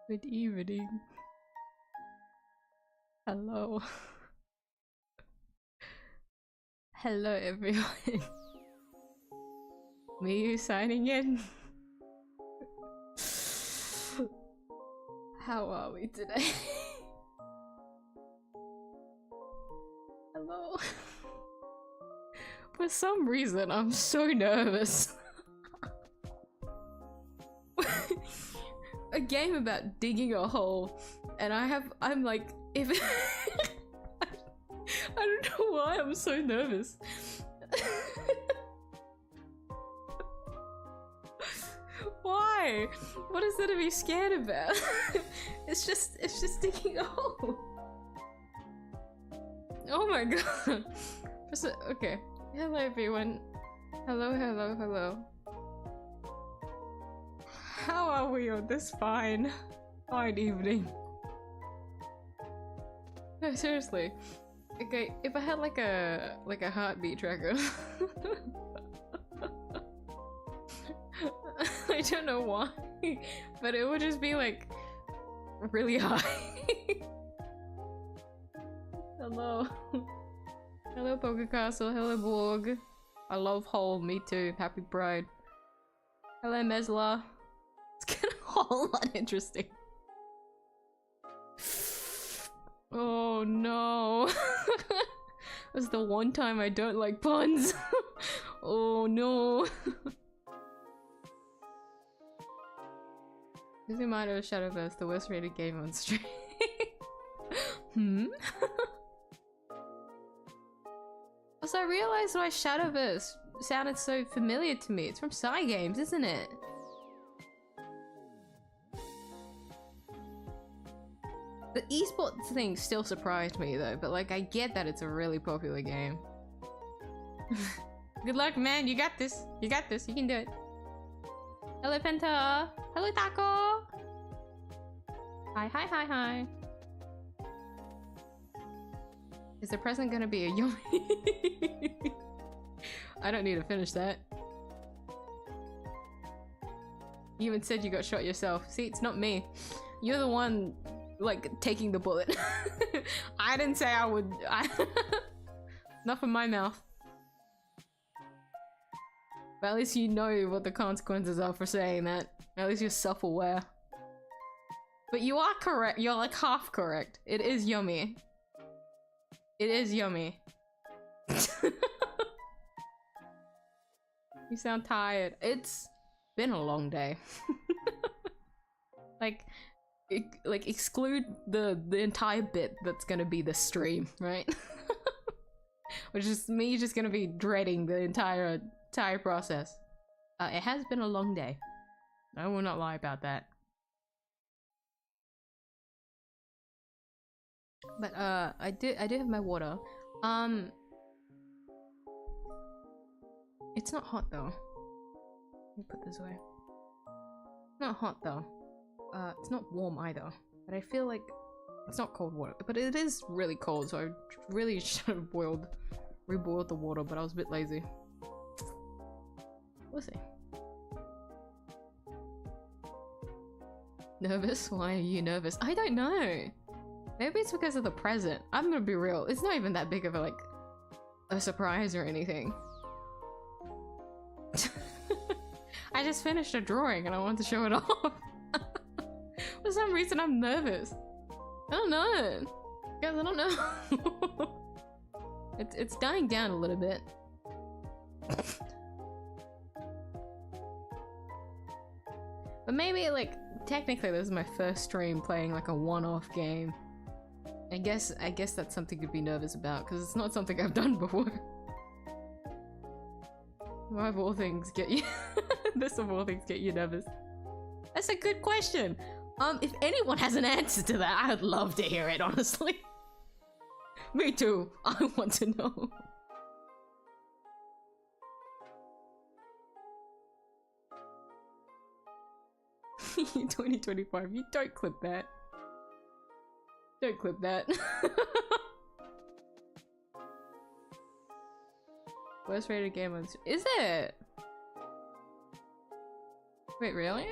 Good evening. Hello. Hello everyone. 𝙧𝙚𝙖𝙡𝙬 signing in. How are we today? Hello. For some reason, I'm so nervous. A game about digging a hole, and I'm like, if I don't know why I'm so nervous. Why? What is there to be scared about? It's just digging a hole. Oh my god. Okay. Hello everyone. Hello. How are we on this fine evening? No, seriously. Okay, if I had like a heartbeat tracker. I don't know why, but it would just be like really high. Hello. Hello Poker Castle, hello Borg. I love hole, me too. Happy Pride. Hello Mesla. It's getting a whole lot interesting. Oh no. That's the one time I don't like puns. Oh no. Losing mind of Shadowverse, the worst rated game on stream. Also, I realized why Shadowverse sounded so familiar to me. It's from Psy Games, isn't it? The esports thing still surprised me though, but like I get that it's a really popular game. Good luck, man. You got this. You got this. You can do it. Hello, Penta. Hello, Taco. Hi. Is the present gonna be a yummy? I don't need to finish that. You even said you got shot yourself. See, it's not me. You're the one, like, taking the bullet. I didn't say I would. Not from my mouth. But at least you know what the consequences are for saying that. At least you're self-aware. But you are correct. You're like half correct. It is yummy. It is yummy. You sound tired. It's been a long day. like exclude the entire bit that's gonna be the stream, right? Which is me just gonna be dreading the entire process. It has been a long day. I will not lie about that. But I do have my water. It's not hot though. Let me put this away. Not hot though. It's not warm either. But I feel like it's not cold water. But it is really cold, so I really should have reboiled the water, but I was a bit lazy. We'll see. Nervous? Why are you nervous? I don't know. Maybe it's because of the present. I'm gonna be real. It's not even that big of a surprise or anything. I just finished a drawing and I want to show it off. For some reason I'm nervous. I don't know. Guys, I don't know. It's dying down a little bit. But maybe like technically this is my first stream playing like a one-off game. I guess that's something to be nervous about because it's not something I've done before. Why of all things get you this of all things get you nervous? That's a good question. If anyone has an answer to that, I'd love to hear it, honestly. Me too. I want to know. In 2025, you don't clip that. Don't clip that. Worst rated game on... Is it? Wait, really?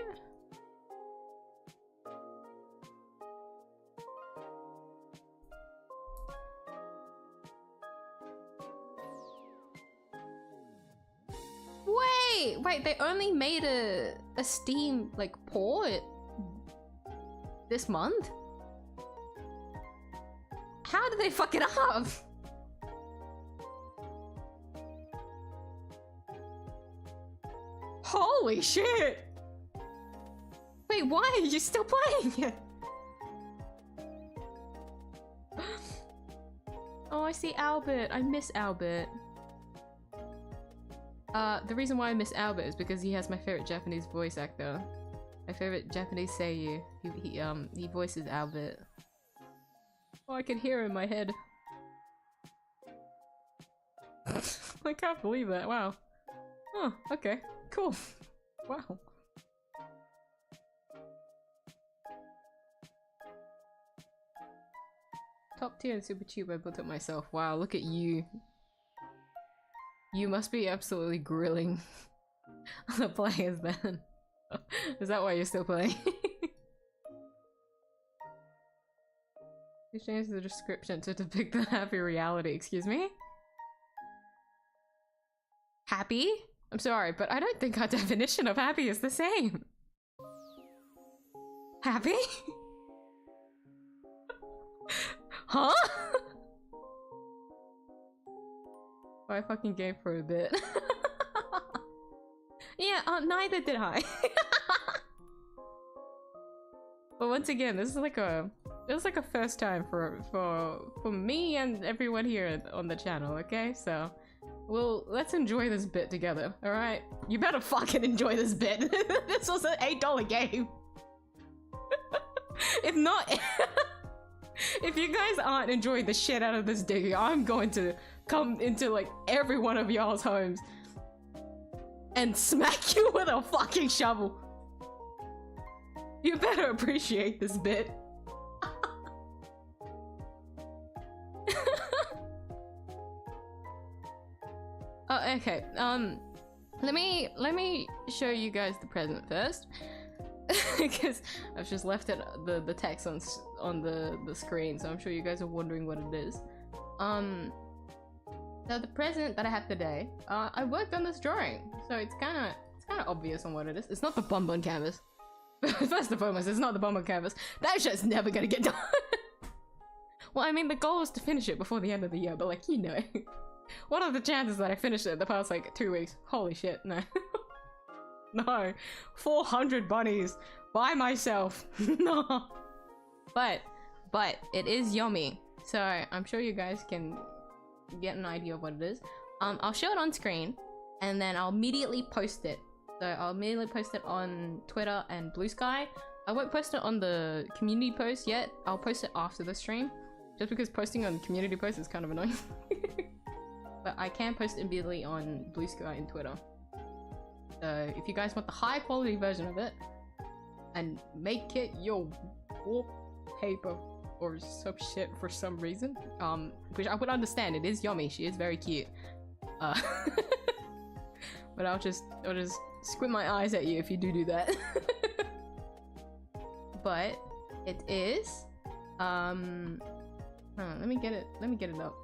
wait, they only made a Steam, like, port this month? How did they fuck it up? Holy shit! Wait, why are you still playing it? Oh, I see Albert. I miss Albert. The reason why I miss Albert is because he has my favorite Japanese voice actor. My favorite Japanese seiyuu. He voices Albert. Oh, I can hear him in my head. I can't believe that. Wow. Oh, okay. Cool. Wow. Top tier and super cheap, I built it myself. Wow, look at you. You must be absolutely grilling the players then. Is that why you're still playing? You changed the description to depict the happy reality. Excuse me? Happy? I'm sorry, but I don't think our definition of happy is the same. Happy? Huh? Oh, I fucking gave for a bit. Yeah, neither did I. But once again, this is like a first time for me and everyone here on the channel, okay? So let's enjoy this bit together, alright? You better fucking enjoy this bit. This was an $8 game. If not, if you guys aren't enjoying the shit out of this diggy, I'm going to come into like every one of y'all's homes and smack you with a fucking shovel. You better appreciate this bit. Oh, okay. Let me show you guys the present first. Because I've just left it the text on the screen, so I'm sure you guys are wondering what it is. So the present that I have today, I worked on this drawing, so it's kind of obvious on what it is. It's not the bonbon canvas. First and foremost, it's not the bonbon canvas. That shit's never gonna get done. Well, I mean, the goal is to finish it before the end of the year, but like, you know. What are the chances that I finished it in the past like 2 weeks? Holy shit, no. No, 400 bunnies by myself. No. But it is yummy, so I'm sure you guys can get an idea of what it is. I'll show it on screen and then I'll immediately post it. So I'll immediately post it on Twitter and Blue Sky. I won't post it on the community post yet. I'll post it after the stream, just because posting on community post is kind of annoying. But I can post it immediately on Blue Sky and Twitter. So if you guys want the high quality version of it and make it your wallpaper or some shit for some reason, which I would understand, it is yummy, she is very cute. But I'll just squint my eyes at you if you do that. But it is let me get it up.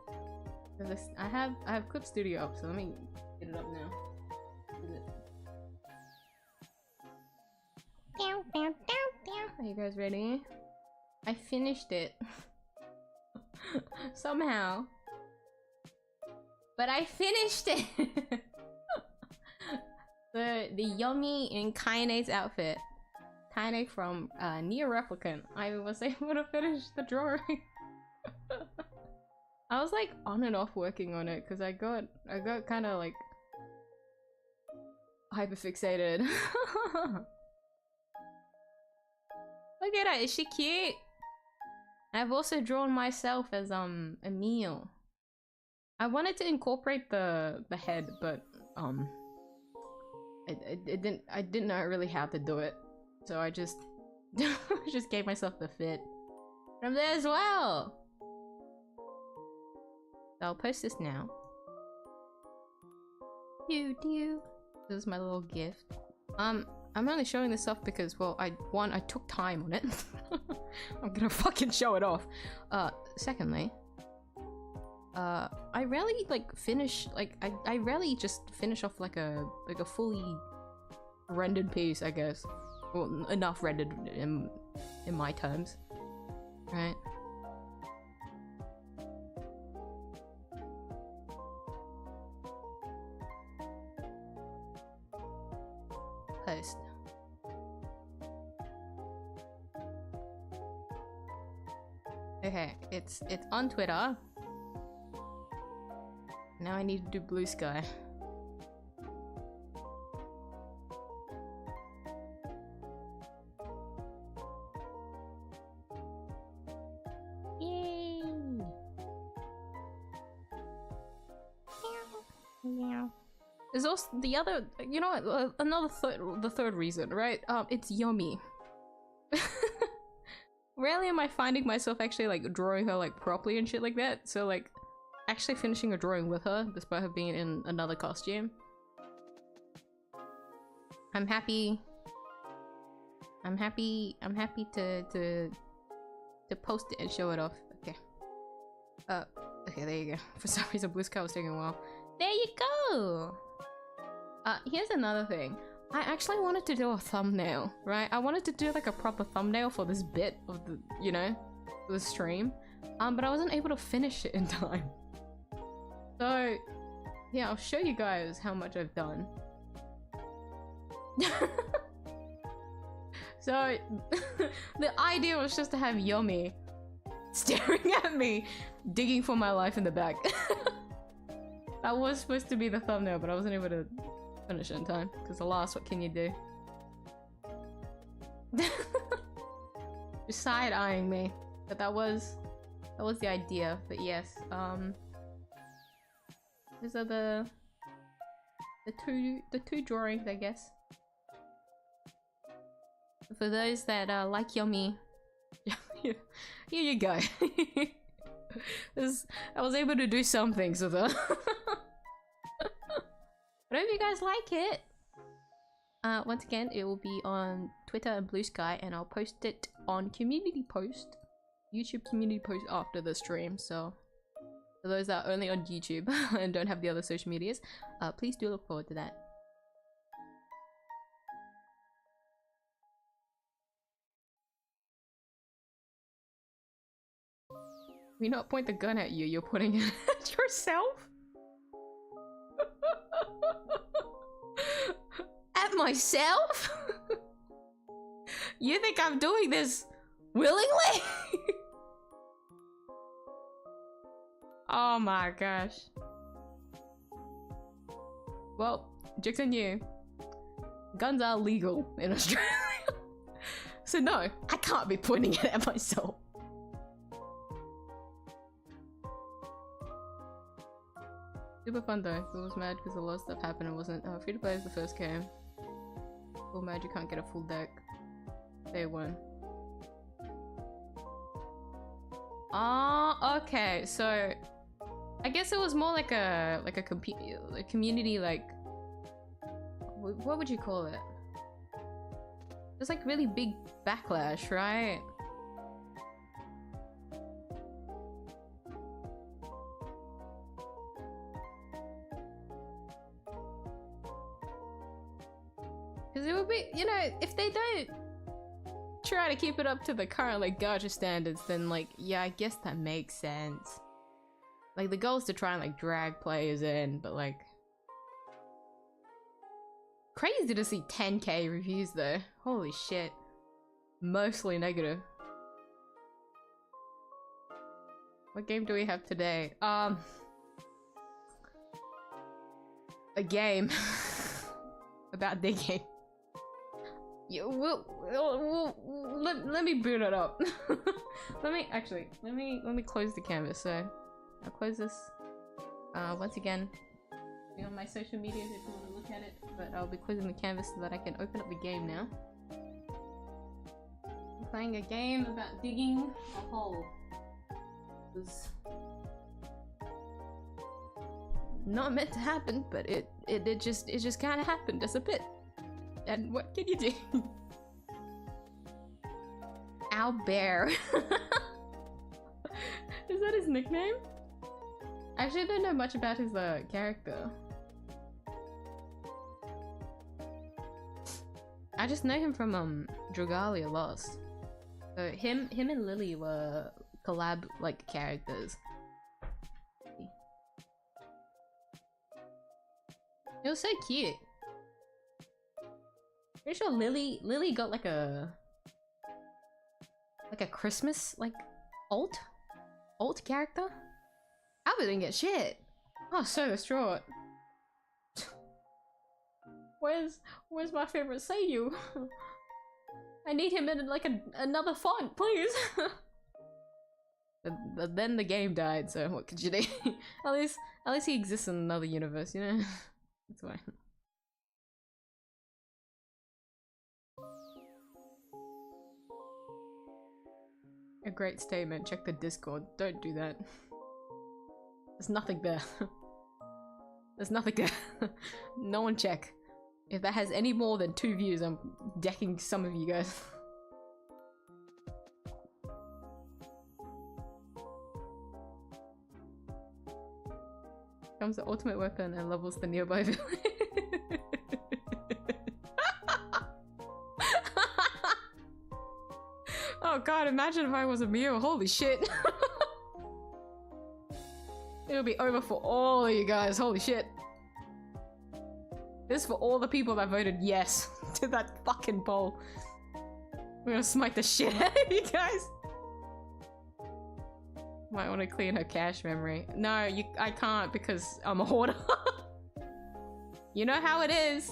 I have Clip Studio up, so let me get it up now. Are you guys ready? I finished it. Somehow. But I finished it! The yummy in Kaine's outfit. Kaine from Nier Replicant. I was able to finish the drawing. I was like on and off working on it because I got kind of like hyperfixated. Look at her, is she cute? I've also drawn myself as a meal. I wanted to incorporate the head, but I didn't know really how to do it, so I just just gave myself the fit from there as well. So I'll post this now. This is my little gift. I'm only showing this off because, well, I took time on it. I'm gonna fucking show it off. Secondly, I rarely like finish like I rarely just finish off like a fully rendered piece, I guess. Well, enough rendered in my terms, right? Post. Okay, it's on Twitter. Now I need to do Blue Sky. Yay! There's also the other, you know what, the third reason, right? It's yummy. Rarely am I finding myself actually like drawing her like properly and shit like that, so like actually finishing a drawing with her despite her being in another costume. I'm happy to post it and show it off. Okay. Okay, there you go. For some reason Blue Sky was taking a while. There you go! Here's another thing. I actually wanted to do a thumbnail, right? I wanted to do like a proper thumbnail for this bit of the, you know, the stream. But I wasn't able to finish it in time. So, yeah, I'll show you guys how much I've done. So, the idea was just to have Yomi staring at me, digging for my life in the back. That was supposed to be the thumbnail, but I wasn't able to finish it in time, because alas, what can you do? Just side-eyeing me. But that was the idea, but yes, these are the two drawings, I guess. For those that like Yomi, here you go. I was able to do some things with her. But I hope you guys like it. Once again, it will be on Twitter and Blue Sky, and I'll post it on community post, YouTube community post after the stream. So for those that are only on YouTube and don't have the other social medias, please do look forward to that. We not point the gun at you, you're pointing it at yourself? At myself? You think I'm doing this willingly? Oh my gosh. Well, jokes on you. Guns are legal in Australia. So no, I can't be pointing it at myself. Super fun though. I was mad because a lot of stuff happened and wasn't free to play is the first game. Full mad you can't get a full deck. Day one. Ah, okay. So I guess it was more like a community, like what would you call it? It's like really big backlash, right? Because it would be, you know, if they don't try to keep it up to the current like gacha standards, then like, yeah, I guess that makes sense. Like the goal is to try and like drag players in, but like crazy to see 10k reviews though. Holy shit. Mostly negative. What game do we have today? A game about digging. Let me boot it up. let me close the canvas. So I'll close this. Once again, be on my social media if you want to look at it, but I'll be closing the canvas so that I can open up the game now. I'm playing a game about digging a hole. It was not meant to happen, but it just kind of happened just a bit. And what can you do? 𝙧𝙚𝙧𝙚𝙧𝙧. Is that his nickname? I actually don't know much about his character. I just know him from Dragalia Lost. So him and Lily were collab like characters. It was so cute. Pretty sure Lily got like a Christmas like alt character. Albert didn't get shit. Oh, so distraught. Where's my favorite Seiyu? I need him in like another font, please. but then the game died, so what could you do? at least he exists in another universe, you know? That's fine. A great statement. Check the Discord. Don't do that. There's nothing there. There's nothing there. No one check. If that has any more than 2 views, I'm decking some of you guys. Comes the ultimate weapon and levels the nearby village. Oh god, imagine if I was a Miyuu. Holy shit. It'll be over for all of you guys. Holy shit. This is for all the people that voted yes to that fucking poll. We're gonna smite the shit out of you guys. Might want to clean her cache memory. No, I can't because I'm a hoarder. You know how it is.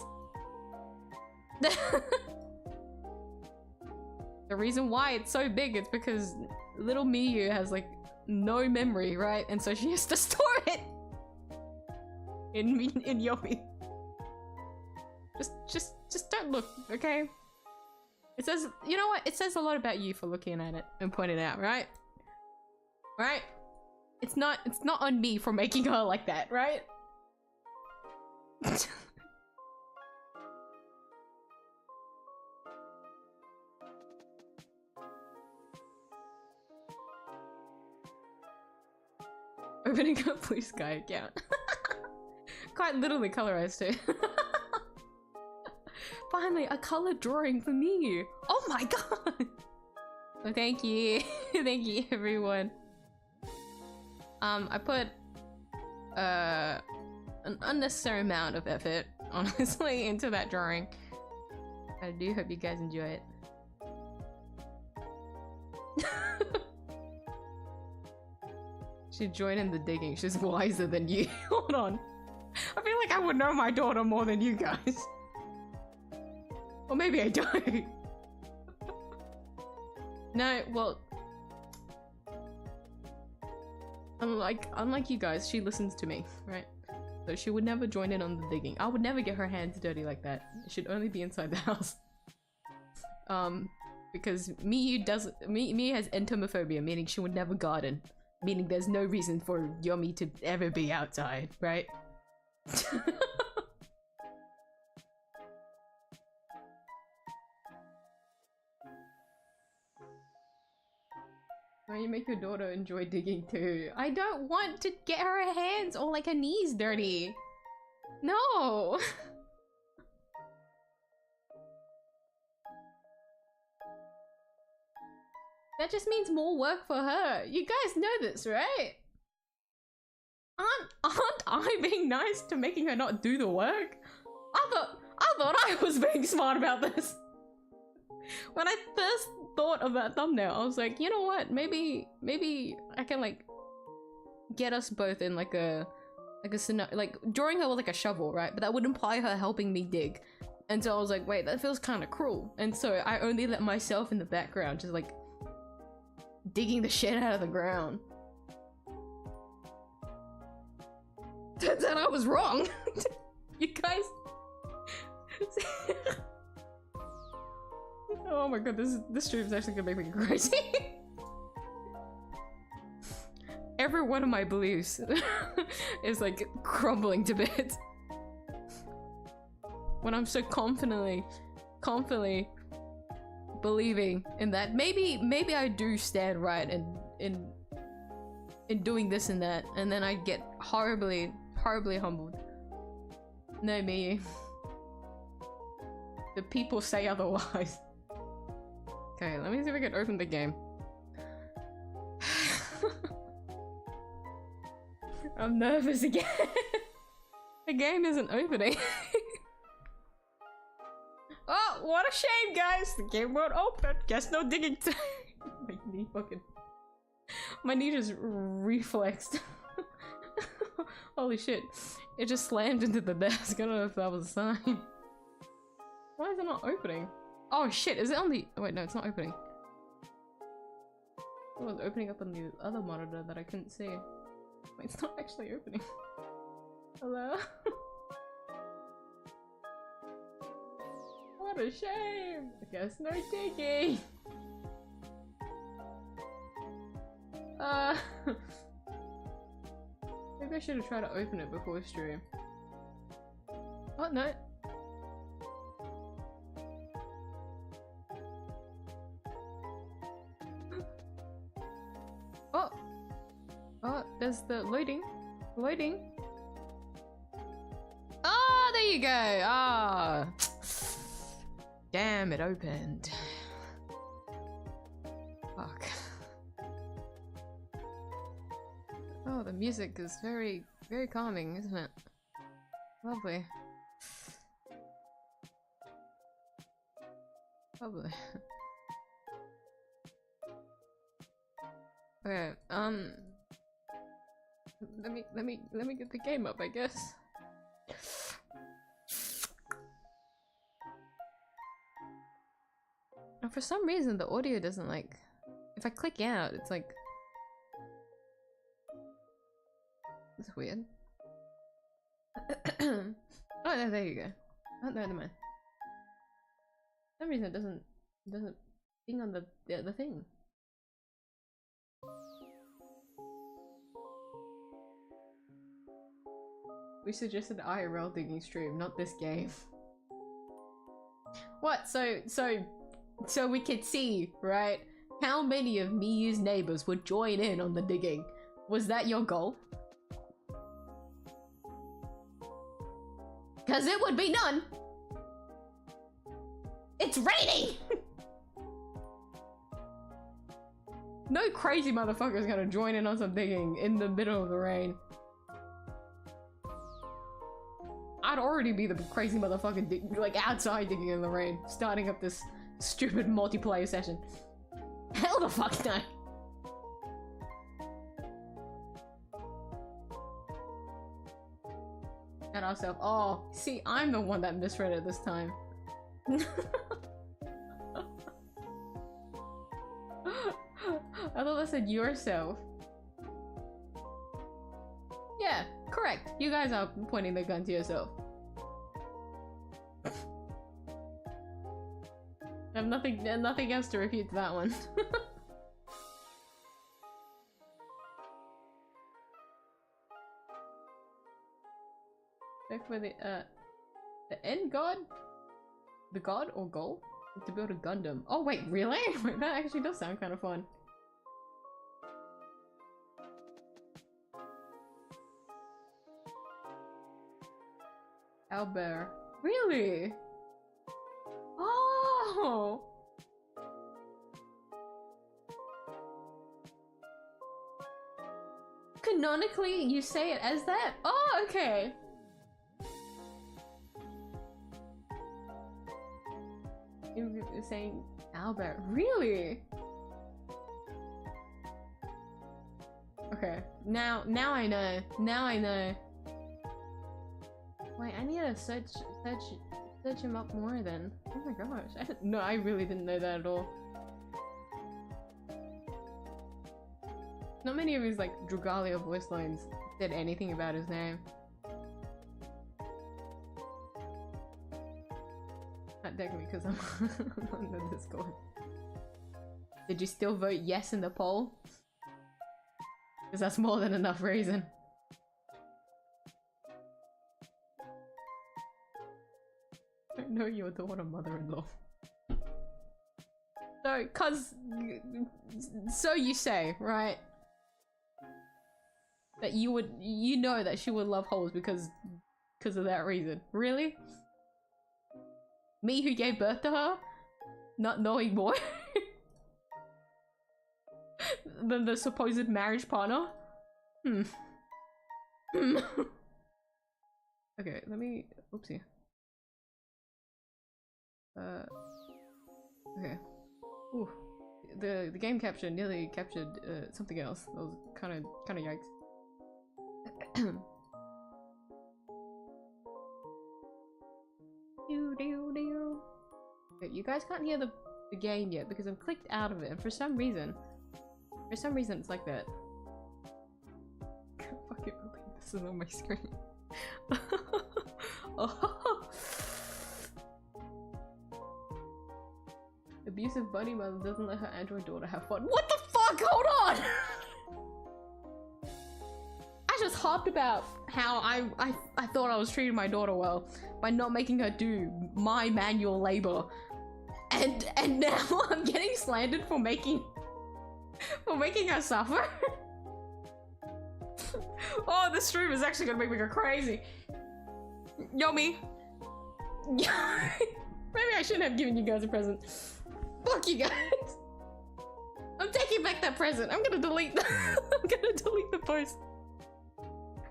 The reason why it's so big is because little Miyuu has like no memory, right? And so she has to store it in Yomi. Just don't look, okay? It says, you know what? It says a lot about you for looking at it and pointing it out, right? Right? It's not on me for making her like that, right? Opening up Blue Sky account. Quite literally colorized too. Finally, a colored drawing for me. Oh my god. Well, thank you. Thank you, everyone. I put an unnecessary amount of effort, honestly, into that drawing. I do hope you guys enjoy it. She joined in the digging. She's wiser than you. Hold on. I feel like I would know my daughter more than you guys. Or maybe I don't. No, well... Unlike you guys, she listens to me, right? So she would never join in on the digging. I would never get her hands dirty like that. It should only be inside the house. Because Miyuu has entomophobia, meaning she would never garden. Meaning there's no reason for Yomi to ever be outside, right? Why you make your daughter enjoy digging too? I don't want to get her hands or like her knees dirty. No! That just means more work for her. You guys know this, right? Aren't I being nice to making her not do the work? I thought I was being smart about this. When I first thought of that thumbnail, I was like, you know what? Maybe I can like get us both in like a scenario, like drawing her with like a shovel, right? But that would imply her helping me dig. And so I was like, wait, that feels kind of cruel. And so I only let myself in the background, just like digging the shit out of the ground. Turns out I was wrong. You guys. Oh my god, this stream is actually gonna make me crazy. Every one of my beliefs is like crumbling to bits. When I'm so confidently believing in that maybe I do stand right in in doing this and that, and then I get horribly humbled. No, me. The people say otherwise. Okay, let me see if I can open the game. I'm nervous again. The game isn't opening. Oh, what a shame, guys! The game won't open. Guess no digging time. My knee fucking... My knee just reflexed. Holy shit. It just slammed into the desk. I don't know if that was a sign. Why is it not opening? Oh shit, is it on the... Oh, wait, no, it's not opening. It was opening up on the other monitor that I couldn't see. Wait, it's not actually opening. Hello? What a shame! I guess no digging! Maybe I should have tried to open it before stream. Oh, no. Oh! Oh, there's the loading. Loading. Ah, there you go! Ah! Damn, it opened. Fuck. Oh, the music is very, very calming, isn't it? Lovely. Lovely. Okay, let me get the game up, I guess. And for some reason the audio doesn't like... If I click out, it's like... It's weird. Oh no, there you go. Oh no, never mind. For some reason it doesn't ping on the thing. We suggested IRL digging stream, not this game. What? So we could see, right? How many of Miyuu's neighbors would join in on the digging? Was that your goal? Cause it would be none! It's raining! No crazy motherfucker's gonna join in on some digging in the middle of the rain. I'd already be the crazy motherfucker like outside digging in the rain, starting up this stupid multiplayer session. Hell the fuck no! And ourselves. Oh, see, I'm the one that misread it this time. I thought I said yourself. Yeah, correct. You guys are pointing the gun to yourself. I have nothing else to refute that one. Check for the end god? The god or goal? To build a Gundam. Oh wait, really? Wait, that actually does sound kind of fun. 𝙧𝙚𝙬𝙚. Really? Oh! Canonically, you say it as that? Oh, okay. You're saying 𝙧𝙚𝙬𝙚. Really? Okay. Now I know. Now I know. Wait, I need to search him up more then. Oh my gosh. No, I really didn't know that at all. Not many of his like Dragalia voice lines said anything about his name. Not technically because I'm on the Discord. Did you still vote yes in the poll? Because that's more than enough reason. I know your daughter, mother-in-law. So, so you say, right? that you know that she would love holes because of that reason. Really? Me who gave birth to her? Not knowing more than the supposed marriage partner? Okay, let me... Oopsie. Okay. Ooh. The game capture nearly captured something else. That was kind of yikes. Okay, you guys can't hear the game yet because I'm clicked out of it, and for some reason it's like that. I can't fucking believe this is on my screen. Oh. Abusive bunny mother doesn't let her android daughter have fun. What the fuck? Hold on! I just harped about how I thought I was treating my daughter well by not making her do my manual labor. And now I'm getting slandered for making her suffer. Oh, this stream is actually gonna make me go crazy. Yomi. Maybe I shouldn't have given you guys a present. Fuck you guys. I'm taking back that present. I'm gonna delete the I'm gonna delete the post.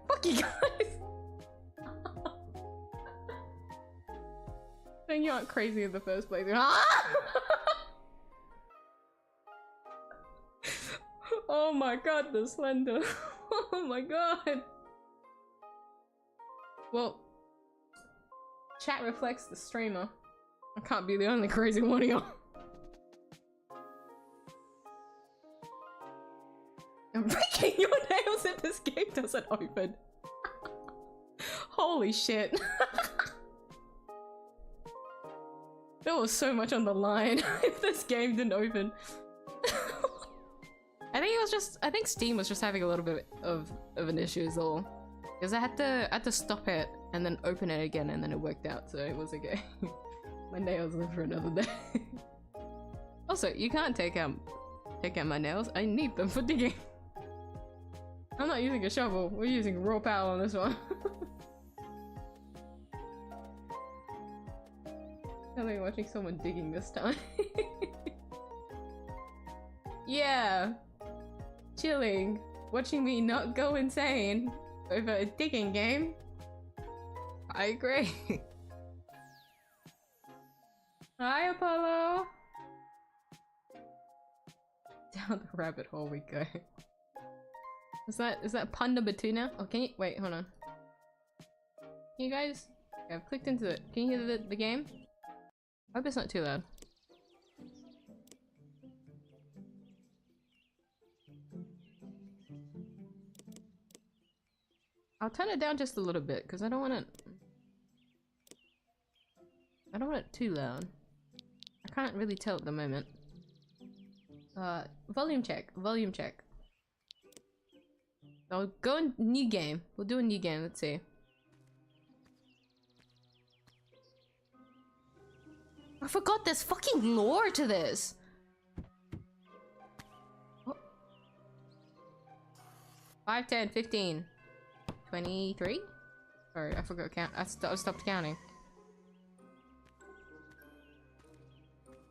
Fuck you guys. Then you aren't crazy in the first place. Oh my god, the slender. Oh my god. Well, chat reflects the streamer. I can't be the only crazy one of y'all. I'm breaking your nails if this game doesn't open. Holy shit. There was so much on the line if this game didn't open. I think Steam was just having a little bit of an issue is all. Because I had to stop it and then open it again and then it worked out, so it was okay. My nails live for another day. Also, you can't take out my nails. I need them for digging. I'm not using a shovel. We're using raw power on this one. I'm like watching someone digging this time. Yeah. Chilling. Watching me not go insane over a digging game. I agree. Hi, Apollo. Down the rabbit hole we go. Is that pun number 2 now? Oh, can you wait? Hold on. Can you guys? Okay, I've clicked into it. Can you hear the game? I hope it's not too loud. I'll turn it down just a little bit because I don't want it too loud. I can't really tell at the moment. Volume check. I'll go in new game. We'll do a new game. Let's see. I forgot there's fucking lore to this. Oh. 5, 10, 15, 23? Sorry, I forgot count. I stopped counting.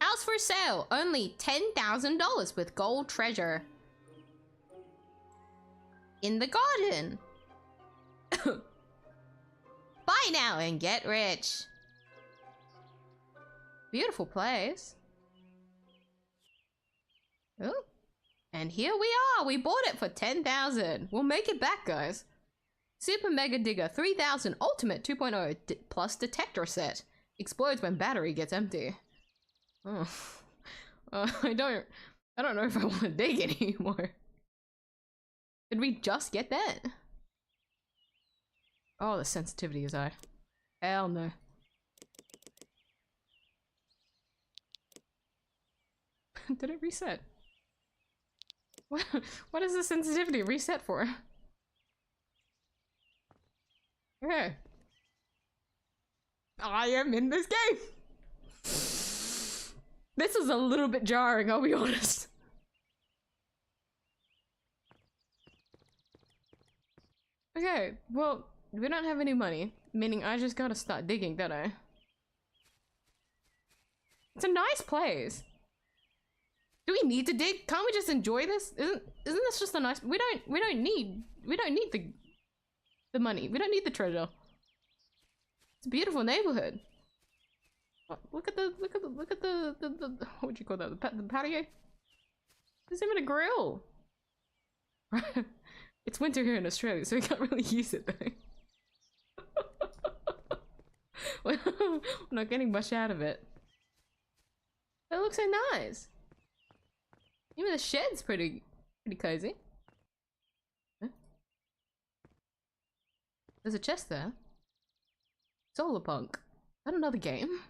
House for sale. Only $10,000 with gold treasure. In the garden. Buy now and get rich. Beautiful place. Oh. And here we are. We bought it for 10,000. We'll make it back, guys. Super Mega Digger 3000 Ultimate 2.0 plus detector set. Explodes when battery gets empty. Oh. I don't know if I want to dig anymore. Did we just get that? Oh, the sensitivity is high. Hell no. Did it reset? What is the sensitivity reset for? Okay. I am in this game! This is a little bit jarring, I'll be honest. Okay, well, we don't have any money, meaning I just gotta start digging, don't I? It's a nice place. Do we need to dig? Can't we just enjoy this? Isn't this just a nice? We don't need the money. We don't need the treasure. It's a beautiful neighborhood. Oh, look at the what would you call that? The patio. There's even a grill. It's winter here in Australia, so we can't really use it though. We're not getting much out of it. But it looks so nice. Even the shed's pretty cozy. Huh? There's a chest there. Solar Punk. Is that another game?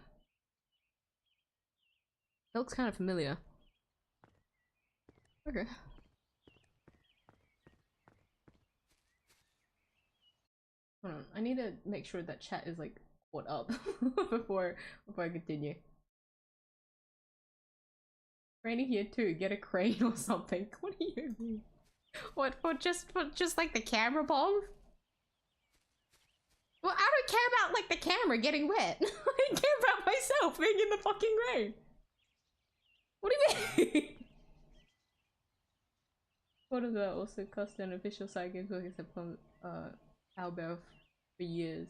That looks kind of familiar. Okay. Hold on, I need to make sure that chat is like caught up before I continue. Rainy here too, get a crane or something. What do you mean? What, for just like the camera bomb? Well, I don't care about like the camera getting wet. I care about myself being in the fucking rain. What do you mean? What is that? Also cost an official side games work except from 𝙧𝙚𝙧𝙚 for years.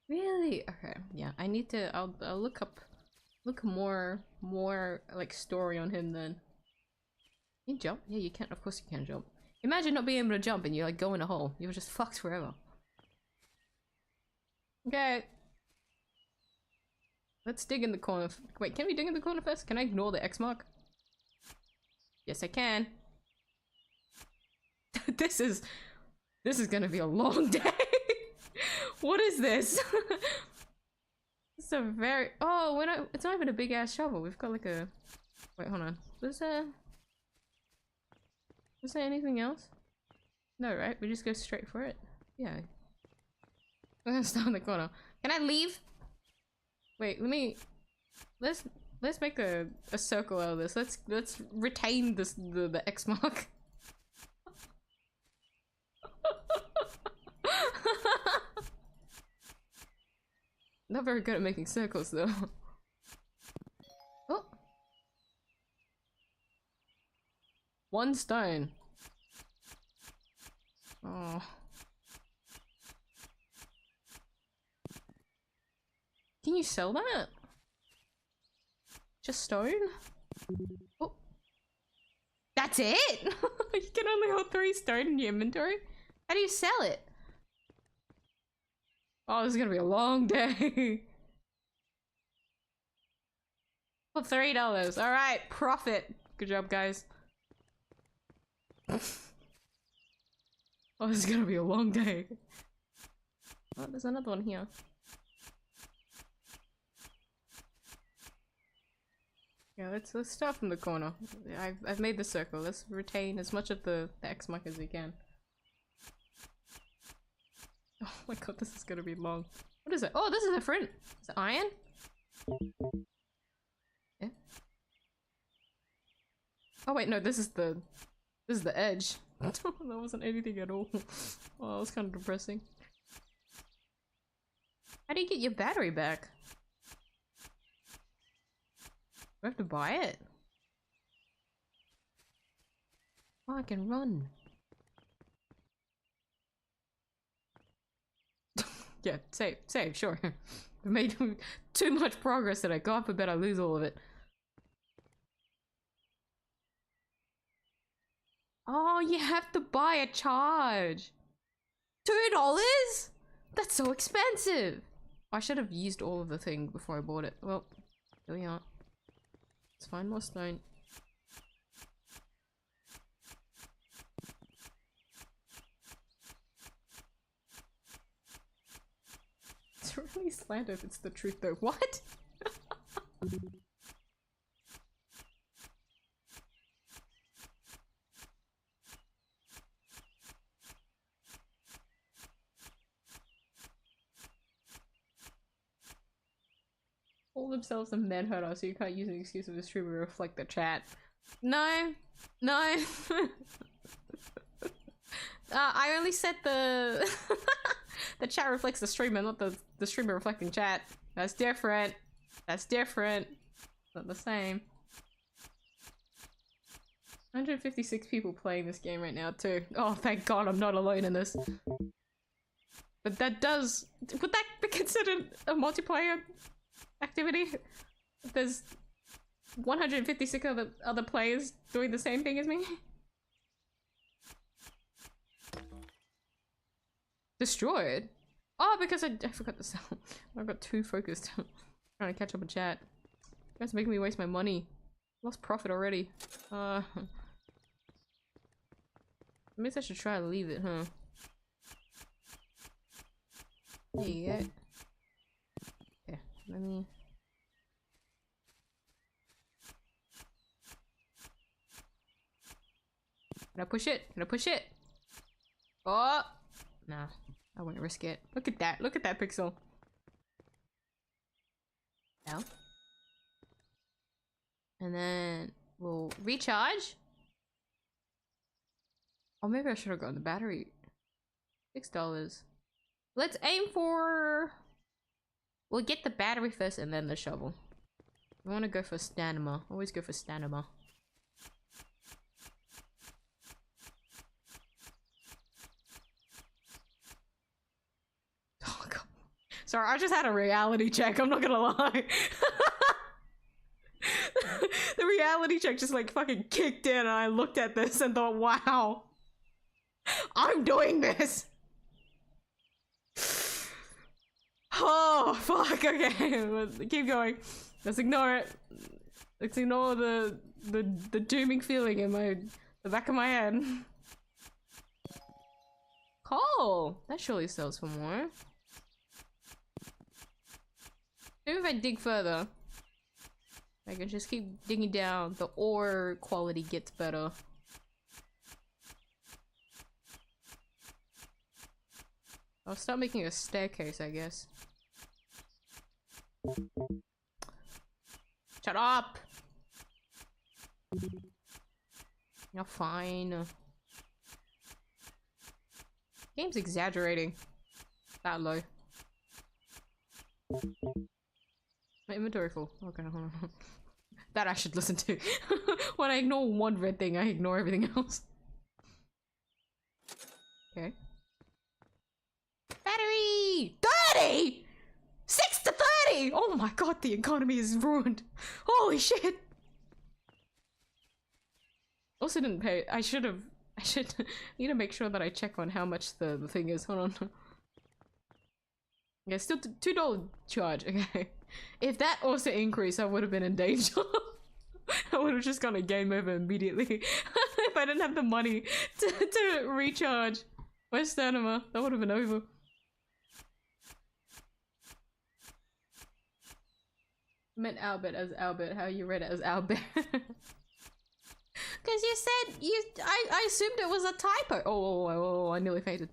Really? Okay, yeah. I need to. I'll look more like story on him then. Can you jump? Yeah, you can. Of course you can jump. Imagine not being able to jump and you like go in a hole. You're just fucked forever. Okay. Let's dig in the corner. Wait, can we dig in the corner first? Can I ignore the X mark? Yes, I can. This is gonna be a long day. What is this? It's a very it's not even a big ass shovel. We've got like a wait, hold on. Was there anything else? No, right? We just go straight for it. Yeah. We're gonna start in the corner. Can I leave? Wait, let's make a circle out of this. Let's retain the X mark. Not very good at making circles though. Oh. One stone. Oh. Can you sell that? Just stone? Oh. That's it? You can only hold 3 stone in your inventory? How do you sell it? Oh, this is gonna be a long day. For $3. Alright, profit. Good job, guys. Oh, this is gonna be a long day. Oh, there's another one here. Yeah, let's start from the corner. I've made the circle. Let's retain as much of the X mark as we can. Oh my god, this is gonna be long. What is it? Oh, this is a friend. Is it iron? Yeah. Oh wait, no, this is the edge. That wasn't anything at all. Oh, that was kind of depressing. How do you get your battery back? Do I have to buy it? Oh, I can run. Yeah, save, sure. I made too much progress today. God forbid I lose all of it. Oh, you have to buy a charge. $2? That's so expensive. I should have used all of the thing before I bought it. Well, here we are. Let's find more stone. It's really slander if it's the truth though. What? Call themselves a men herder, so you can't use an excuse of a streamer to reflect the chat. No, no. I only set the the chat reflects the streamer, not the streamer reflecting chat. That's different. That's different. Not the same. 156 people playing this game right now too. Oh, thank God I'm not alone in this. But that does... Would that be considered a multiplayer activity? There's 156 other players doing the same thing as me? Destroyed? Oh, because I forgot to sell. I got too focused. Trying to catch up on chat. You guys are making me waste my money. Lost profit already. Maybe I should try to leave it, huh? There you go. Okay, let me... Can I push it? Can I push it? Oh! Nah, I won't risk it. Look at that. Look at that pixel. Now. And then we'll recharge. Oh, maybe I should have gotten the battery. $6. Let's aim for... We'll get the battery first and then the shovel. I want to go for stamina. Always go for stamina. Oh, God. Sorry, I just had a reality check. I'm not gonna lie. The reality check just like fucking kicked in and I looked at this and thought, wow. I'm doing this! Oh, fuck, okay. Keep going. Let's ignore it. Let's ignore the dooming feeling in the back of my head. Coal! That surely sells for more. Maybe if I dig further, I can just keep digging down. The ore quality gets better. I'll start making a staircase, I guess. Shut up! You're fine. Game's exaggerating. That low. My inventory full. Okay, hold on. That I should listen to. When I ignore one red thing, I ignore everything else. Okay. Battery! 30! 6 to 30! Oh my God, the economy is ruined. Holy shit! Also didn't pay. I should need to make sure that I check on how much the thing is. Hold on. Yeah, still $2 charge. Okay. If that also increased, I would have been in danger. I would have just gone a game over immediately. If I didn't have the money to recharge my stamina, that would have been over. I meant Albert as Albert, how you read it as Albert. Because you said I assumed it was a typo. Oh, I nearly fainted.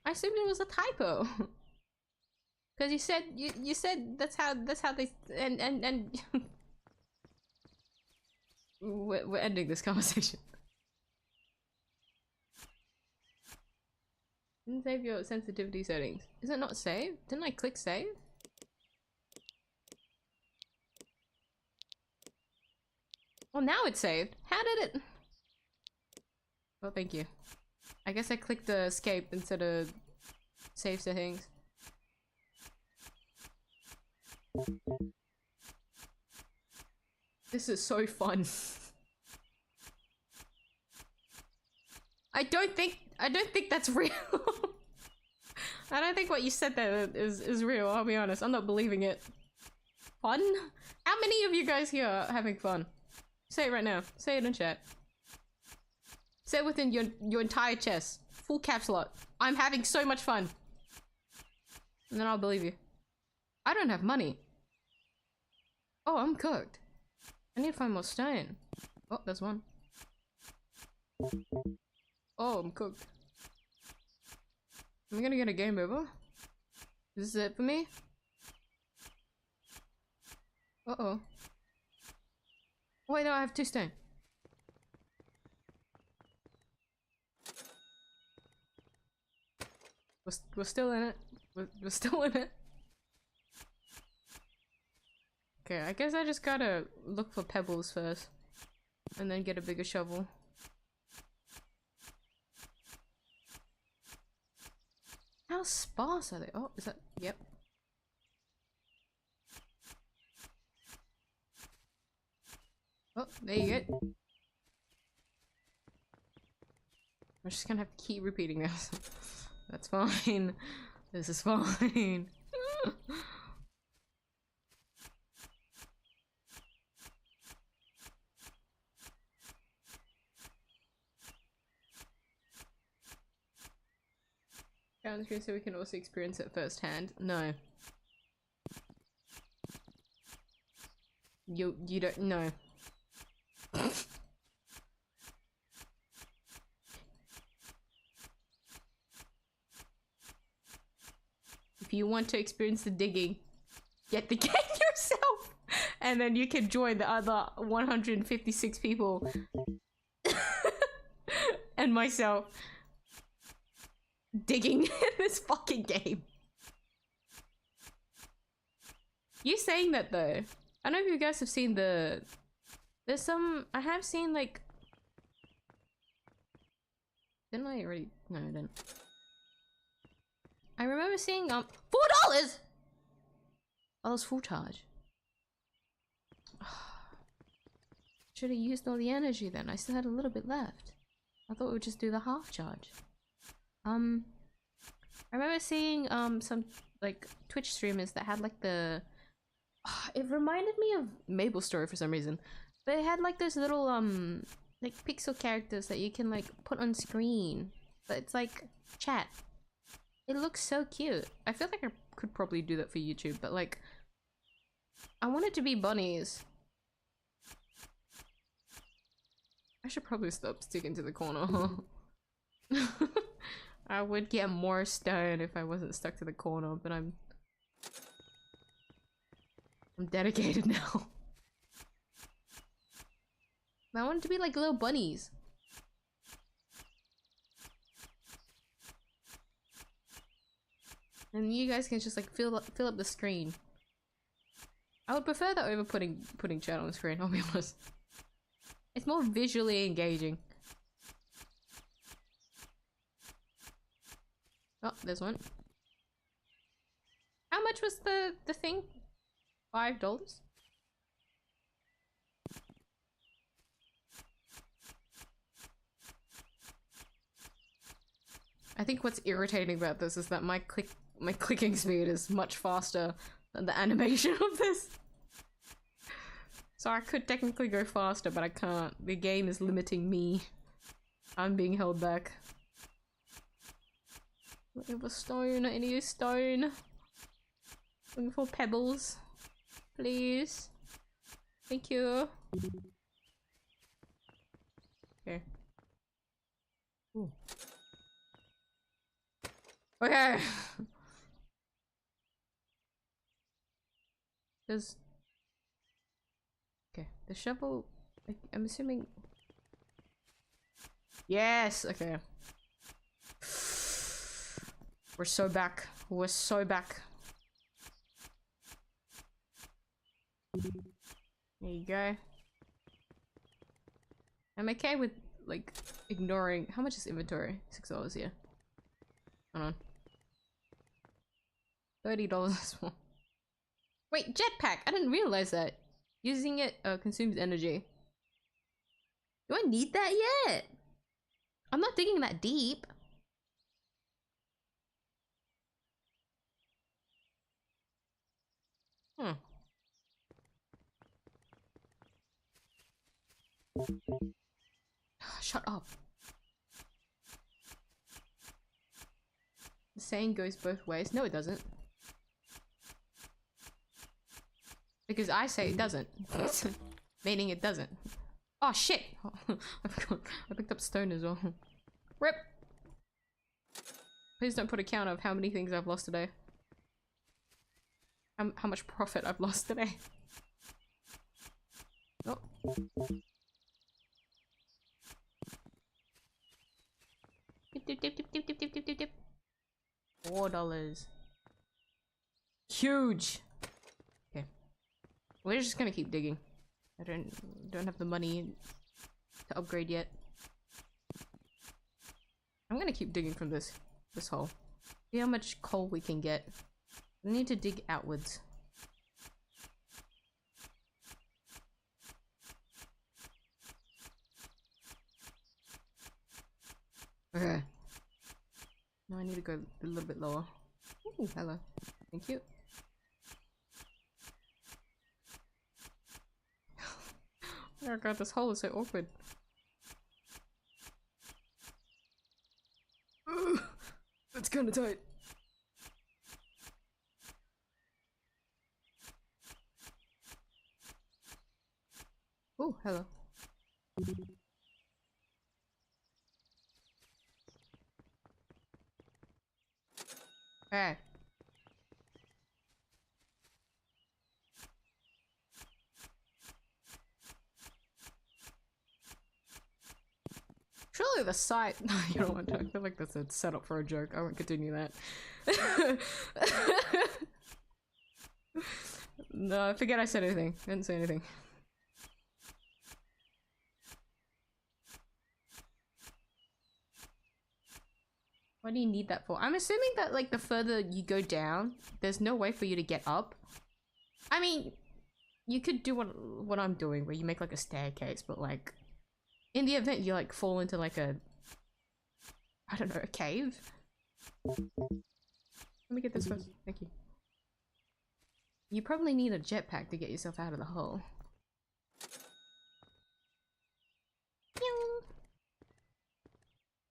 I assumed it was a typo. Because you said that's how they and we're ending this conversation. Didn't save your sensitivity settings. Is it not saved? Didn't I click save? Well, now it's saved. How did it? Well, thank you. I guess I clicked the escape instead of save settings. This is so fun. I don't think that's real. I don't think what you said there is real, I'll be honest. I'm not believing it. Fun? How many of you guys here are having fun? Say it right now. Say it in chat. Say it within your entire chest. Full caps lock. I'm having so much fun. And then I'll believe you. I don't have money. Oh, I'm cooked. I need to find more stone. Oh, there's one. Oh, I'm cooked. Am I gonna get a game over? Is this it for me? Uh-oh. Wait, no, I have 2 stone. We're still in it. We're still in it. Okay, I guess I just gotta look for pebbles first. And then get a bigger shovel. How sparse are they? Oh, is that? Yep. Oh, there you go. I'm just gonna have to keep repeating this. That's fine. This is fine. Down the screen so we can also experience it firsthand. No. You don't know. If you want to experience the digging, get the game yourself, and then you can join the other 156 people and myself digging in this fucking game. You saying that though, I don't know if you guys have seen there's some, I have seen like, didn't I already? No, I didn't. I remember seeing $4! Oh, it's full charge. Should have used all the energy then. I still had a little bit left. I thought we would just do the half charge. I remember seeing some like Twitch streamers that had like the it reminded me of Mabel Story for some reason. But it had like those little like pixel characters that you can like put on screen. But it's like chat. It looks so cute. I feel like I could probably do that for YouTube, but like I want it to be bunnies. I should probably stop sticking to the corner. I would get more stone if I wasn't stuck to the corner, but I'm dedicated now. I want it to be like little bunnies. And you guys can just like fill up the screen. I would prefer that over putting chat on the screen, I'll be honest. It's more visually engaging. Oh, there's one. How much was the thing? $5? I think what's irritating about this is that my clicking speed is much faster than the animation of this. So I could technically go faster, but I can't. The game is limiting me. I'm being held back. Looking for stone. I need stone. Looking for pebbles. Please. Thank you. Okay. Ooh. Okay. There's... Okay, the shovel... I'm assuming... Yes! Okay. We're so back. We're so back. There you go. I'm okay with, like, ignoring... How much is inventory? $6 here. Hold on. $30 as well. Wait, jetpack! I didn't realize that. Using it consumes energy. Do I need that yet? I'm not digging that deep. Hmm. Shut up. The saying goes both ways. No, it doesn't. Because I say it doesn't. Meaning it doesn't. Oh shit! I forgot. I picked up stone as well. RIP! Please don't put a count of how many things I've lost today. How much profit I've lost today. Oh. Dip, dip, dip, dip, dip, dip, dip, dip, dip. $4. Huge! Okay. We're just gonna keep digging. I don't have the money to upgrade yet. I'm gonna keep digging from this hole. See how much coal we can get. We need to dig outwards. Okay. Now I need to go a little bit lower. Ooh, hello. Thank you. Oh god, this hole is so awkward. It's kinda tight. Oh, hello. Hey. Surely the site. You don't want to. I feel like that's a setup for a joke. I won't continue that. No, forget I said anything. I didn't say anything. What do you need that for? I'm assuming that, like, the further you go down, there's no way for you to get up. I mean, you could do what I'm doing, where you make, like, a staircase, but, like, in the event you, like, fall into, like, a... I don't know, a cave? Let me get this first. Thank you. You probably need a jetpack to get yourself out of the hole.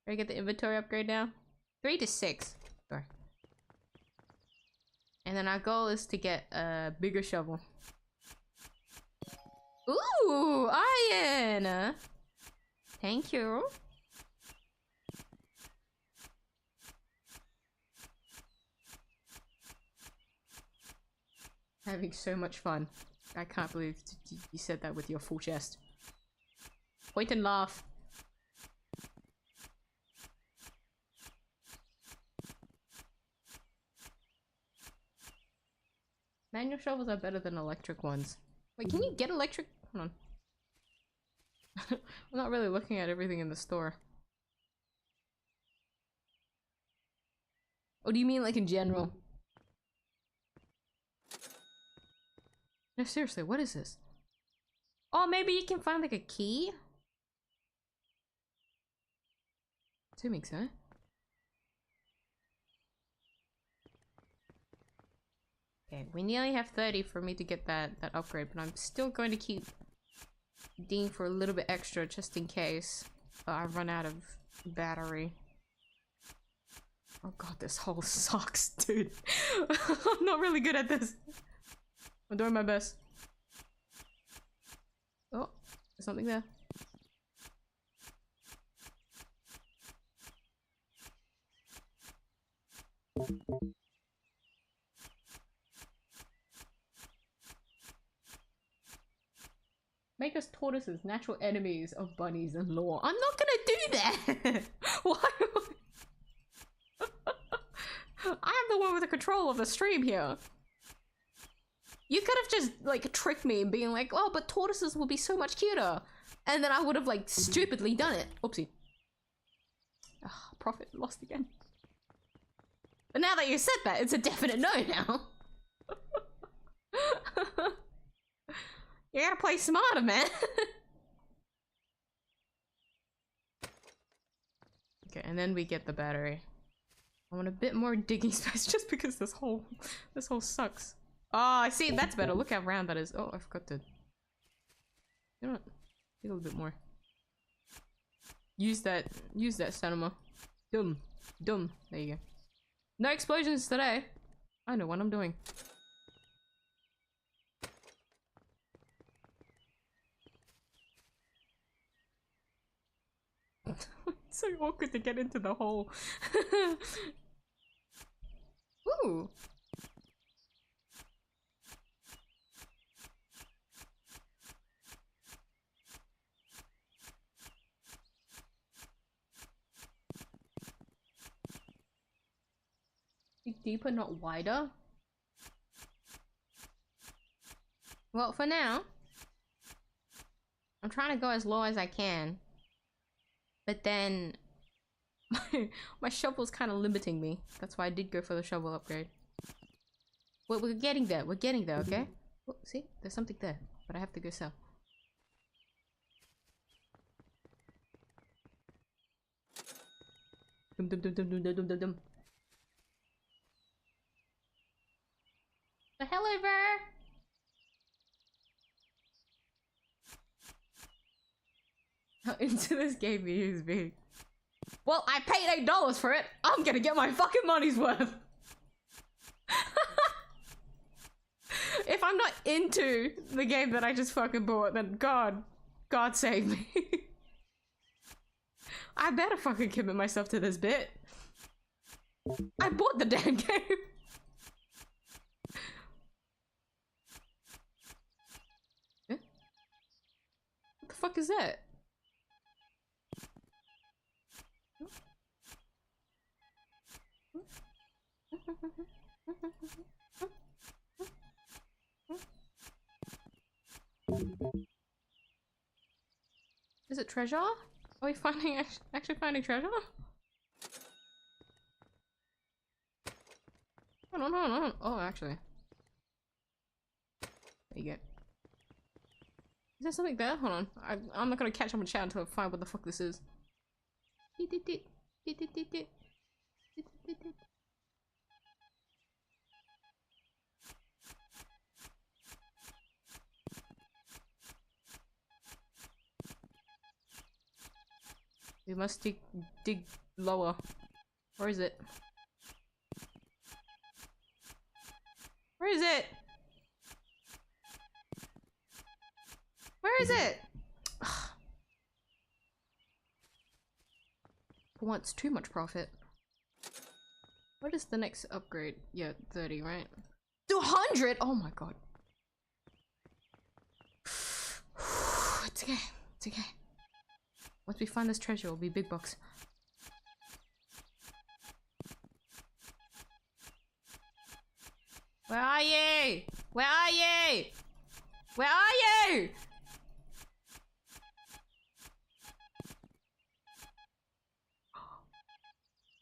Ready to get the inventory upgrade now? 3 to 6. Sorry. And then our goal is to get a bigger shovel. Ooh, iron! Thank you. Having so much fun. I can't believe you said that with your full chest. Point and laugh. Manual shovels are better than electric ones. Wait, can you get electric? Hold on. I'm not really looking at everything in the store. Oh, do you mean like in general? No, seriously, what is this? Oh, maybe you can find like a key? Assuming so. Okay, we nearly have 30 for me to get that upgrade, but I'm still going to keep digging for a little bit extra just in case I run out of battery. Oh god, this hole sucks, dude. I'm not really good at this. I'm doing my best. Oh, there's something there. Make us tortoises, natural enemies of bunnies and law. I'm not gonna do that! Why? I am the one with the control of the stream here. You could have just, like, tricked me and being like, oh, but tortoises will be so much cuter. And then I would have, like, stupidly done it. Oopsie. Ugh, profit lost again. But now that you said that, it's a definite no now. You gotta play smarter, man. Okay, and then we get the battery. I want a bit more digging space just because this hole sucks. Oh, I see. That's better. Look how round that is. Oh, I forgot to. You know what? Need a little bit more. Use that cinema. Dumb. There you go. No explosions today. I know what I'm doing. It's so awkward to get into the hole. Ooh. deeper, not wider. Well, for now, I'm trying to go as low as I can. But then, my shovel's kind of limiting me. That's why I did go for the shovel upgrade. Well, we're getting there. We're getting there, okay? Oh, see? There's something there. But I have to go sell. Dum dum dum dum dum dum dum dum. So hello there! How into this game you use me? Well, I paid $8 for it! I'm gonna get my fucking money's worth! If I'm not into the game that I just fucking bought, then God save me. I better fucking commit myself to this bit. I bought the damn game. Yeah? What the fuck is that? Is it treasure? Are we finding actually finding treasure? Hold on. Oh, actually. There you go. Is there something there? Hold on. I'm not gonna catch up on chat until I find what the fuck this is. We must dig lower. Where is it? Where is it? Where is it? For once, too much profit. What is the next upgrade? Yeah, 30, right? 200! Oh my god. It's okay. It's okay. Once we find this treasure, it'll be big bucks. Where are you? Where are you? Where are you?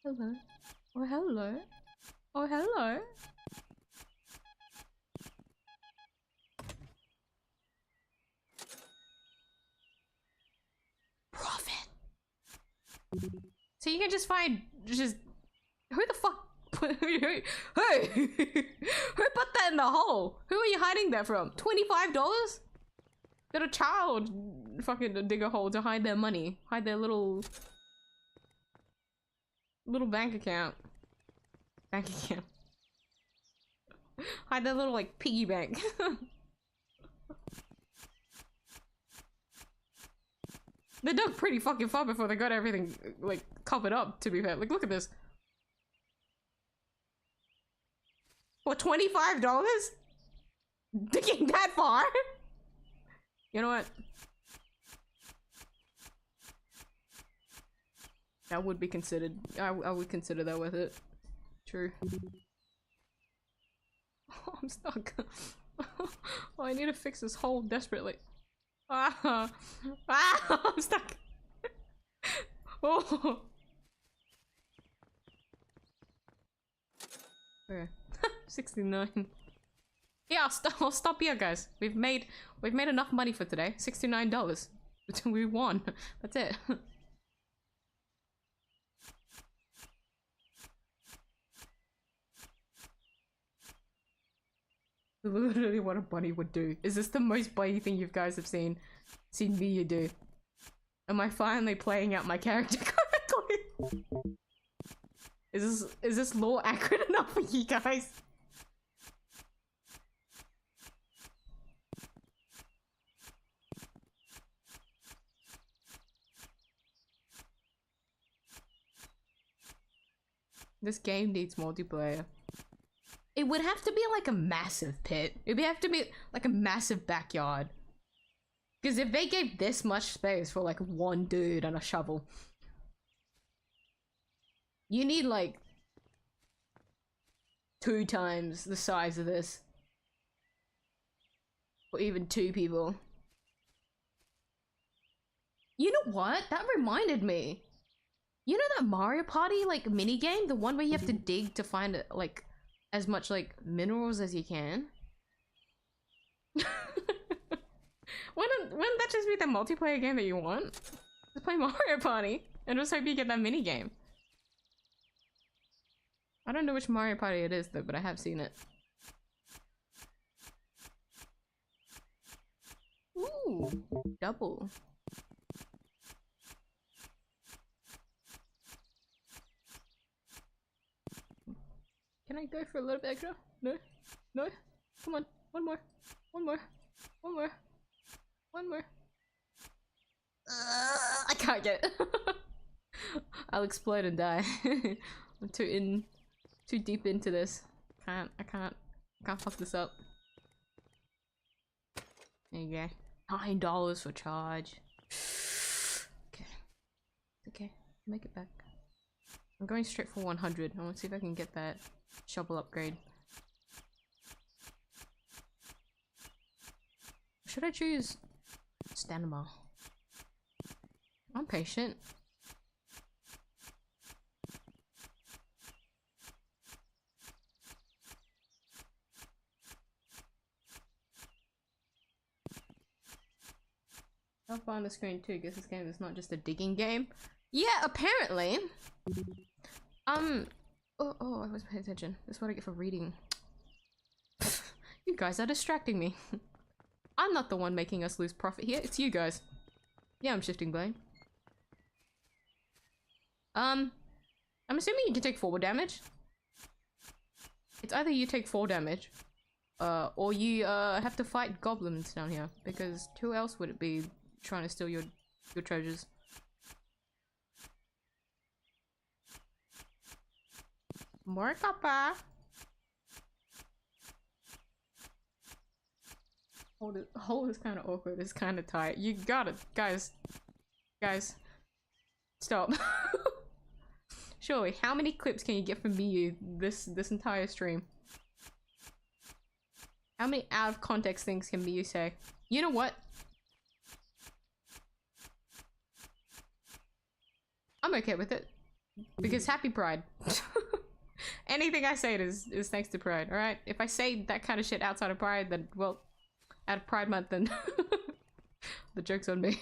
Hello. Oh, hello. Oh, hello. Profit. So you can just find just who the fuck who who put that in the hole? Who are you hiding that from? $25? Did a child fucking dig a hole to hide their money? Hide their little bank account. Bank account. Hide their little like piggy bank. They dug pretty fucking far before they got everything like covered up, to be fair. Like, look at this. What, $25? Digging that far? You know what? That would be considered. I would consider that worth it. True. Oh, I'm stuck. Oh, I need to fix this hole desperately. I'm stuck. Oh. Okay. 69. Yeah, I'll stop here, guys. We've made enough money for today. $69. We won. That's it. Literally what a bunny would do. Is this the most bunny thing you guys have seen me do? Am I finally playing out my character correctly? Is this lore accurate enough for you guys? This game needs multiplayer. It would have to be like a massive pit. It would have to be like a massive backyard. Because if they gave this much space for like one dude and a shovel, you need like 2 times the size of this. Or even 2 people. You know what? That reminded me. You know that Mario Party like mini game, the one where you have to dig to find like as much like minerals as you can? Wouldn't that just be the multiplayer game that you want? Just play Mario Party and just hope you get that mini game. I don't know which Mario Party it is though, but I have seen it. Ooh, double. Can I go for a little bit extra? No? No? Come on. One more. One more. One more. One more. I can't get it. I'll explode and die. I'm too deep into this. I can't fuck this up. There you go. $9 for charge. Okay. Okay. Make it back. I'm going straight for 100. I want to see if I can get that shovel upgrade. Should I choose stamina? I'm patient. How far on the screen too? Guess this game is not just a digging game. Yeah, apparently. Oh, I wasn't paying attention. That's what I get for reading. You guys are distracting me. I'm not the one making us lose profit here. It's you guys. Yeah, I'm shifting blame. I'm assuming you can take 4 damage. It's either you take 4 damage, or you have to fight goblins down here. Because who else would it be trying to steal your treasures? More copper. Hold is kind of awkward. It's kind of tight. You got it, guys. Guys, stop. Surely, how many clips can you get from miyuu this entire stream? How many out of context things can miyuu say? You know what? I'm okay with it because happy Pride. Anything I say is thanks to Pride. All right. If I say that kind of shit outside of Pride, then well, out of Pride Month, then the joke's on me.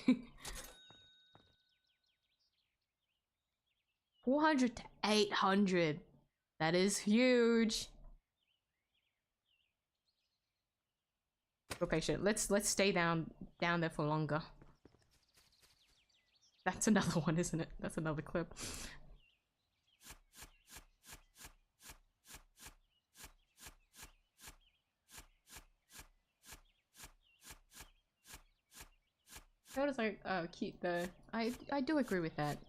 400 to 800. That is huge. Be patient. Let's stay down there for longer. That's another one, isn't it? That's another clip. That was like cute though. I do agree with that.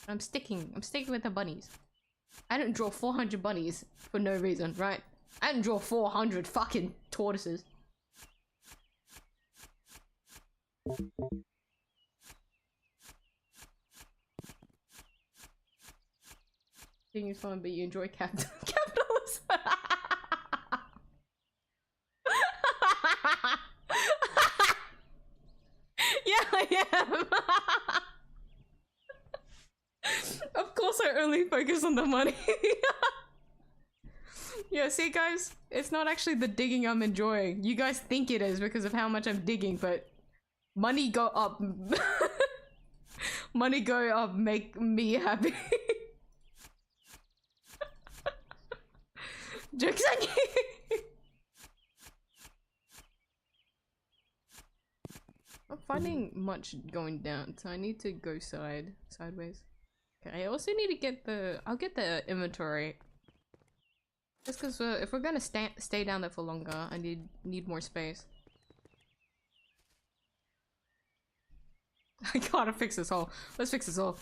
I'm sticking with the bunnies. I didn't draw 400 bunnies for no reason, right? I didn't draw 400 fucking tortoises. Thing is fun, but you enjoy capitalism. Yeah, I am. Of course I only focus on the money. Yeah, see guys, it's not actually the digging I'm enjoying. You guys think it is because of how much I'm digging, but money go up. Money go up make me happy. Jokes on you. I'm finding much going down, so I need to go sideways. Okay, I also need to get I'll get the inventory. Just because if we're gonna stay down there for longer, I need more space. I gotta fix this hole. Let's fix this hole.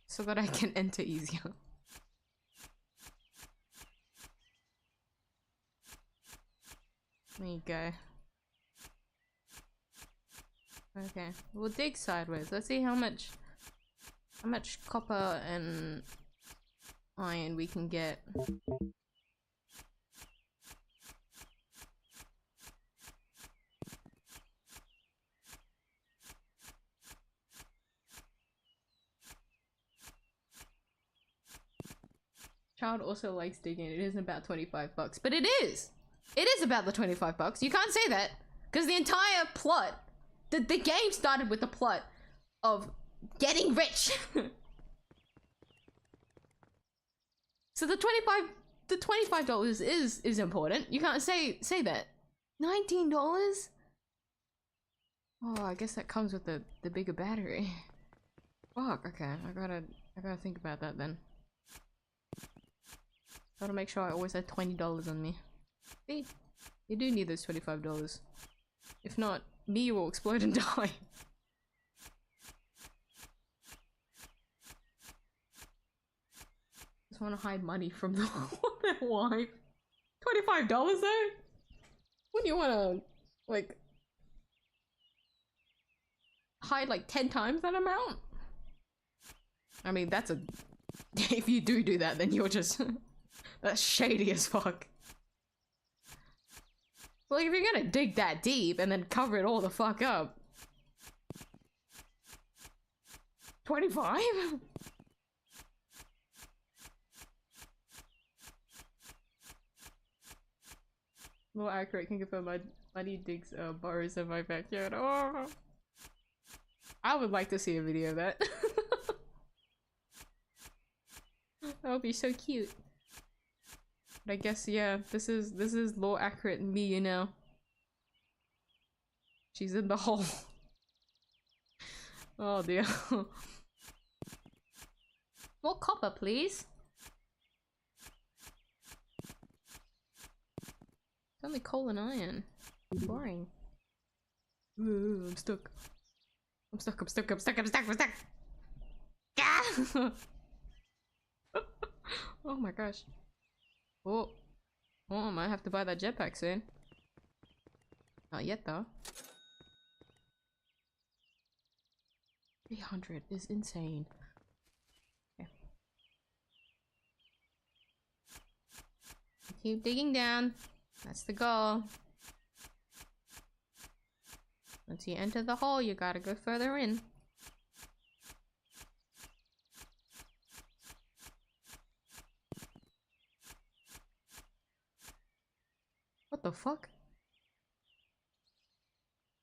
So that I can enter easier. There you go. Okay, we'll dig sideways. Let's see how much How much copper and iron we can get? Child also likes digging. It isn't about 25 bucks, but it is! It is about the 25 bucks. You can't say that, because the entire plot, the game started with the plot of getting rich. So the $25 is important. You can't say that. $19? Oh, I guess that comes with the bigger battery. Fuck, okay. I gotta think about that then. Gotta make sure I always have $20 on me. See? You do need those $25. If not, me will explode and die. Just want to hide money from the wife. $25 though? Wouldn't you want to, like, hide like 10 times that amount? I mean, that's a... If you do that, then you're just... That's shady as fuck. Like, if you're gonna dig that deep and then cover it all the fuck up... 25? More accurate, can confirm my money digs burrows in my backyard. Oh, I would like to see a video of that. That would be so cute. But I guess, yeah, this is more accurate than me, you know. She's in the hole. Oh dear. More copper, please. It's only coal and iron. Boring. Ooh, I'm stuck. I'm stuck, I'm stuck, I'm stuck, I'm stuck, I'm stuck! Ah! Oh my gosh. Oh. Oh, I might have to buy that jetpack soon. Not yet though. 300 is insane. Okay. Keep digging down. That's the goal. Once you enter the hole, you gotta go further in. What the fuck?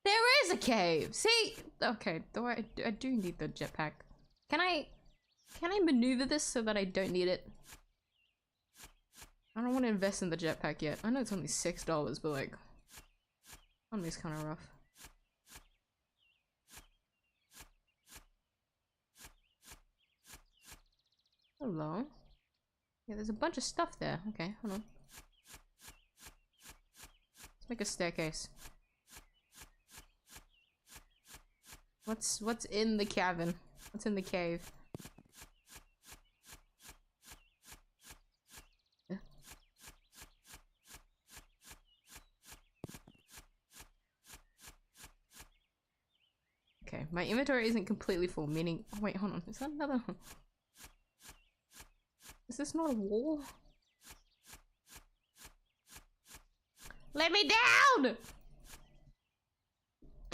There is a cave! See? Okay, though I do need the jetpack. Can I maneuver this so that I don't need it? I don't want to invest in the jetpack yet. I know it's only $6, but like... Economy's kind of rough. Hello? Yeah, there's a bunch of stuff there. Okay, hold on. Let's make a staircase. What's in the cabin? What's in the cave? Okay, my inventory isn't completely full, meaning... Oh wait, hold on. Is that another... Is this not a wall? Let me down!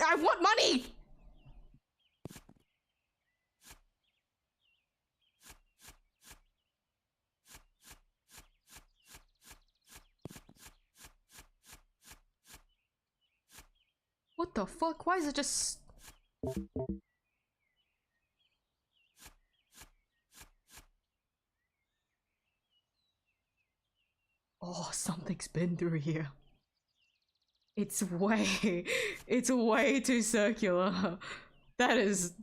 I want money! What the fuck? Why is it just... Oh, something's been through here. It's way too circular. That is...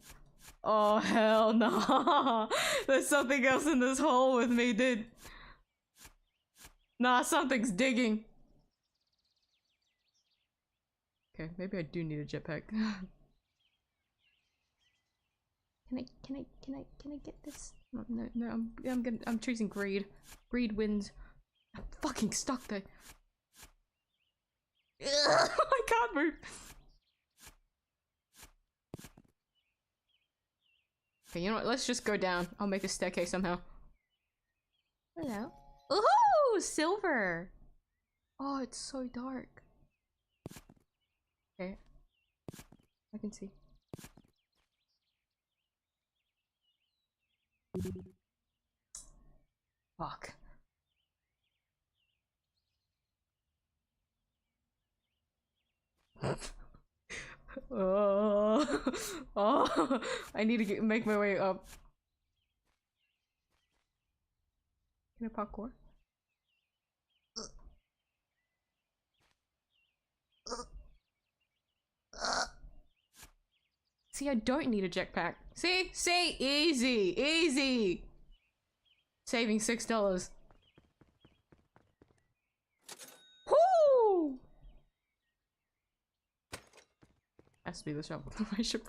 Oh, hell no. There's something else in this hole with me, dude. Nah, something's digging. Okay, maybe I do need a jetpack. Can I get this? No, I'm choosing greed. Greed wins. I'm fucking stuck there. I can't move. Okay, you know what? Let's just go down. I'll make a staircase somehow. Hello. Ooh, silver. Oh, it's so dark. Okay. I can see. Fuck. Oh, oh, I need to make my way up. Can I parkour? See, I don't need a jetpack. See? See? Easy! Easy! Saving $6. Woo! Has to be the shovel. I should.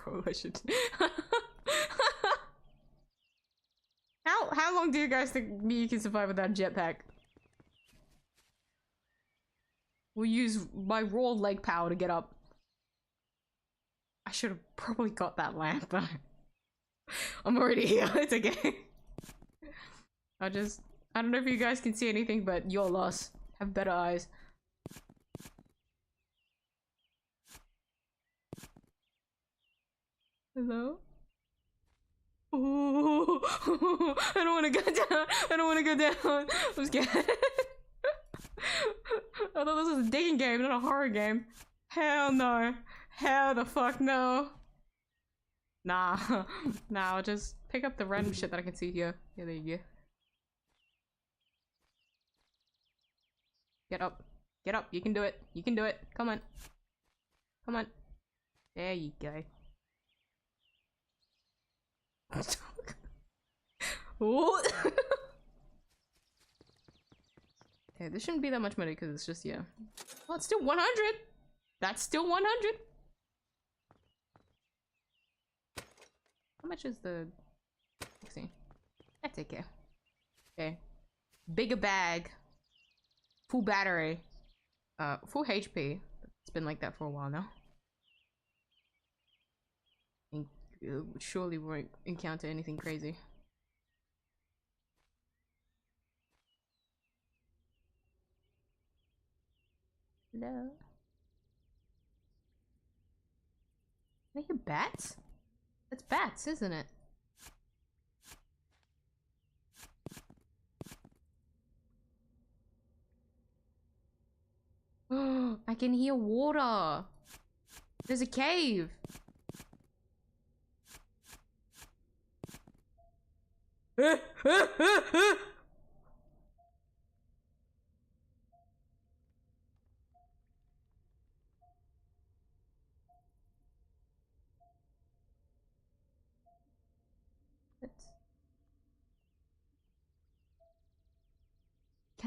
How long do you guys think you can survive without a jetpack? We'll use my raw leg power to get up. I should have probably got that lamp, but I'm already here. It's okay. I don't know if you guys can see anything, but your loss. Have better eyes. Hello? Oh, I don't want to go down. I don't want to go down. I'm scared. I thought this was a digging game, not a horror game. Hell no. Hell the fuck no. Nah. Nah, I'll just pick up the random shit that I can see here. Yeah, there you go. Get up. Get up. You can do it. You can do it. Come on. Come on. There you go. Okay, this shouldn't be that much money because it's just, yeah. Well, it's still 100! That's still 100! How much is the... Let's see. That's okay. Okay. Bigger bag. Full battery. Full HP. It's been like that for a while now. Surely won't encounter anything crazy. Hello? Are you bats? It's bats, isn't it? I can hear water. There's a cave. Can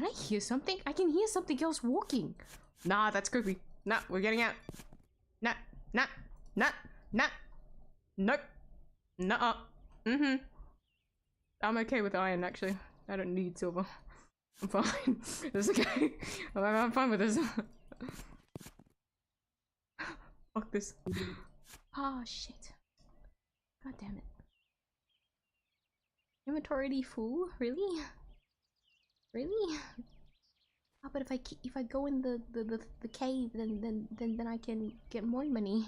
I hear something? I can hear something else walking. Nah, that's creepy. Nah, we're getting out. Nah, nah, nah, nah. Nope. Nuh-uh. Mm-hmm. I'm okay with iron, actually. I don't need silver. I'm fine. It's okay. I'm fine with this. Fuck this. Oh, shit. God damn it. Inventory full? Really? Really? Oh, but if I go in the cave, then I can get more money.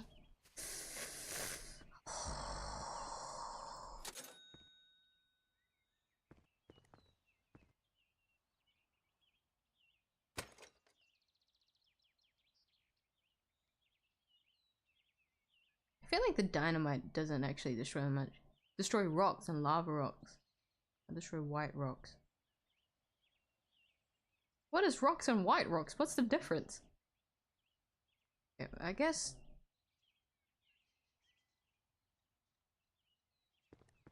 I feel like the dynamite doesn't actually destroy much. Destroy rocks and lava rocks. I destroy white rocks. What is rocks and white rocks? What's the difference? Yeah, I guess.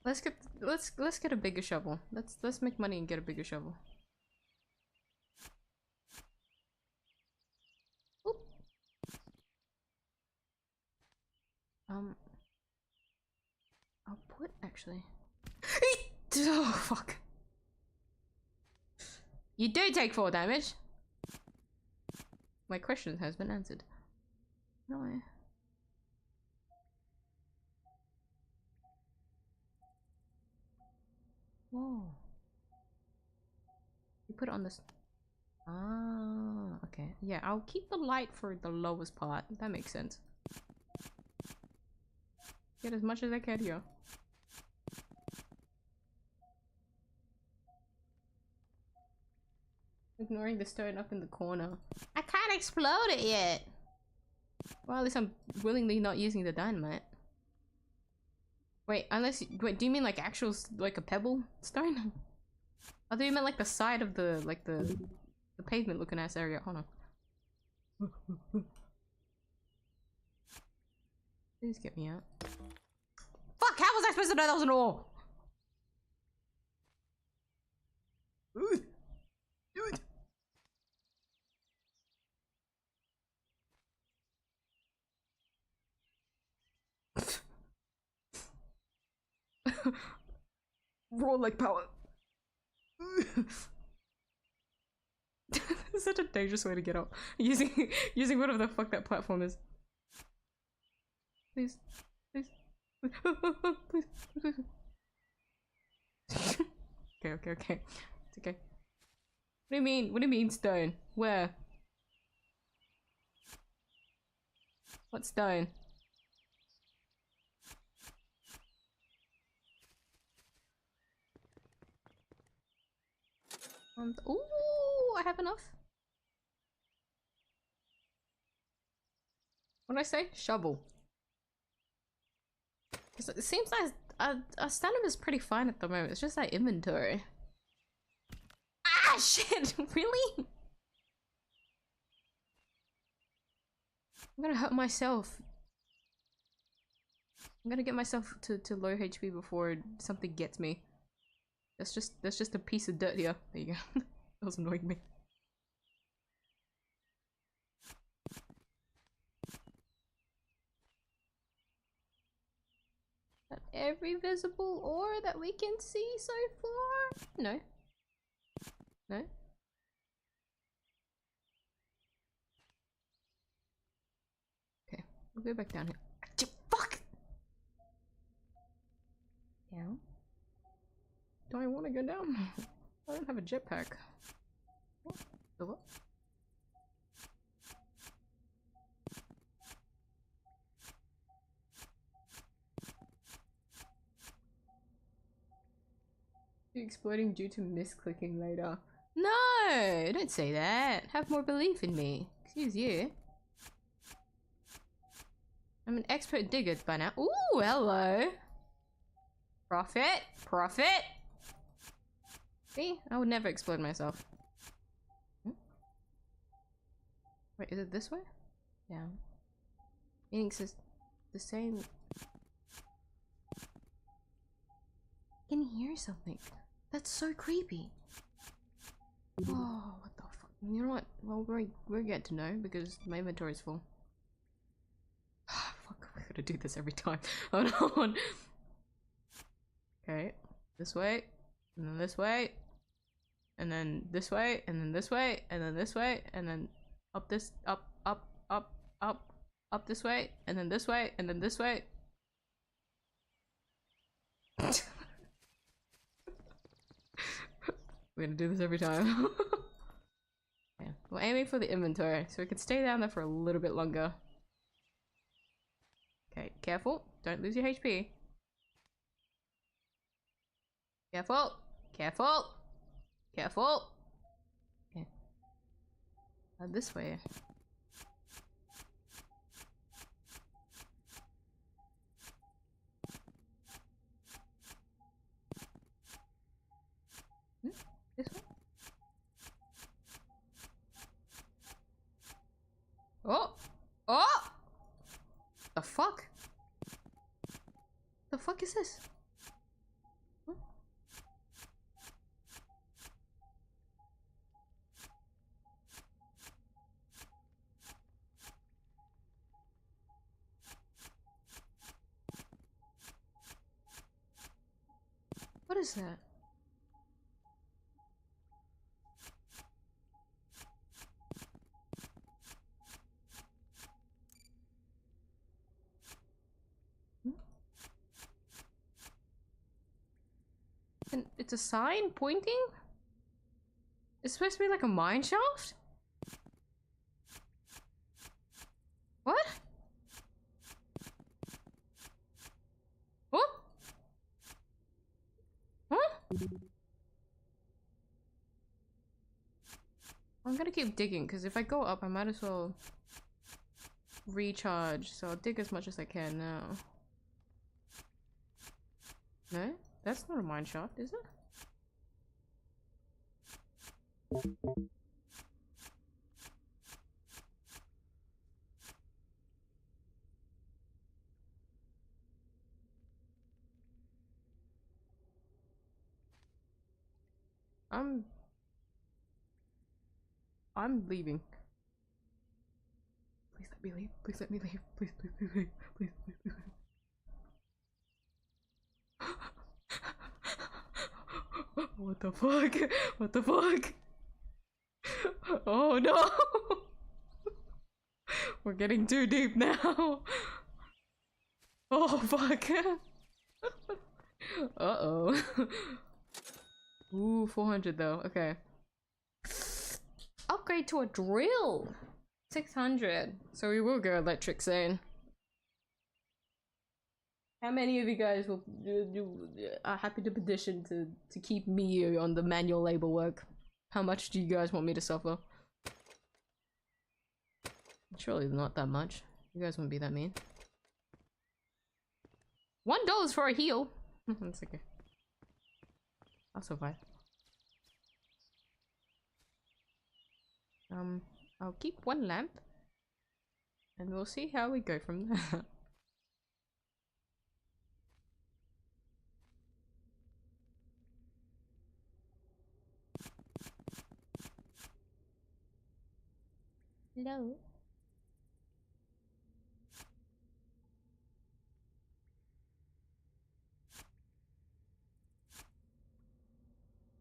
Let's get a bigger shovel. Let's make money and get a bigger shovel. Oop. I'll put actually. Oh fuck. You do take 4 damage. My question has been answered. No. Whoa. You put it on this. Ah, okay. Yeah, I'll keep the light for the lowest part. That makes sense. Get as much as I can here. Ignoring the stone up in the corner. I can't explode it yet! Well, at least I'm willingly not using the dynamite. Wait, unless you- wait, do you mean like actual, like a pebble stone? I thought you meant like the side of the, like the pavement looking ass area. Hold on. Please get me out. Fuck, how was I supposed to know that was an ore? Raw like power. It's such a dangerous way to get up. Using whatever the fuck that platform is. Please. Please. Please. Please. Okay. It's okay. What do you mean? What do you mean stone? Where? What stone? Ooh, I have enough. What did I say? Shovel. Because it seems like our standard is pretty fine at the moment. It's just that inventory. Ah, shit! Really? I'm gonna hurt myself. I'm gonna get myself to low HP before something gets me. That's just a piece of dirt here. There you go. That was annoying me. At every visible ore that we can see so far? No. No? Okay, we'll go back down here. Fuck! Down? Do I want to go down? I don't have a jetpack. What? The what? Exploding due to misclicking later. No! Don't say that. Have more belief in me. Excuse you. I'm an expert digger by now. Ooh, hello! Profit! Profit! See? I would never explode myself. Hmm? Wait, is it this way? Down. Meaning says the same. I can hear something. That's so creepy. Oh, what the fuck? You know what? Well, we're getting to know because my inventory is full. Fuck, we're gonna do this every time. Hold on. Okay, this way, and then this way, and then this way, and then this way, and then this way, and then up this, up this way, and then this way, and then this way. We're gonna do this every time. Yeah. We're aiming for the inventory, so we can stay down there for a little bit longer. Okay, careful. Don't lose your HP. Careful! Careful! Careful! Okay. This way. This way? Oh! Oh! The fuck? The fuck is this? What? What is that? It's a sign pointing? It's supposed to be like a mine shaft? What? What? Huh? I'm gonna keep digging, because if I go up, I might as well recharge. So I'll dig as much as I can now. No? That's not a mine shaft, is it? I'm leaving. Please let me leave. Please let me leave. Please, please, please, please, please, please, please. What the fuck? What the fuck? Oh no! We're getting too deep now. Oh fuck. Uh-oh. Ooh, 400 though. Okay. Upgrade to a drill. 600. So we will go electric soon. How many of you guys will are happy to petition to keep miyuu on the manual labor work? How much do you guys want me to suffer? Surely not that much. You guys wouldn't be that mean. $1 for a heal. That's okay. I'll survive. I'll keep one lamp, and we'll see how we go from there. Hello.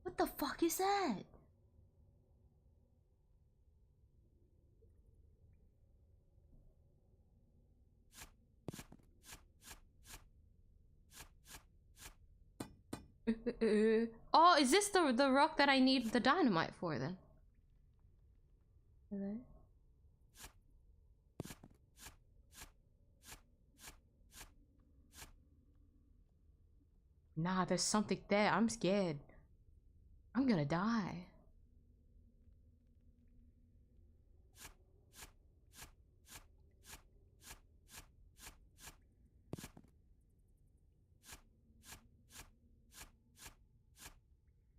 What the fuck is that? Oh, is this the rock that I need the dynamite for then? Hello? Nah, there's something there. I'm scared. I'm gonna die.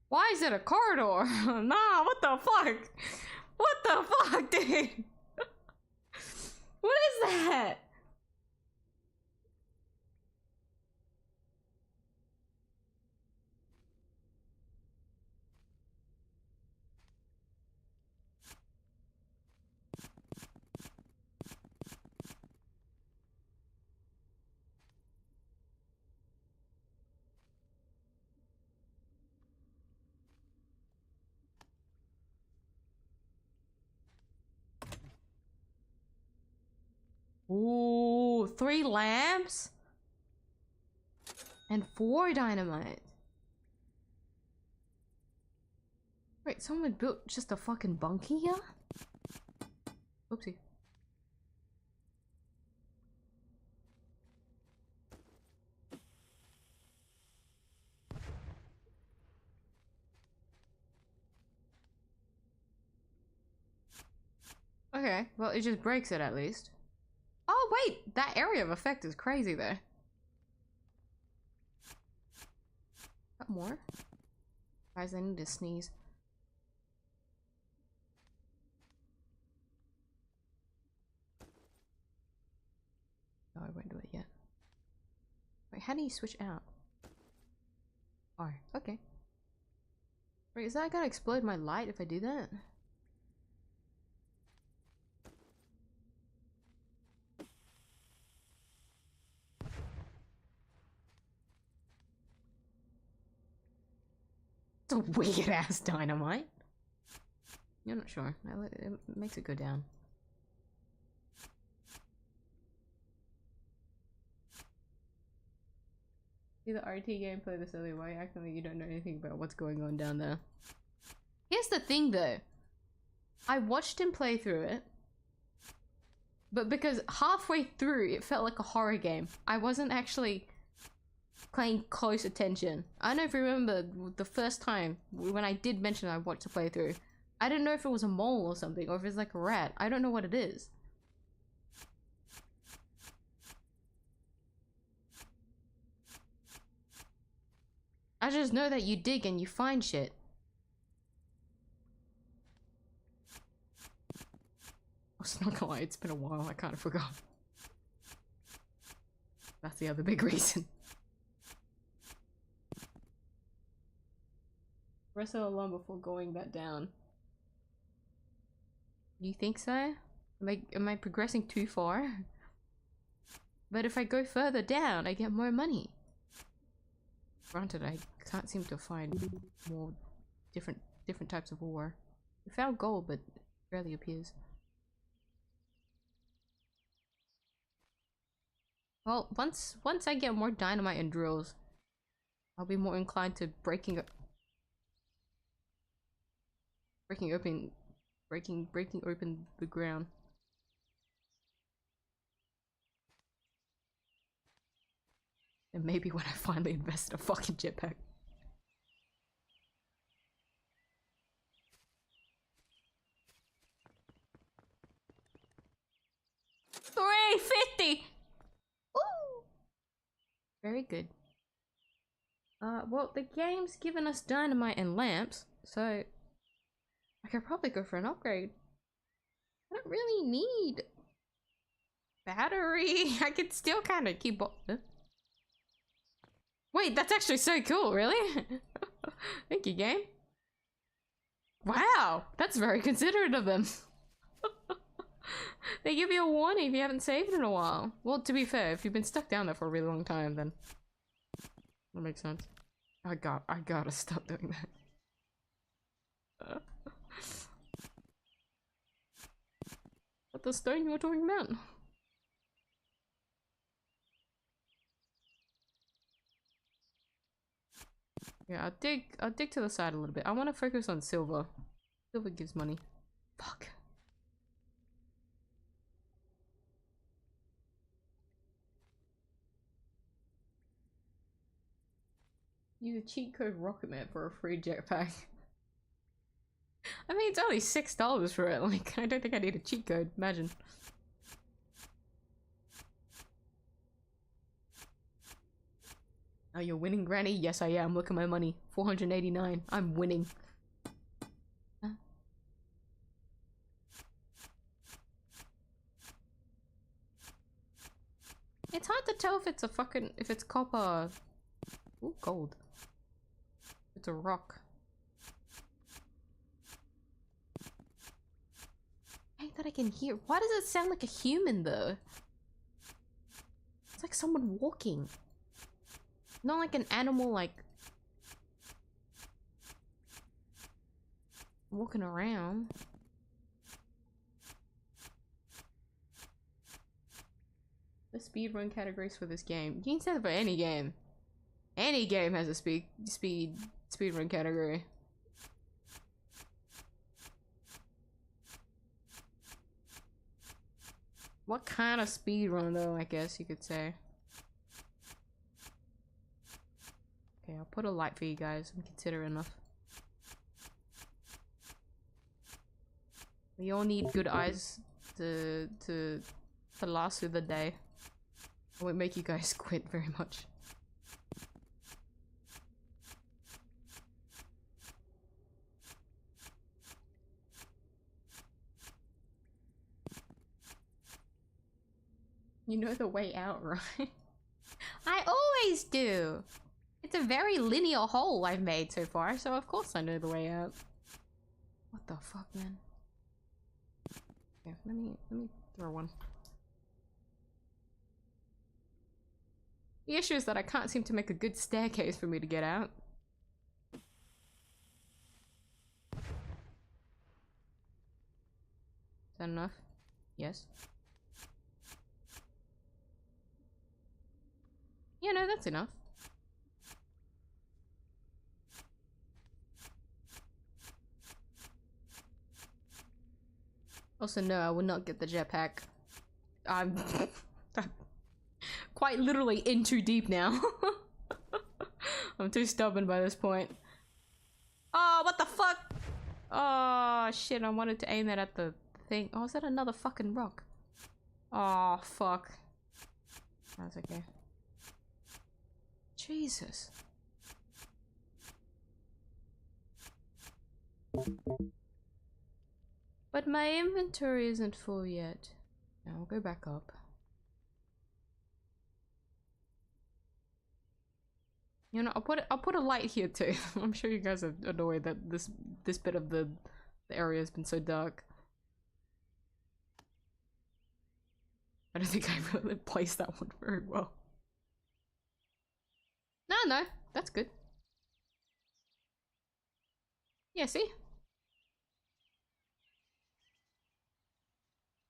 Why is it a corridor? Nah, what the fuck? What the fuck, dude? What is that? Ooh, 3 lamps? And 4 dynamite. Wait, someone built just a fucking bunkie here? Oopsie. Okay, well it just breaks it at least. Oh wait, that area of effect is crazy there. Got more? Guys, I need to sneeze. Oh, I won't do it yet. Wait, how do you switch out? R. Okay. Wait, is that gonna explode my light if I do that? It's a weird ass dynamite. You're not sure. It makes it go down. See the RT gameplay this early. Why acting like you don't know anything about what's going on down there? Here's the thing though. I watched him play through it. But because halfway through it felt like a horror game. I wasn't actually paying close attention. I don't know if you remember the first time when I did mention I watched the playthrough. I didn't know if it was a mole or something, or if it's like a rat. I don't know what it is. I just know that you dig and you find shit. I was not gonna lie, it's been a while, I kind of forgot. That's the other big reason. Rest of the alarm before going back down. You think so? Am I progressing too far? But if I go further down, I get more money. Granted, I can't seem to find more different types of ore. We found gold, but it rarely appears. Well, once I get more dynamite and drills, I'll be more inclined to breaking open the ground. And maybe when I finally invest in a fucking jetpack. $350! Ooh! Very good. Well, the game's given us dynamite and lamps, so I could probably go for an upgrade. I don't really need battery. I could still kind of keep up. Wait, that's actually so cool, really? Thank you, game. Wow, that's very considerate of them. They give you a warning if you haven't saved in a while. Well, to be fair, if you've been stuck down there for a really long time, then that makes sense. I gotta stop doing that. What the stone you were talking about? Yeah, I'll dig to the side a little bit. I want to focus on silver. Silver gives money. Fuck. Use a cheat code Rocketman for a free jetpack. I mean, it's only $6 for it. Like, I don't think I need a cheat code. Imagine. Oh, you're winning, Granny? Yes, I am. Look at my money. 489. I'm winning. Huh? It's hard to tell if it's a fucking... if it's copper... Ooh, gold. It's a rock. I hate that I can hear. Why does it sound like a human, though? It's like someone walking. Not like an animal, like... walking around. The speedrun categories for this game. You can say that for any game. Any game has a speedrun category. What kind of speedrun though, I guess you could say. Okay, I'll put a light for you guys. I'm considerate enough. We all need good eyes to last through the day. I won't make you guys quit very much. You know the way out, right? I always do! It's a very linear hole I've made so far, so of course I know the way out. What the fuck, man? Okay, let me throw one. The issue is that I can't seem to make a good staircase for me to get out. Is that enough? Yes. Yeah, no, that's enough. Also, no, I will not get the jetpack. I'm quite literally in too deep now. I'm too stubborn by this point. Oh, what the fuck? Oh, shit, I wanted to aim that at the thing. Oh, is that another fucking rock? Oh, fuck. That's okay. Jesus. But my inventory isn't full yet. Now I'll go back up. You know, I'll put a light here too. I'm sure you guys are annoyed that this bit of the area has been so dark. I don't think I really placed that one very well. No, that's good. Yeah, see?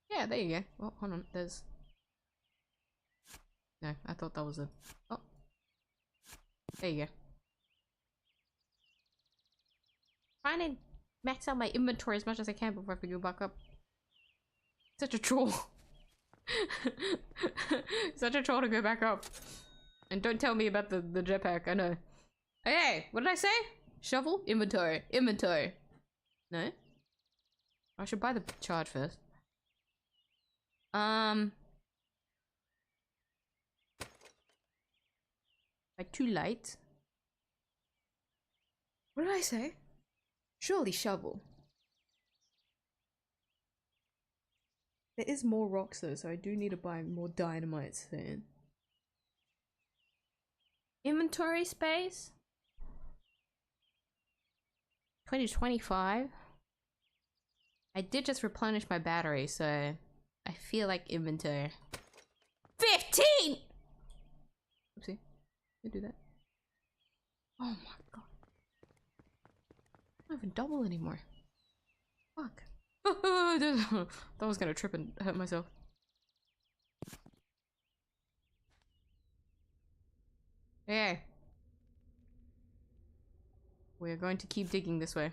Yeah, there you go. Oh, hold on, there's... No, I thought that was a... Oh. There you go. Trying to max out my inventory as much as I can before I have to go back up. Such a troll. Such a troll to go back up. And don't tell me about the jetpack, I know. Hey, what did I say? Shovel? Inventory. Inventory. No? I should buy the charge first. By too late. What did I say? Surely shovel. There is more rocks though, so I do need to buy more dynamite soon. Inventory space? 2025. I did just replenish my battery, so I feel like inventory. 15! Oopsie. Did do that. Oh my god. I don't even double anymore. Fuck. Thought I was gonna trip and hurt myself. Okay. We're going to keep digging this way.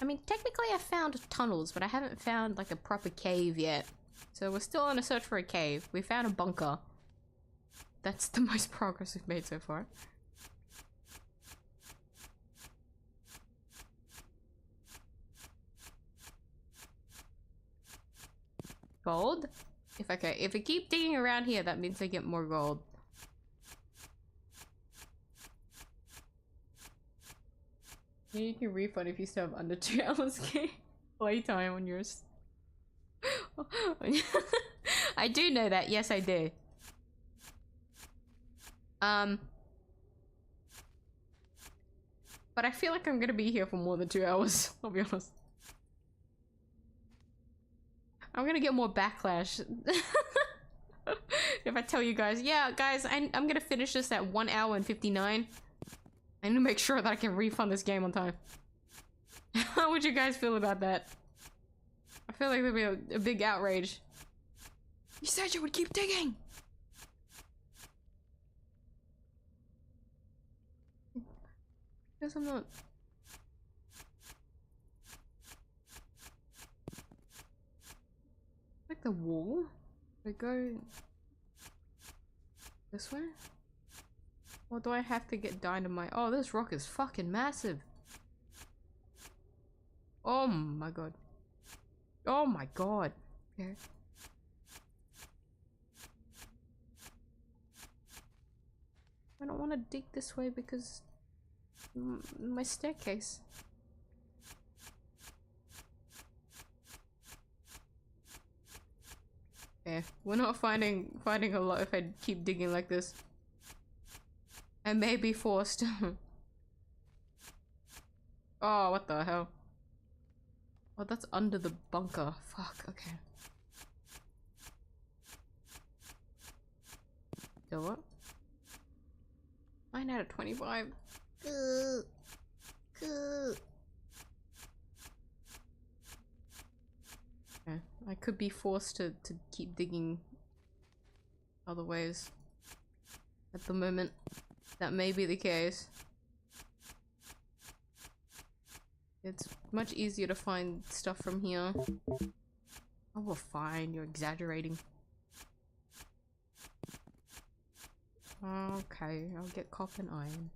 I mean, technically I found tunnels, but I haven't found like a proper cave yet. So we're still on a search for a cave. We found a bunker. That's the most progress we've made so far. Gold? If I keep digging around here, that means I get more gold. Yeah, you can refund if you still have under 2 hours playtime on yours. I do know that. Yes, I do. But I feel like I'm gonna be here for more than 2 hours. I'll be honest. I'm gonna get more backlash if I tell you guys, yeah, guys, I'm gonna finish this at 1 hour and 59. I need to make sure that I can refund this game on time. How would you guys feel about that? I feel like there'd be a big outrage. You said you would keep digging! Guess I'm not. Like the wall? Do I go this way? Or do I have to get dynamite? Oh, this rock is fucking massive. Oh my god. Oh my god. Okay. I don't want to dig this way because my staircase. Yeah, we're not finding a lot if I keep digging like this. I may be forced. Oh, what the hell? Oh, that's under the bunker. Fuck, okay. So what? 9 out of 25. Okay, I could be forced to keep digging other ways at the moment. That may be the case. It's much easier to find stuff from here. Oh, well, fine. You're exaggerating. Okay, I'll get copper and iron.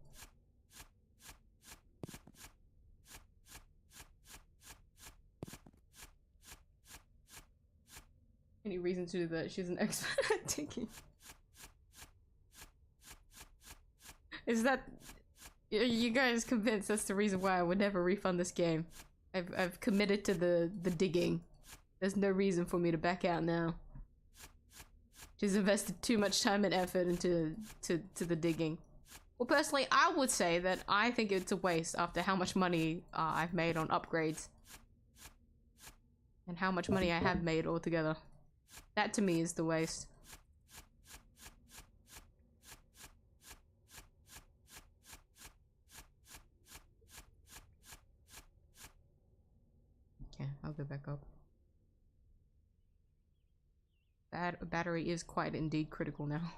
Any reason to do that? She's an expert at digging. Is that... You guys convinced that's the reason why I would never refund this game? I've committed to the digging. There's no reason for me to back out now. She's invested too much time and effort into the digging. Well, personally, I would say that I think it's a waste after how much money I've made on upgrades. And how much money I have made altogether. That to me is the waste. Okay, I'll go back up. Battery is quite indeed critical now.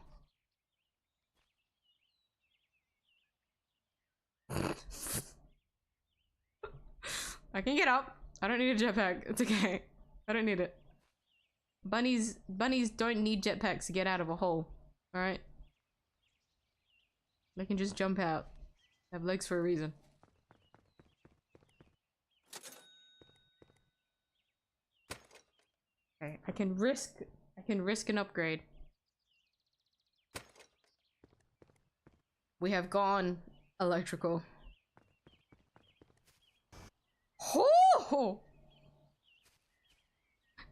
I can get up. I don't need a jetpack. It's okay. I don't need it. Bunnies don't need jetpacks to get out of a hole. Alright? They can just jump out. They have legs for a reason. Okay, I can risk an upgrade. We have gone electrical. Oh!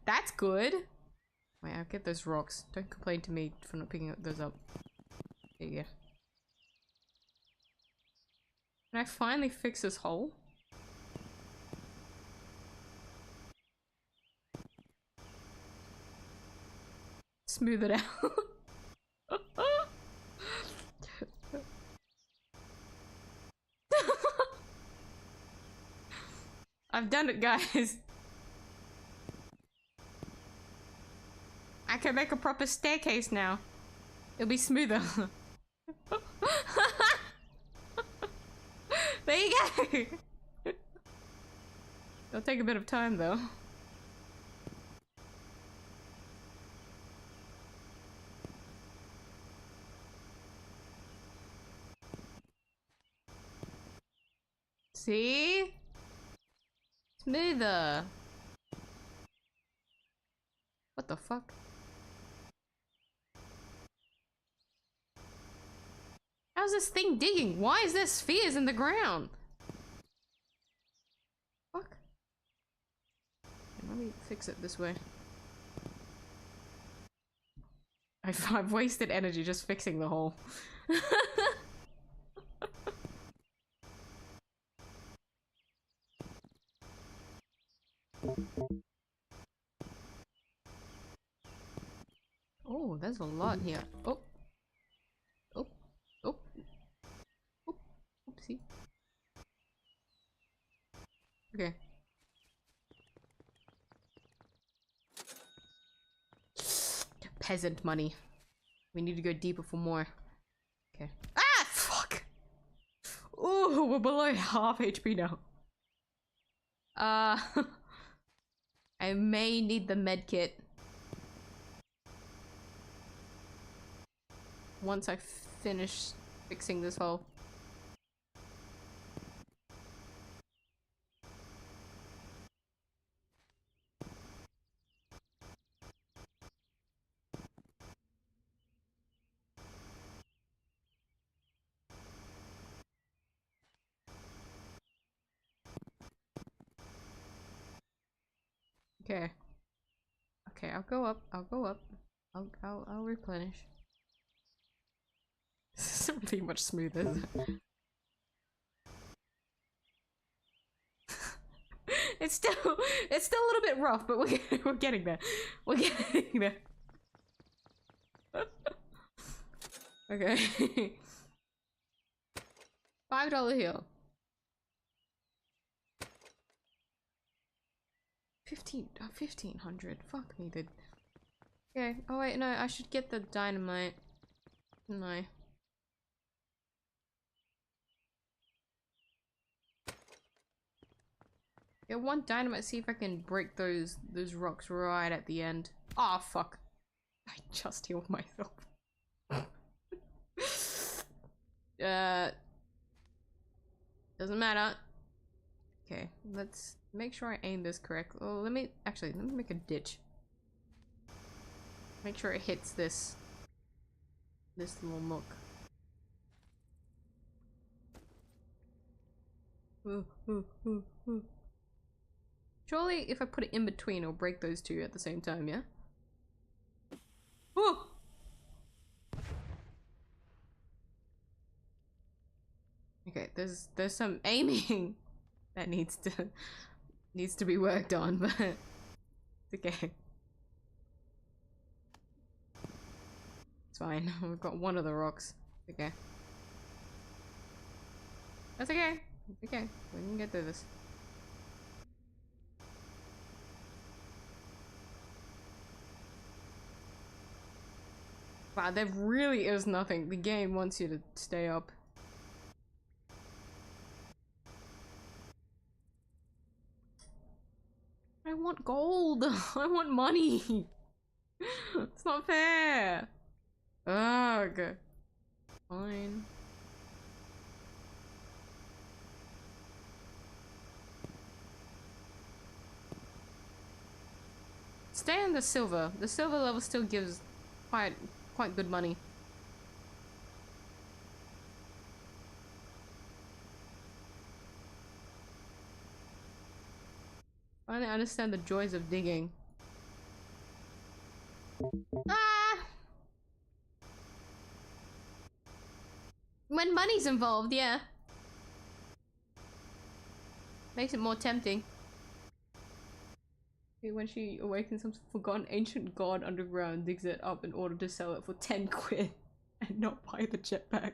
That's good. Wait, I'll get those rocks. Don't complain to me for not picking those up. There you go. Can I finally fix this hole? Smooth it out. I've done it, guys. I can make a proper staircase now. It'll be smoother. There you go. It'll take a bit of time, though. See? Smoother. What the fuck? How's this thing digging? Why is there spheres in the ground? Fuck. Okay, let me fix it this way. I've wasted energy just fixing the hole. Oh, there's a lot here. Oh. Oh. Oh. Oh. Oopsie. Okay. Peasant money. We need to go deeper for more. Okay. Ah! Fuck! Ooh, we're below half HP now. I may need the med kit. Once I finish fixing this hole. Okay. Okay, I'll go up. I'll go up. I'll replenish. This isn't really much smoother, is it? It's still a little bit rough, but we're getting there. We're getting there. Okay. $5 here. 1500. Fuck me, dude. Okay. Oh wait, no, I should get the dynamite. No. Get one dynamite, see if I can break those rocks right at the end. Oh fuck. I just healed myself. Doesn't matter. Okay, let's make sure I aim this correctly. Oh, let me make a ditch. Make sure it hits this little nook. Surely if I put it in between, it'll break those two at the same time, yeah? Oh! Okay, there's some aiming that needs to be worked on, but it's okay. It's fine. We've got one of the rocks. Okay. That's okay. It's okay. We can get through this. Wow, there really is nothing. The game wants you to stay up. I want gold! I want money! It's not fair! Ugh. Fine. Stay on the silver. The silver level still gives quite good money. I don't understand the joys of digging. Ah! When money's involved, yeah. Makes it more tempting. When she awakens some forgotten ancient god underground, digs it up in order to sell it for 10 quid and not buy the jetpack.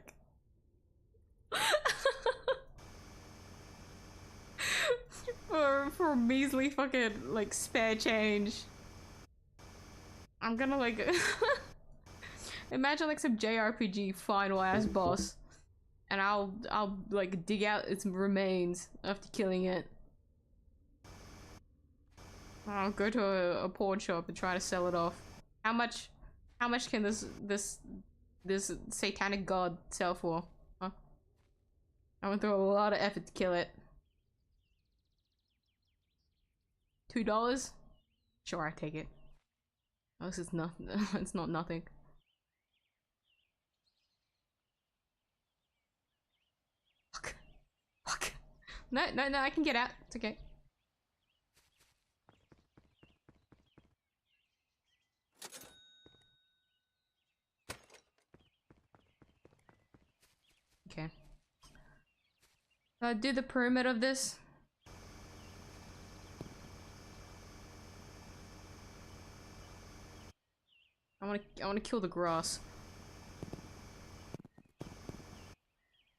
for a measly fucking like spare change. I'm gonna like imagine like some JRPG final ass boss, and I'll like dig out its remains after killing it. I'll go to a pawn shop and try to sell it off. How much can this satanic god sell for? Huh? I went through a lot of effort to kill it. $2? Sure, I take it. Oh, this is nothing. It's not nothing. Fuck. No, I can get out. It's okay. Okay. Do the perimeter of this. I wanna kill the grass.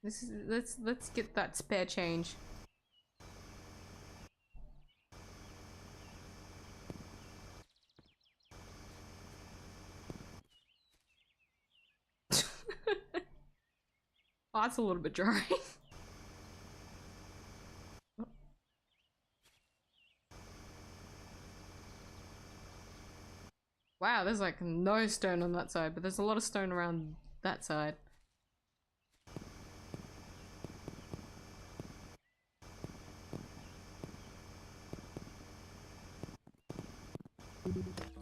Let's get that spare change. Oh, that's a little bit dry. Wow, there's like no stone on that side, but there's a lot of stone around that side.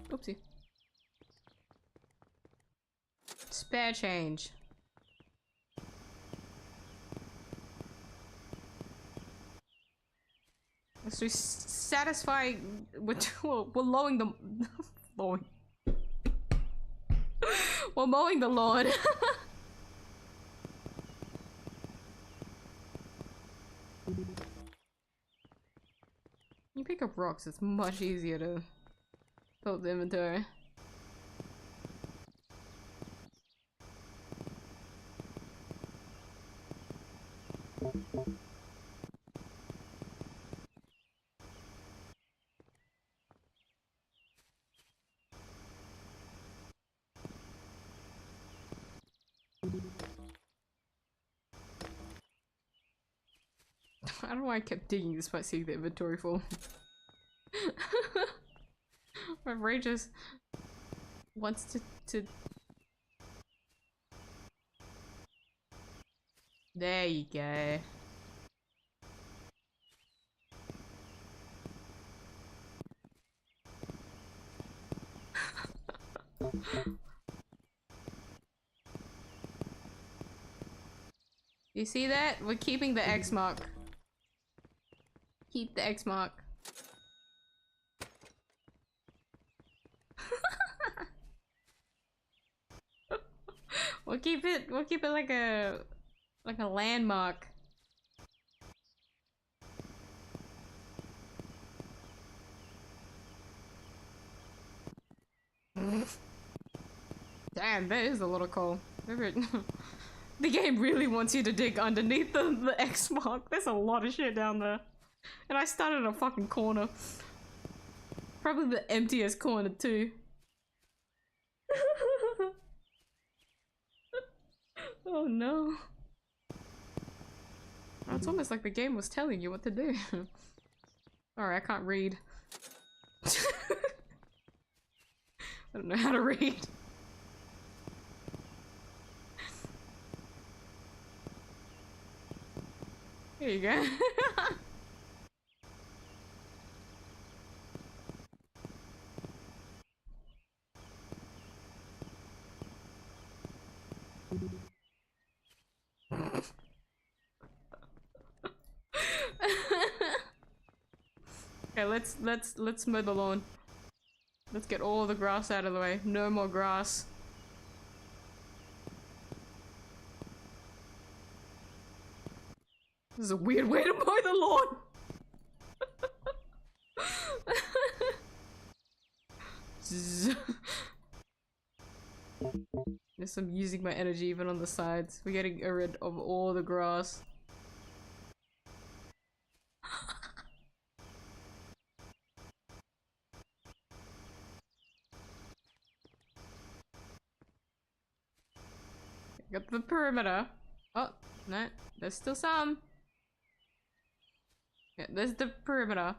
Oopsie. Spare change. So we satisfy with we're lowering the lowering. We're mowing the lawn. You pick up rocks, it's much easier to fill up the inventory. I don't know why I kept digging despite seeing the inventory full. My brain just wants to... There you go. You see that? We're keeping the X mark. Keep the X mark. We'll keep it like a landmark. Damn, that is a little cool. The game really wants you to dig underneath the X mark. There's a lot of shit down there. And I started in a fucking corner. Probably the emptiest corner too. Oh no. Oh, it's almost like the game was telling you what to do. Alright, I can't read. I don't know how to read. Here you go. Okay, let's mow the lawn. Let's get all the grass out of the way. No more grass. This is a weird way to mow the lawn. Yes, I'm using my energy even on the sides. We're getting rid of all the grass. Got the perimeter. Oh, no, there's still some. Yeah, there's the perimeter.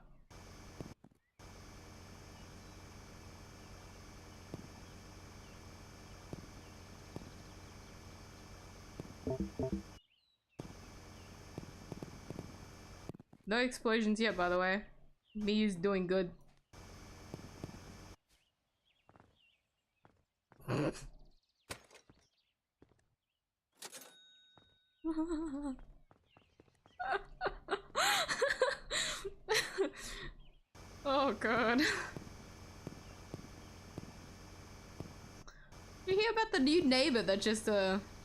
No explosions yet, by the way. Miyuu's doing good. Oh god. Did you hear about the new neighbor that just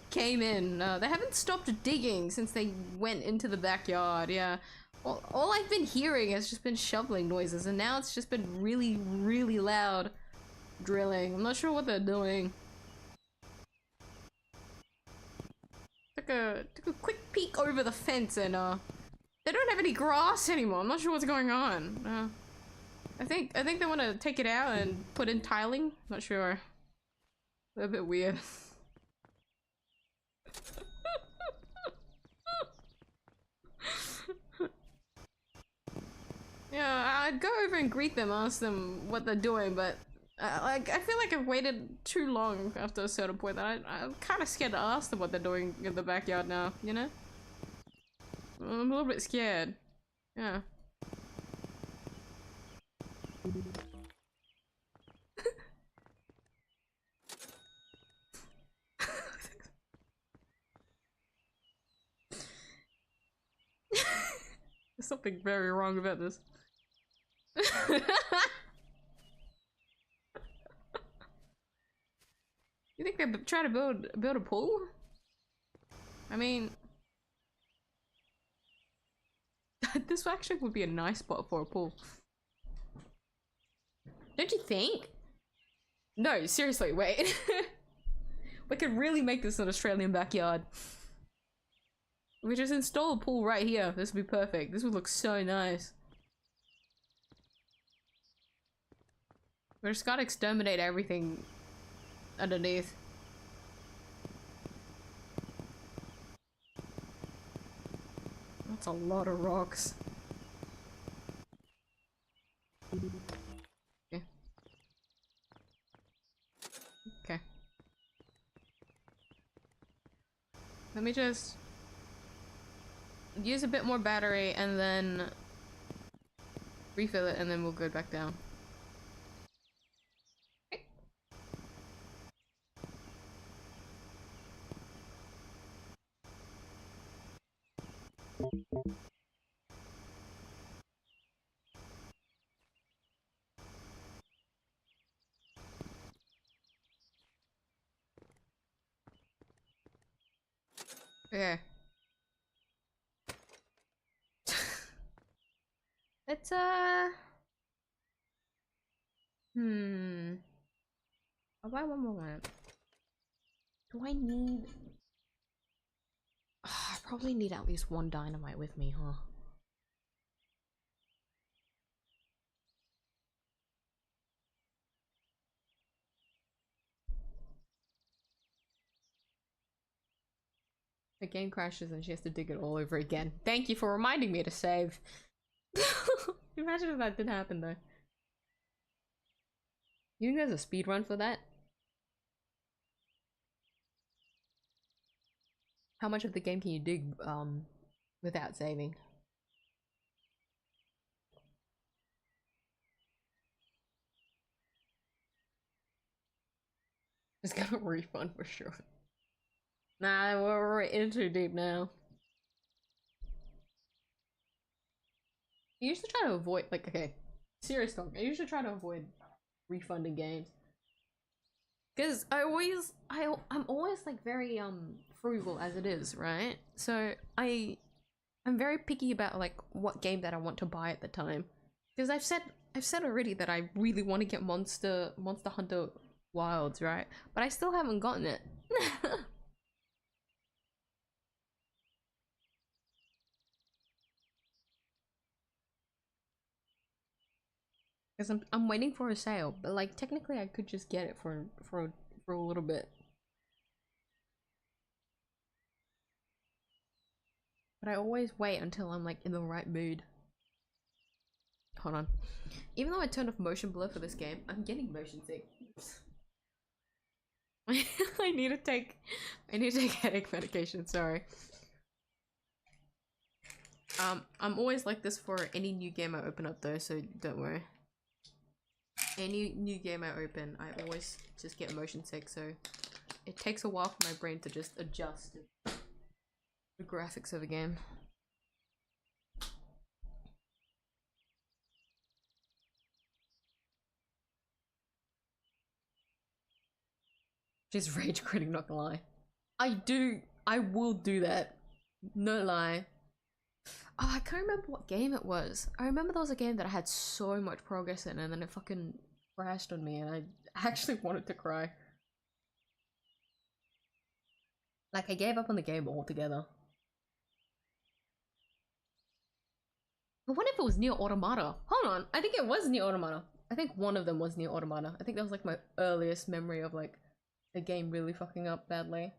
came in? They haven't stopped digging since they went into the backyard. Yeah. All I've been hearing has just been shoveling noises, and now it's just been really, really loud drilling. I'm not sure what they're doing. Took a quick peek over the fence, and they don't have any grass anymore. I'm not sure what's going on. I think they want to take it out and put in tiling. Not sure. They're a bit weird. Yeah, I'd go over and greet them, ask them what they're doing, but like I feel like I've waited too long after a certain point that I'm kind of scared to ask them what they're doing in the backyard now, you know? I'm a little bit scared. Yeah. There's something very wrong about this. You think they're trying to build a pool? I mean, this actually would be a nice spot for a pool. Don't you think? No, seriously, wait. We could really make this an Australian backyard. We just install a pool right here. This would be perfect. This would look so nice. We just gotta exterminate everything underneath. That's a lot of rocks. Okay. Okay. Let me just use a bit more battery and then refill it, and then we'll go back down. Okay. It's I'll buy one more lamp. Do I need I probably need at least one dynamite with me, huh? The game crashes and she has to dig it all over again. Thank you for reminding me to save. Imagine if that did happen though. You think there's a speed run for that? How much of the game can you dig without saving? It's gonna refund for sure. Nah, we're in too deep now. I used to try to avoid, like, okay, serious talk. I used to try to avoid refunding games because I'm always like very frugal as it is, right? So I'm very picky about like what game that I want to buy at the time, because I've said already that I really want to get Monster Hunter Wilds, right? But I still haven't gotten it. Because I'm waiting for a sale, but like technically I could just get it for a little bit. But I always wait until I'm like in the right mood. Hold on. Even though I turned off motion blur for this game, I'm getting motion sick. I need to take headache medication, sorry. I'm always like this for any new game I open up though, so don't worry. Any new game I open, I always just get motion sick, so it takes a while for my brain to just adjust to the graphics of a game. Just rage quitting, not gonna lie. I will do that. No lie. Oh, I can't remember what game it was. I remember there was a game that I had so much progress in and then it fucking crashed on me and I actually wanted to cry. Like, I gave up on the game altogether. But what if it was Nier Automata? Hold on, I think it was Nier Automata. I think one of them was Nier Automata. I think that was like my earliest memory of like the game really fucking up badly.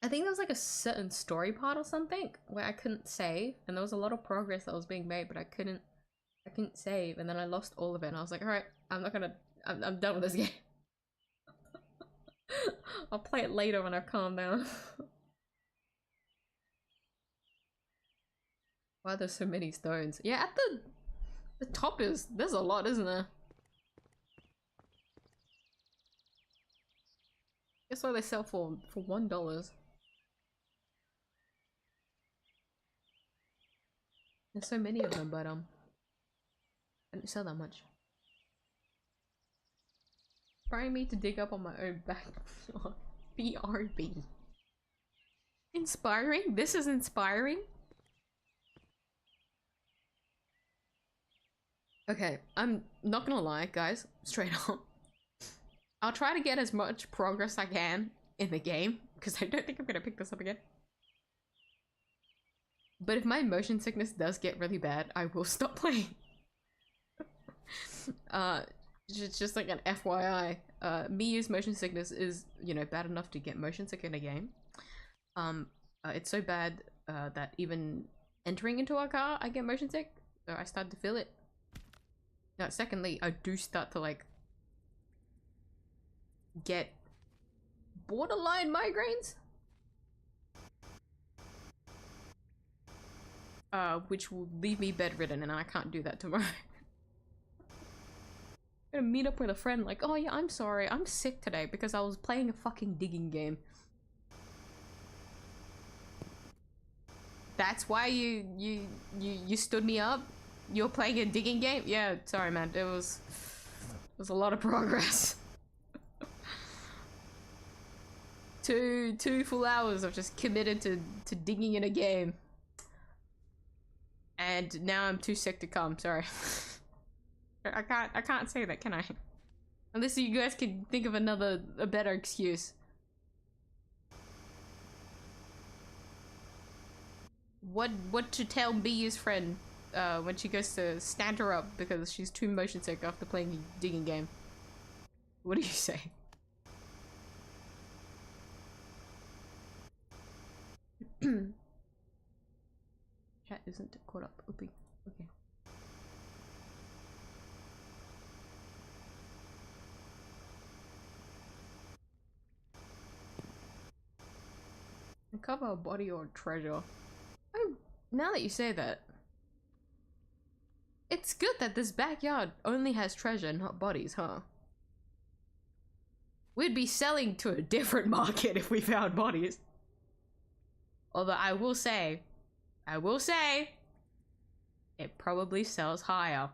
I think there was like a certain story part or something where I couldn't save, and there was a lot of progress that was being made, but I couldn't save, and then I lost all of it, and I was like, alright, I'm done with this game. I'll play it later when I calm down. Why there's so many stones? Yeah, at the top there's a lot, isn't there? Guess why they sell for $1. There's so many of them, but I don't sell that much. Inspiring me to dig up on my own back. BRB. Inspiring? This is inspiring? Okay, I'm not gonna lie, guys, straight up. I'll try to get as much progress I can in the game, because I don't think I'm gonna pick this up again. But if my motion sickness does get really bad, I will stop playing. Just like an FYI, Miyuu's motion sickness is, you know, bad enough to get motion sick in a game. It's so bad that even entering into our car, I get motion sick. So I start to feel it. Now, secondly, I do start to like get borderline migraines. Which will leave me bedridden, and I can't do that tomorrow. I'm gonna meet up with a friend like, oh yeah, I'm sorry, I'm sick today because I was playing a fucking digging game. That's why you stood me up? You're playing a digging game? Yeah, sorry man, it was a lot of progress. two full hours of just committed to digging in a game. And now I'm too sick to come, sorry. I can't say that, can I? Unless you guys can think of a better excuse. What to tell Miyuu's friend when she goes to stand her up because she's too motion sick after playing a digging game? What do you say? Chat isn't caught up. Okay. Recover a body or treasure. Oh, now that you say that, it's good that this backyard only has treasure, not bodies, huh? We'd be selling to a different market if we found bodies. Although I will say, it probably sells higher.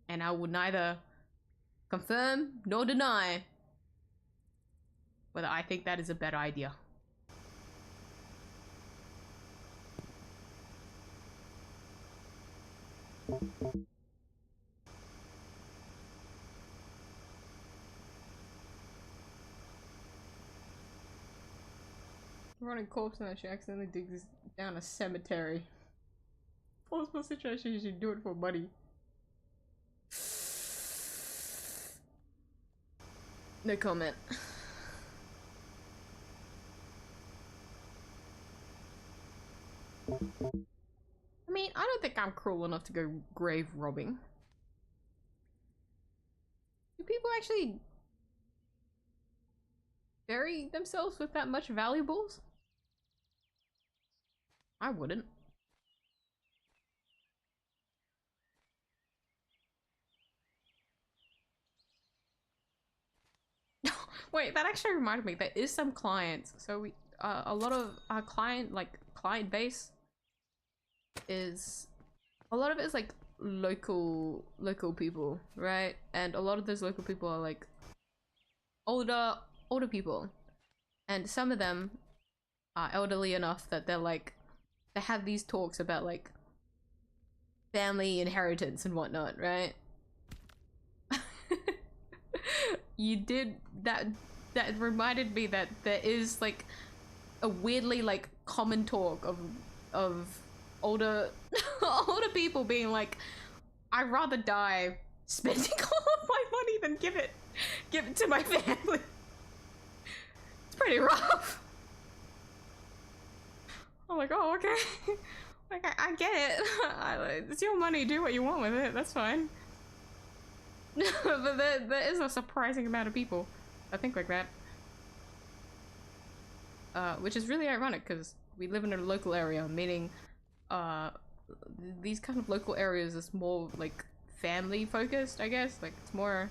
And I would neither confirm nor deny whether I think that is a better idea. Running corpse and she accidentally digs down a cemetery. Possible situation, you should do it for money. No comment. I mean, I don't think I'm cruel enough to go grave robbing. Do people actually bury themselves with that much valuables? I wouldn't. Wait, that actually reminded me, there is some clients. So we, a lot of our client base is, a lot of it is like local people, right? And a lot of those local people are like older people. And some of them are elderly enough that they're like, they have these talks about like family inheritance and whatnot, right? You did that reminded me that there is like a weirdly like common talk of older people being like, I'd rather die spending all of my money than give it to my family. It's pretty rough. I'm like, oh, okay. Like, I get it. It's your money, do what you want with it, that's fine. But there is a surprising amount of people that think like that. Which is really ironic because we live in a local area, meaning these kind of local areas is more like family focused, I guess. Like it's more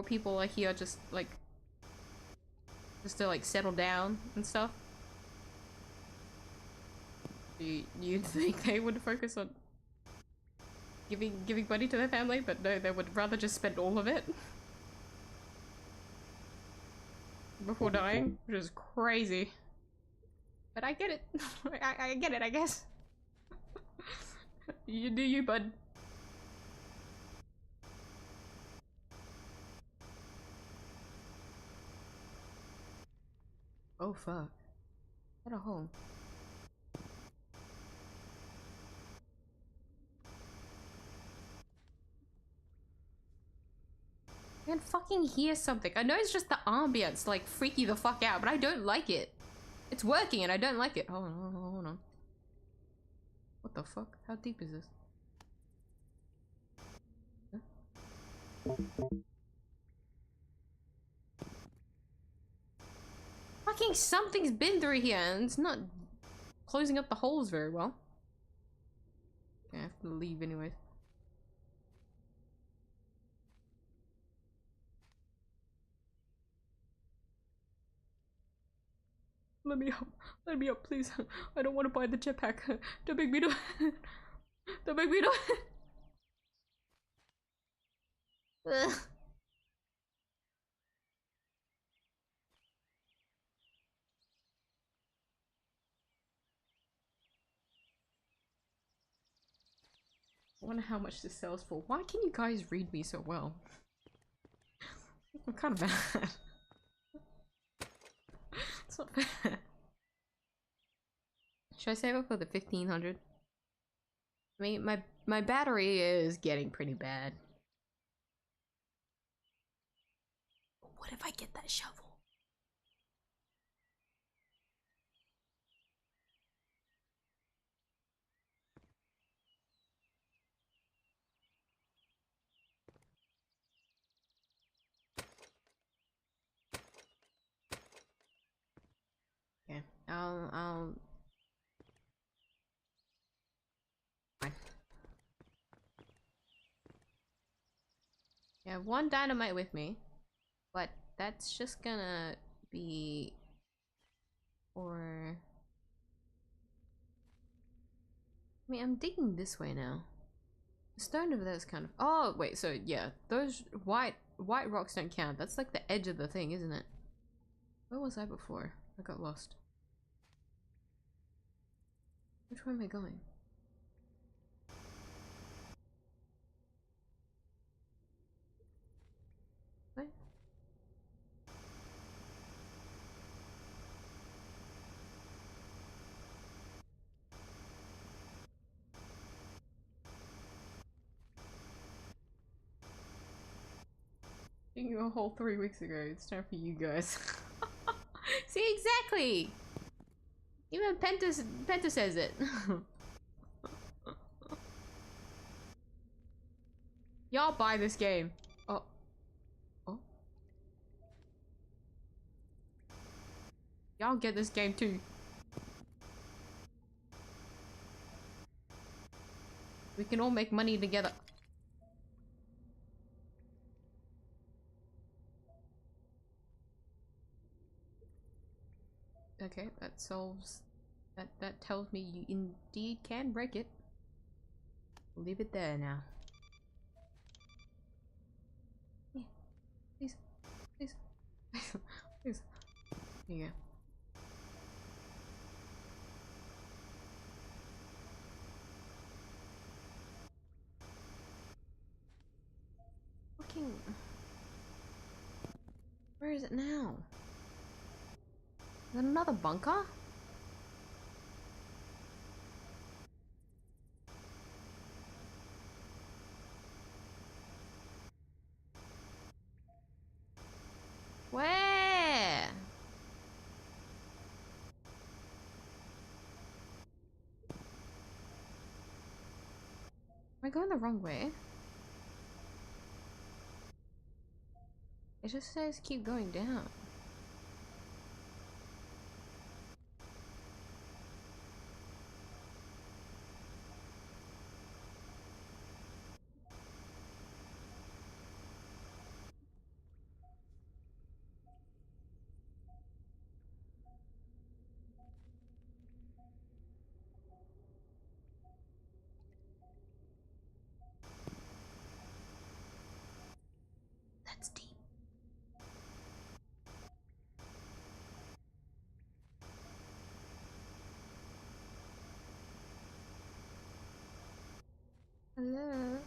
people are here just to like settle down and stuff. You'd think they would focus on giving money to their family, but no, they would rather just spend all of it before dying, which is crazy. But I get it. I get it, I guess. You do you, bud. Oh fuck. At a home. I can fucking hear something. I know it's just the ambience, like, freaky the fuck out, but I don't like it. It's working and I don't like it. Hold on, hold on. What the fuck? How deep is this? Huh? Fucking something's been through here and it's not closing up the holes very well. Okay, I have to leave anyways. Let me up, please. I don't want to buy the jetpack. Don't make me do it. Don't make me do it. Ugh. I wonder how much this sells for. Why can you guys read me so well? I'm kind of bad. It's not bad. Should I save up for the 1500? I mean, my battery is getting pretty bad. What if I get that shovel? Okay, I'll fine. Yeah, I have one dynamite with me, but that's just gonna be for... I mean, I'm digging this way now. The stone over there is kind of... Oh, wait, so yeah, those white rocks don't count. That's like the edge of the thing, isn't it? Where was I before? I got lost. Which way am I going? What? Taking a whole 3 weeks ago. It's time for you guys. See, exactly! Even Penta says it. Y'all buy this game. Oh. Oh. Y'all get this game too. We can all make money together. Okay, that solves... That tells me you indeed can break it. Leave it there now. Yeah. Please. Please. Please. Here you go. Fucking... Where is it now? Is that another bunker? Where? Am I going the wrong way? It just says keep going down. That's deep. Hello?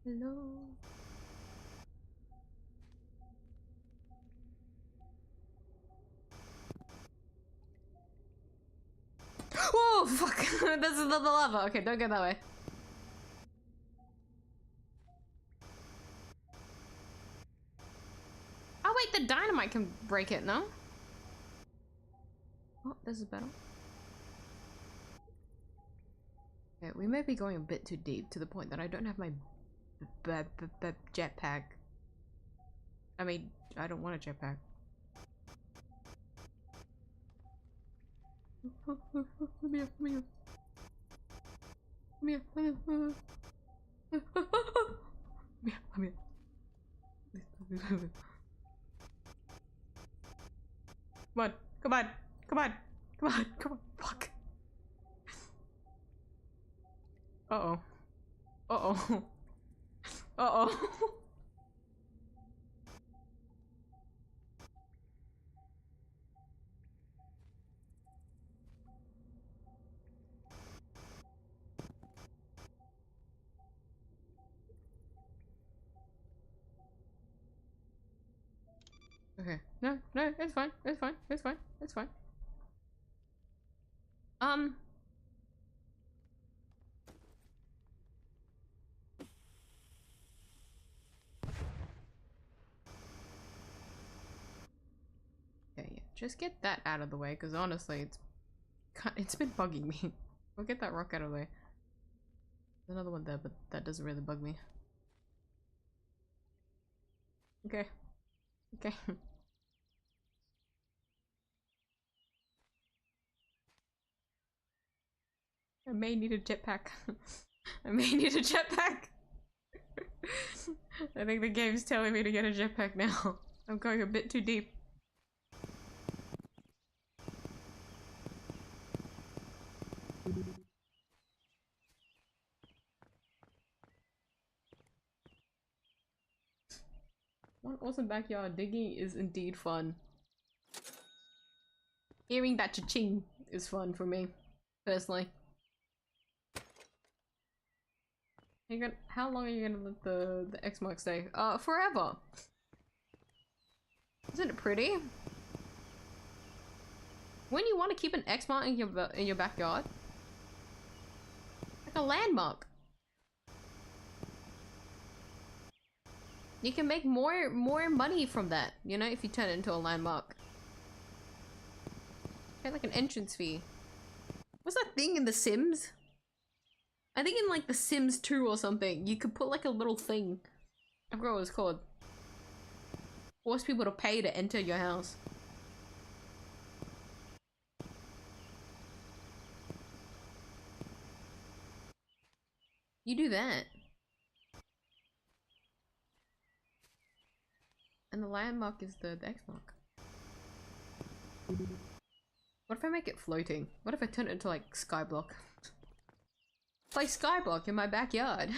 Hello. Whoa, fuck! This is not the lava. Okay, don't go that way. Oh wait, the dynamite can break it, no? Oh, this is better. Okay, we may be going a bit too deep to the point that I don't have my jetpack. I mean, I don't want a jetpack. Come here, come here. Come here, come here. Come here, come here. Come on, come on, come on, come on, come on, fuck. Uh-oh. Uh-oh. Uh-oh. Okay. No, no, it's fine. It's fine. It's fine. It's fine. Okay, yeah. Just get that out of the way, because honestly, it's been bugging me. We'll get that rock out of the way. There's another one there, but that doesn't really bug me. Okay. Okay. I may need a jetpack. I may need a jetpack. I think the game's telling me to get a jetpack now. I'm going a bit too deep. One awesome backyard. Digging is indeed fun. Hearing that cha-ching is fun for me, personally. How long are you gonna let the X mark stay? Forever. Isn't it pretty? When you want to keep an X mark in your backyard, like a landmark, you can make more money from that. You know, if you turn it into a landmark, pay like an entrance fee. What's that thing in The Sims? I think in like The Sims 2 or something, you could put like a little thing. I forgot what it's called. Force people to pay to enter your house. You do that. And the landmark is the X mark. What if I make it floating? What if I turn it into like Skyblock? Play Skyblock in my backyard.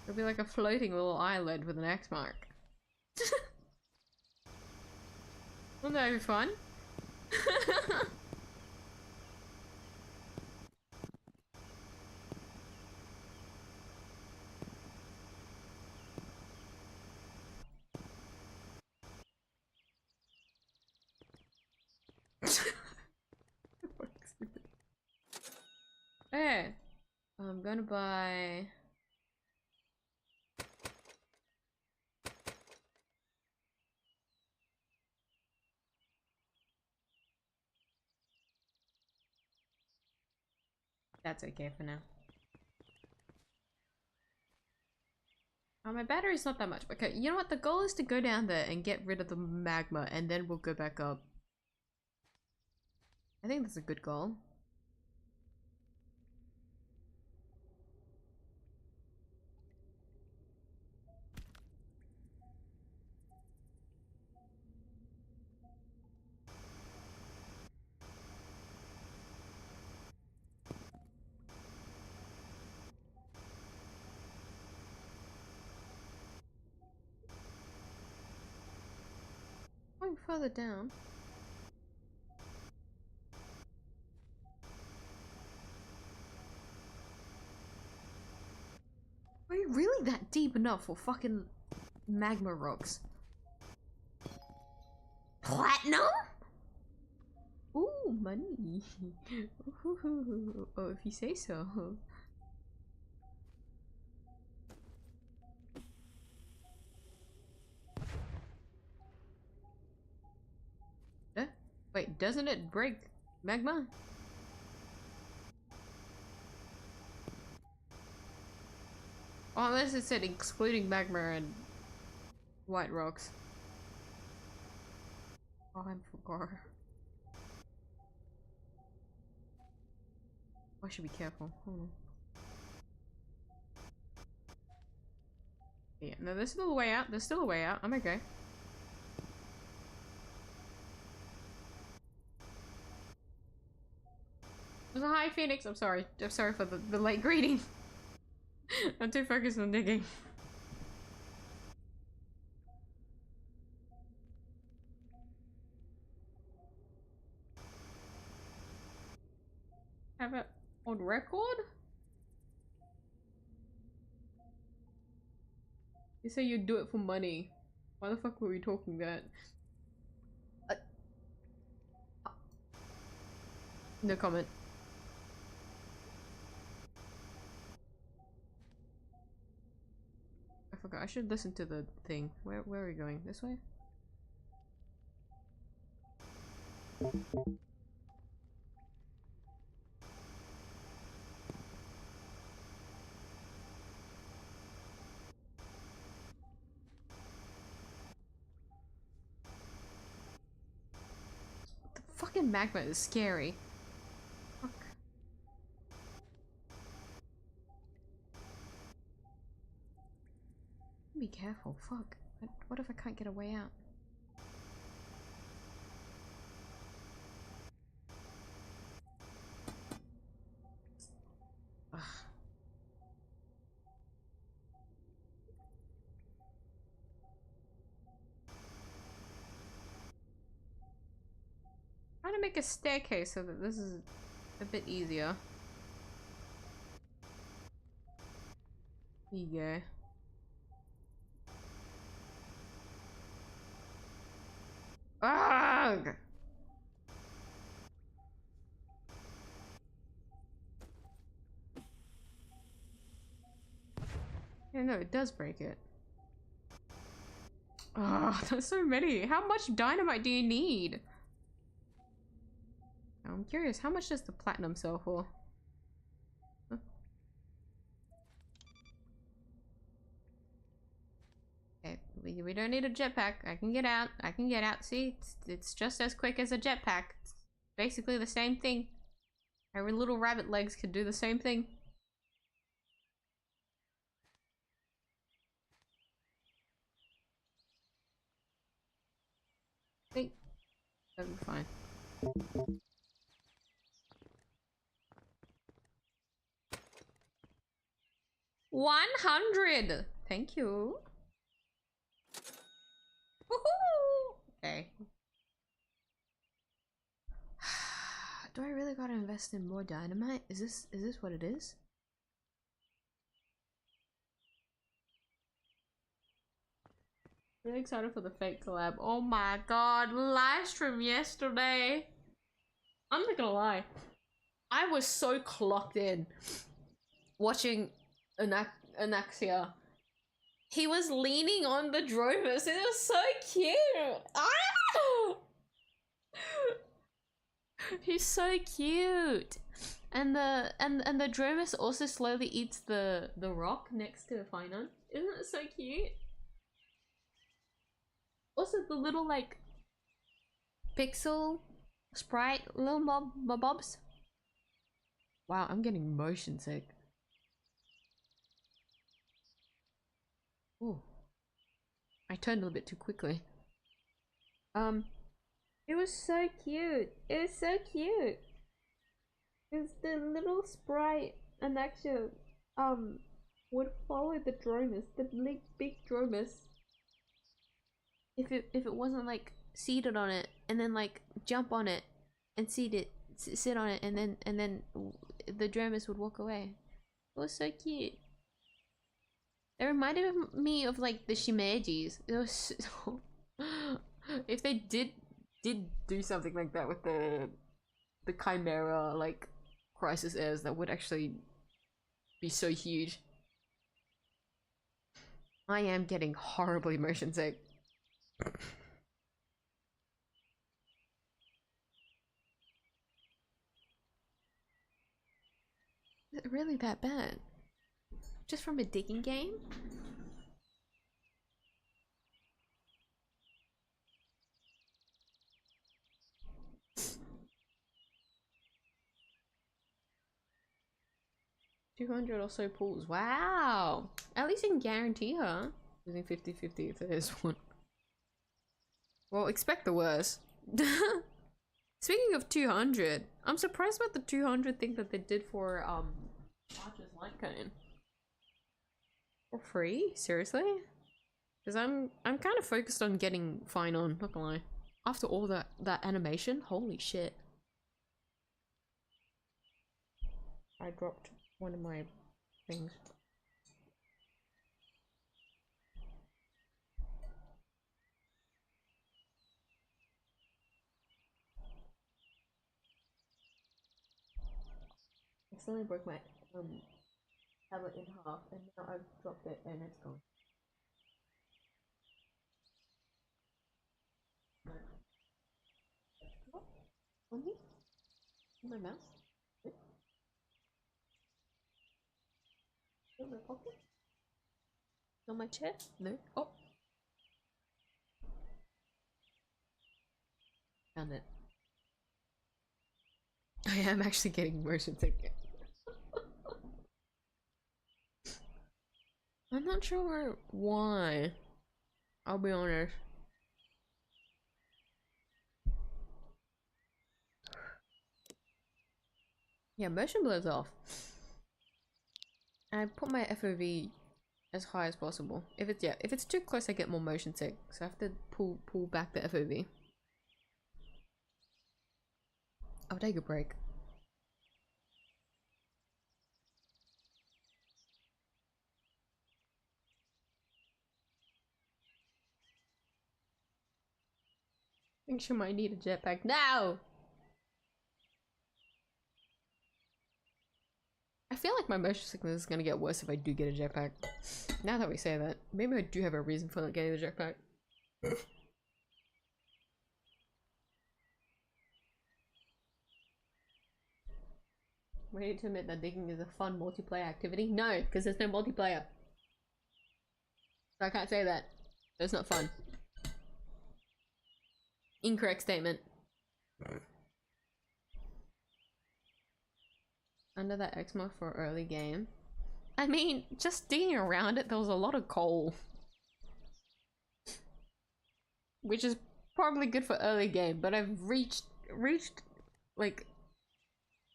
It'll be like a floating little island with an X mark. Wouldn't that be fun? Hey, I'm gonna buy. That's okay for now. My battery's not that much. Okay, you know what? The goal is to go down there and get rid of the magma, and then we'll go back up. I think that's a good goal. further down. Are you really that deep enough for fucking magma rocks? Platinum? Ooh, money. Ooh, oh, if you say so. Wait, doesn't it break magma? Oh, unless it said excluding magma and white rocks. Oh, I forgot. I should be careful. Yeah, no, there's still a way out. There's still a way out. I'm okay. Hi, Phoenix. I'm sorry. I'm sorry for the late greeting. I'm too focused on digging. Have it on record? You say you'd do it for money. Why the fuck were we talking that? No comment. I forgot. I should listen to the thing. Where are we going? This way? The fucking magma is scary. Fuck. Be careful. Fuck. What if I can't get a way out? Ugh. Trying to make a staircase so that this is a bit easier. There you go. Ugh! Yeah, no, it does break it. Oh, there's so many. How much dynamite do you need? I'm curious, how much does the platinum sell for? Huh? Okay, we don't need a jetpack. I can get out. I can get out. See, it's just as quick as a jetpack. It's basically the same thing. Our little rabbit legs could do the same thing. I think that'll be fine. 100! Thank you. Woohoo! Okay. Do I really gotta invest in more dynamite? Is this what it is? Really excited for the fake collab. Oh my god, live stream yesterday. I'm not gonna lie. I was so clocked in watching 𝙧𝙚𝙧𝙚. He was leaning on the Dromus. It was so cute. Ah! He's so cute. And the Dromus also slowly eats the rock next to Finon. Isn't it so cute? Also the little like pixel sprite little mobs. Wow, I'm getting motion sick. Ooh. I turned a little bit too quickly. It was so cute. It was so cute. It's the little sprite and actually would follow the Dromus, the big Dromus. If it wasn't like seated on it and then like jump on it and sit on it, and then the Dramus would walk away. It was so cute. It reminded me of like the Shimeji's. It was so if they did do something like that with the Chimera like crisis airs, that would actually be so huge. I am getting horribly motion sick. Is it really that bad? Just from a digging game? $200 or so pools. Wow! At least you can guarantee her using 50-50 if there is one. Well, expect the worst. Speaking of 200, I'm surprised about the 200 thing that they did for Archer's Light Cone. For free? Seriously? Because I'm kind of focused on getting fine on, not gonna lie. After all that animation, holy shit. I dropped one of my things. I accidentally broke my tablet in half, and now I've dropped it and it's gone. What? On me? On my mouse? Wait. In my pocket? On my chair? No. Oh! Found it. I am actually getting motion sick. I'm not sure why. I'll be honest. Yeah, motion blur's off. I put my FOV as high as possible. If it's too close, I get more motion sick, so I have to pull back the FOV. I'll take a break. I think she might need a jetpack now. I feel like my motion sickness is gonna get worse if I do get a jetpack. Now that we say that, maybe I do have a reason for not getting the jetpack. Ready to admit that digging is a fun multiplayer activity? No, because there's no multiplayer. So I can't say that. It's not fun. Incorrect statement. Under that X mark for early game. I mean, just digging around it, there was a lot of coal. Which is probably good for early game, but I've reached like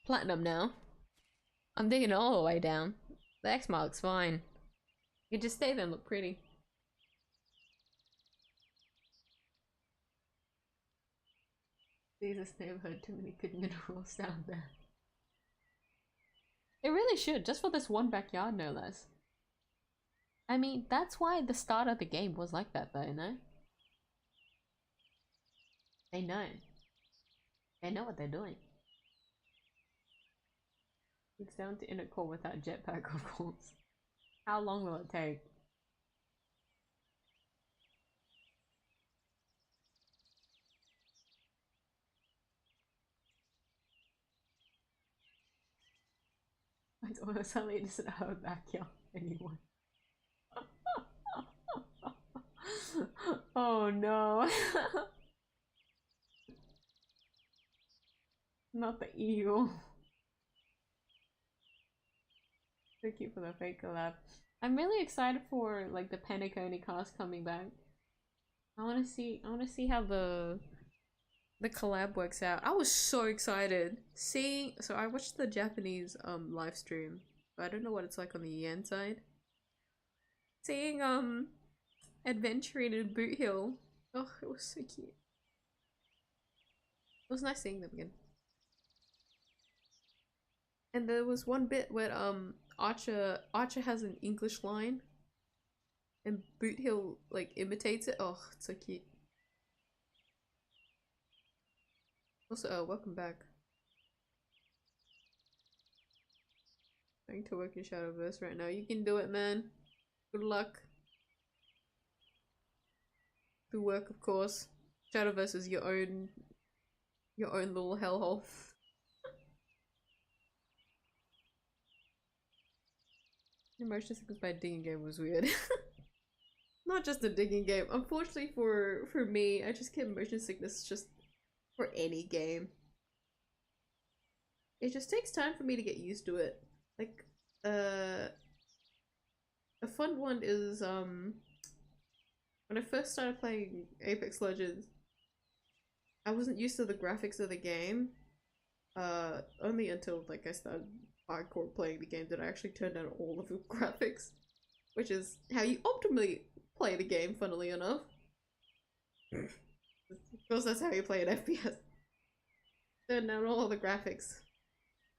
platinum now. I'm digging it all the way down. The X mark's fine. You can just stay there and look pretty. Jesus neighborhood, too many good minerals down there. It really should, just for this one backyard, no less. I mean, that's why the start of the game was like that, though, no? They know. They know what they're doing. It's down to inner core without jetpack, of course. How long will it take? It's honestly just in her backyard anyway. Oh no. Not the eagle. Thank you for the fake collab. I'm really excited for like the Penacony cast coming back. I wanna see how the collab works out. I was so excited. So I watched the Japanese live stream, but I don't know what it's like on the yen side. Seeing adventuring in Boot Hill. Oh, it was so cute. was nice seeing them again. And there was one bit where Archer has an English line and Boot Hill like imitates it. Oh, it's so cute. Also, welcome back. Trying to work in Shadowverse right now. You can do it, man. Good luck. Good work, of course. Shadowverse is your own little hellhole. Motion sickness by digging game was weird. Not just a digging game. Unfortunately for me, I just get motion sickness just for any game. It just takes time for me to get used to it. Like, a fun one is when I first started playing Apex Legends, I wasn't used to the graphics of the game. Only until like I started hardcore playing the game did I actually turn down all of the graphics, which is how you optimally play the game, funnily enough. Of course, that's how you play an FPS. Turn down all the graphics.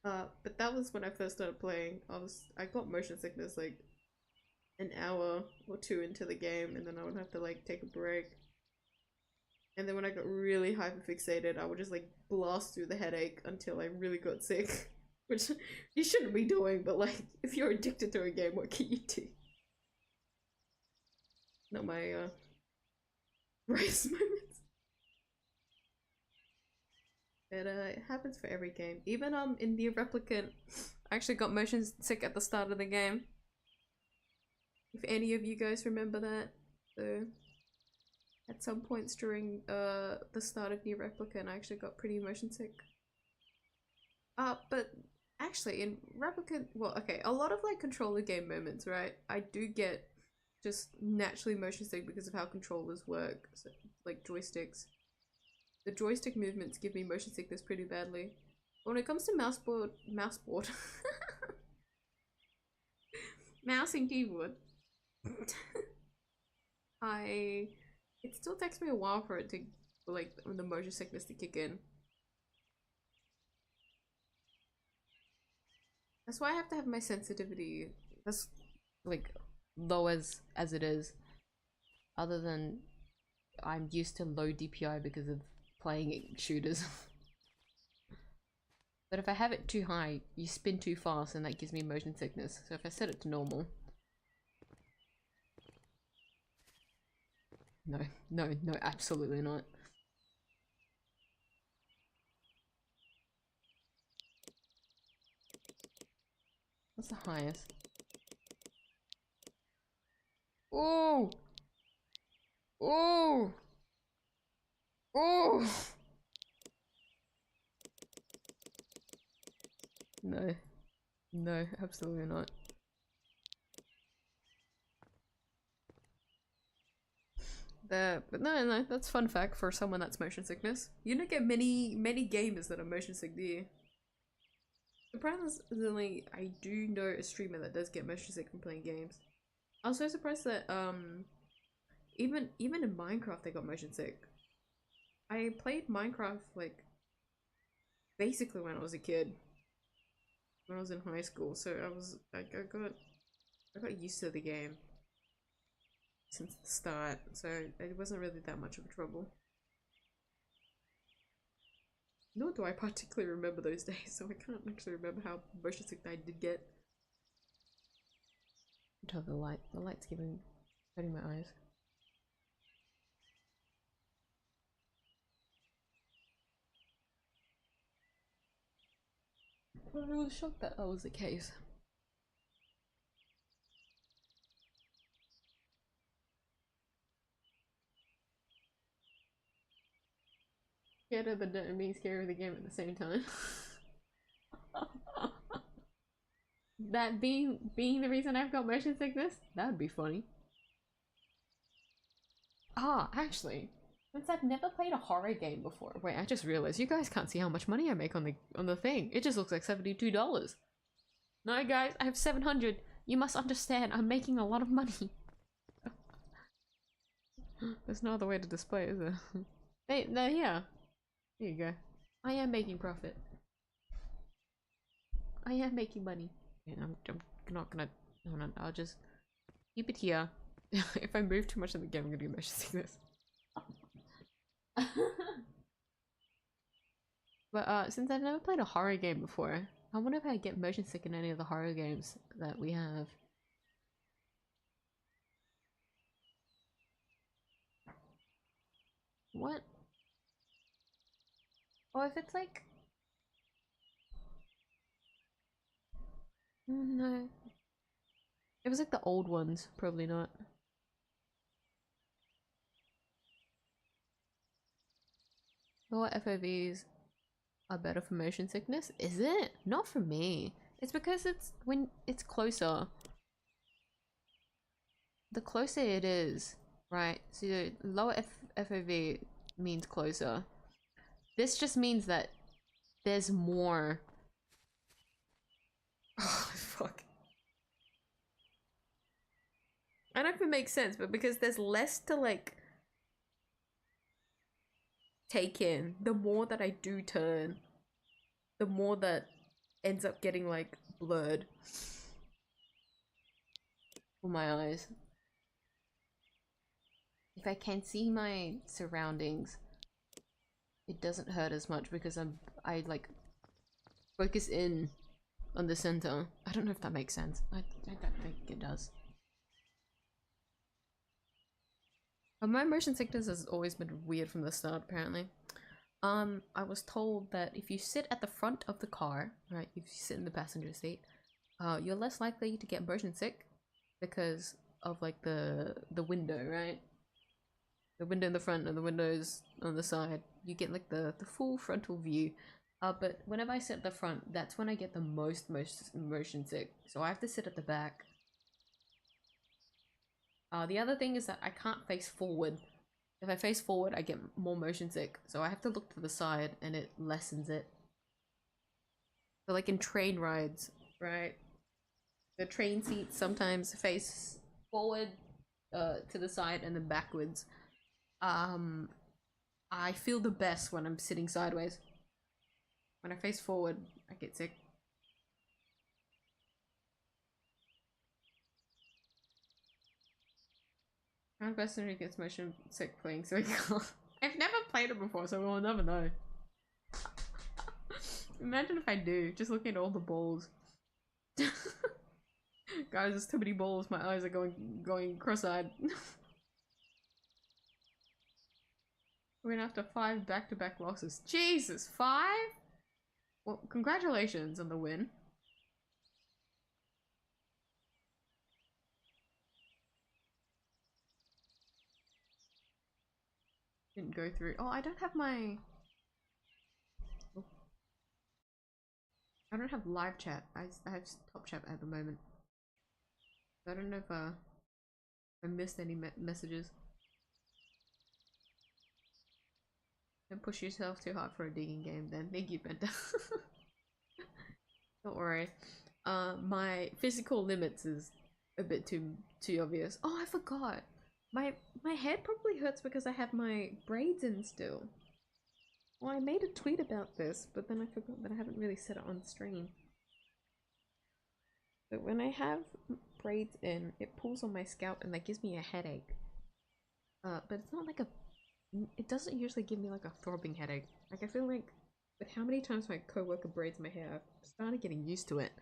But that was when I first started playing. I got motion sickness like an hour or two into the game, and then I would have to like take a break. And then when I got really hyperfixated, I would just like blast through the headache until I really got sick. Which you shouldn't be doing, but like, if you're addicted to a game, what can you do? Not my brightest moments. But it happens for every game. Even in the Replicant, I actually got motion sick at the start of the game. If any of you guys remember that. So at some points during the start of New Replicant, I actually got pretty motion sick. But actually in Replicant, well, okay, a lot of like controller game moments, right? I do get just naturally motion sick because of how controllers work, so, like joysticks. The joystick movements give me motion sickness pretty badly. When it comes to mouse and keyboard, it still takes me a while for it to, like, the motion sickness to kick in. That's why I have to have my sensitivity as like low as it is. Other than I'm used to low DPI because of playing shooters. But if I have it too high, you spin too fast and that gives me motion sickness. So if I set it to normal. No, absolutely not. What's the highest? Oh! Oh! Oh! No, absolutely not. But no, that's fun fact for someone that's motion sickness. You don't get many gamers that are motion sick, do you? Surprisingly, I do know a streamer that does get motion sick from playing games. I was so surprised that even in Minecraft they got motion sick. I played Minecraft like basically when I was a kid. When I was in high school, so I was like I got used to the game since the start, so it wasn't really that much of a trouble. Nor do I particularly remember those days, so I can't actually remember how motion sick I did get. Until the light's hurting my eyes. But I was shocked that was the case. Scared of the dirt and being scared of the game at the same time. That being the reason I've got motion sickness? That would be funny. Ah, actually, since I've never played a horror game before. Wait, I just realized you guys can't see how much money I make on the thing. It just looks like $72. No, guys, I have 700. You must understand, I'm making a lot of money. There's no other way to display it, is there? Hey, no, yeah. Here you go. I am making profit. I am making money. Yeah, I'm not gonna. Hold on, I'll just keep it here. If I move too much in the game, I'm gonna get motion sickness. But since I've never played a horror game before, I wonder if I get motion sick in any of the horror games that we have. What? Or if it's like... No. If it's like the old ones, probably not. Lower FOVs are better for motion sickness? Is it? Not for me. It's because it's when it's closer. The closer it is, right? So lower FOV means closer. This just means that there's more. Oh, fuck. I don't know if it makes sense, but because there's less to like take in, the more that I do turn, the more that ends up getting like blurred for my eyes. If I can see my surroundings, it doesn't hurt as much because I like focus in on the center. I don't know if that makes sense. I don't think it does. But my motion sickness has always been weird from the start, apparently. I was told that if you sit at the front of the car, right, if you sit in the passenger seat, you're less likely to get motion sick because of like the window, right? The window in the front and the windows on the side. You get like the full frontal view. But whenever I sit at the front, that's when I get the most motion sick. So I have to sit at the back. The other thing is that I can't face forward. If I face forward, I get more motion sick. So I have to look to the side and it lessens it. So like in train rides, right? The train seats sometimes face forward to the side and then backwards. I feel the best when I'm sitting sideways. When I face forward, I get sick. I'm the person who gets motion sick playing so I've never played it before, so we'll never know. Imagine if I do, just looking at all the balls. Guys, there's too many balls, my eyes are going cross-eyed. We're gonna have to 5 back-to-back losses. Jesus, 5? Well, congratulations on the win. Didn't go through. Oh, I don't have my... Oh. I don't have live chat. I have top chat at the moment. I don't know if I missed any messages. Don't push yourself too hard for a digging game then. Thank you, Benta. Don't worry. My physical limits is a bit too obvious. Oh, I forgot. My head probably hurts because I have my braids in still. Well, I made a tweet about this, but then I forgot that I haven't really said it on stream. But when I have braids in, it pulls on my scalp and that gives me a headache. But it's not like it doesn't usually give me like a throbbing headache. Like I feel like with how many times my coworker braids my hair, I've started getting used to it.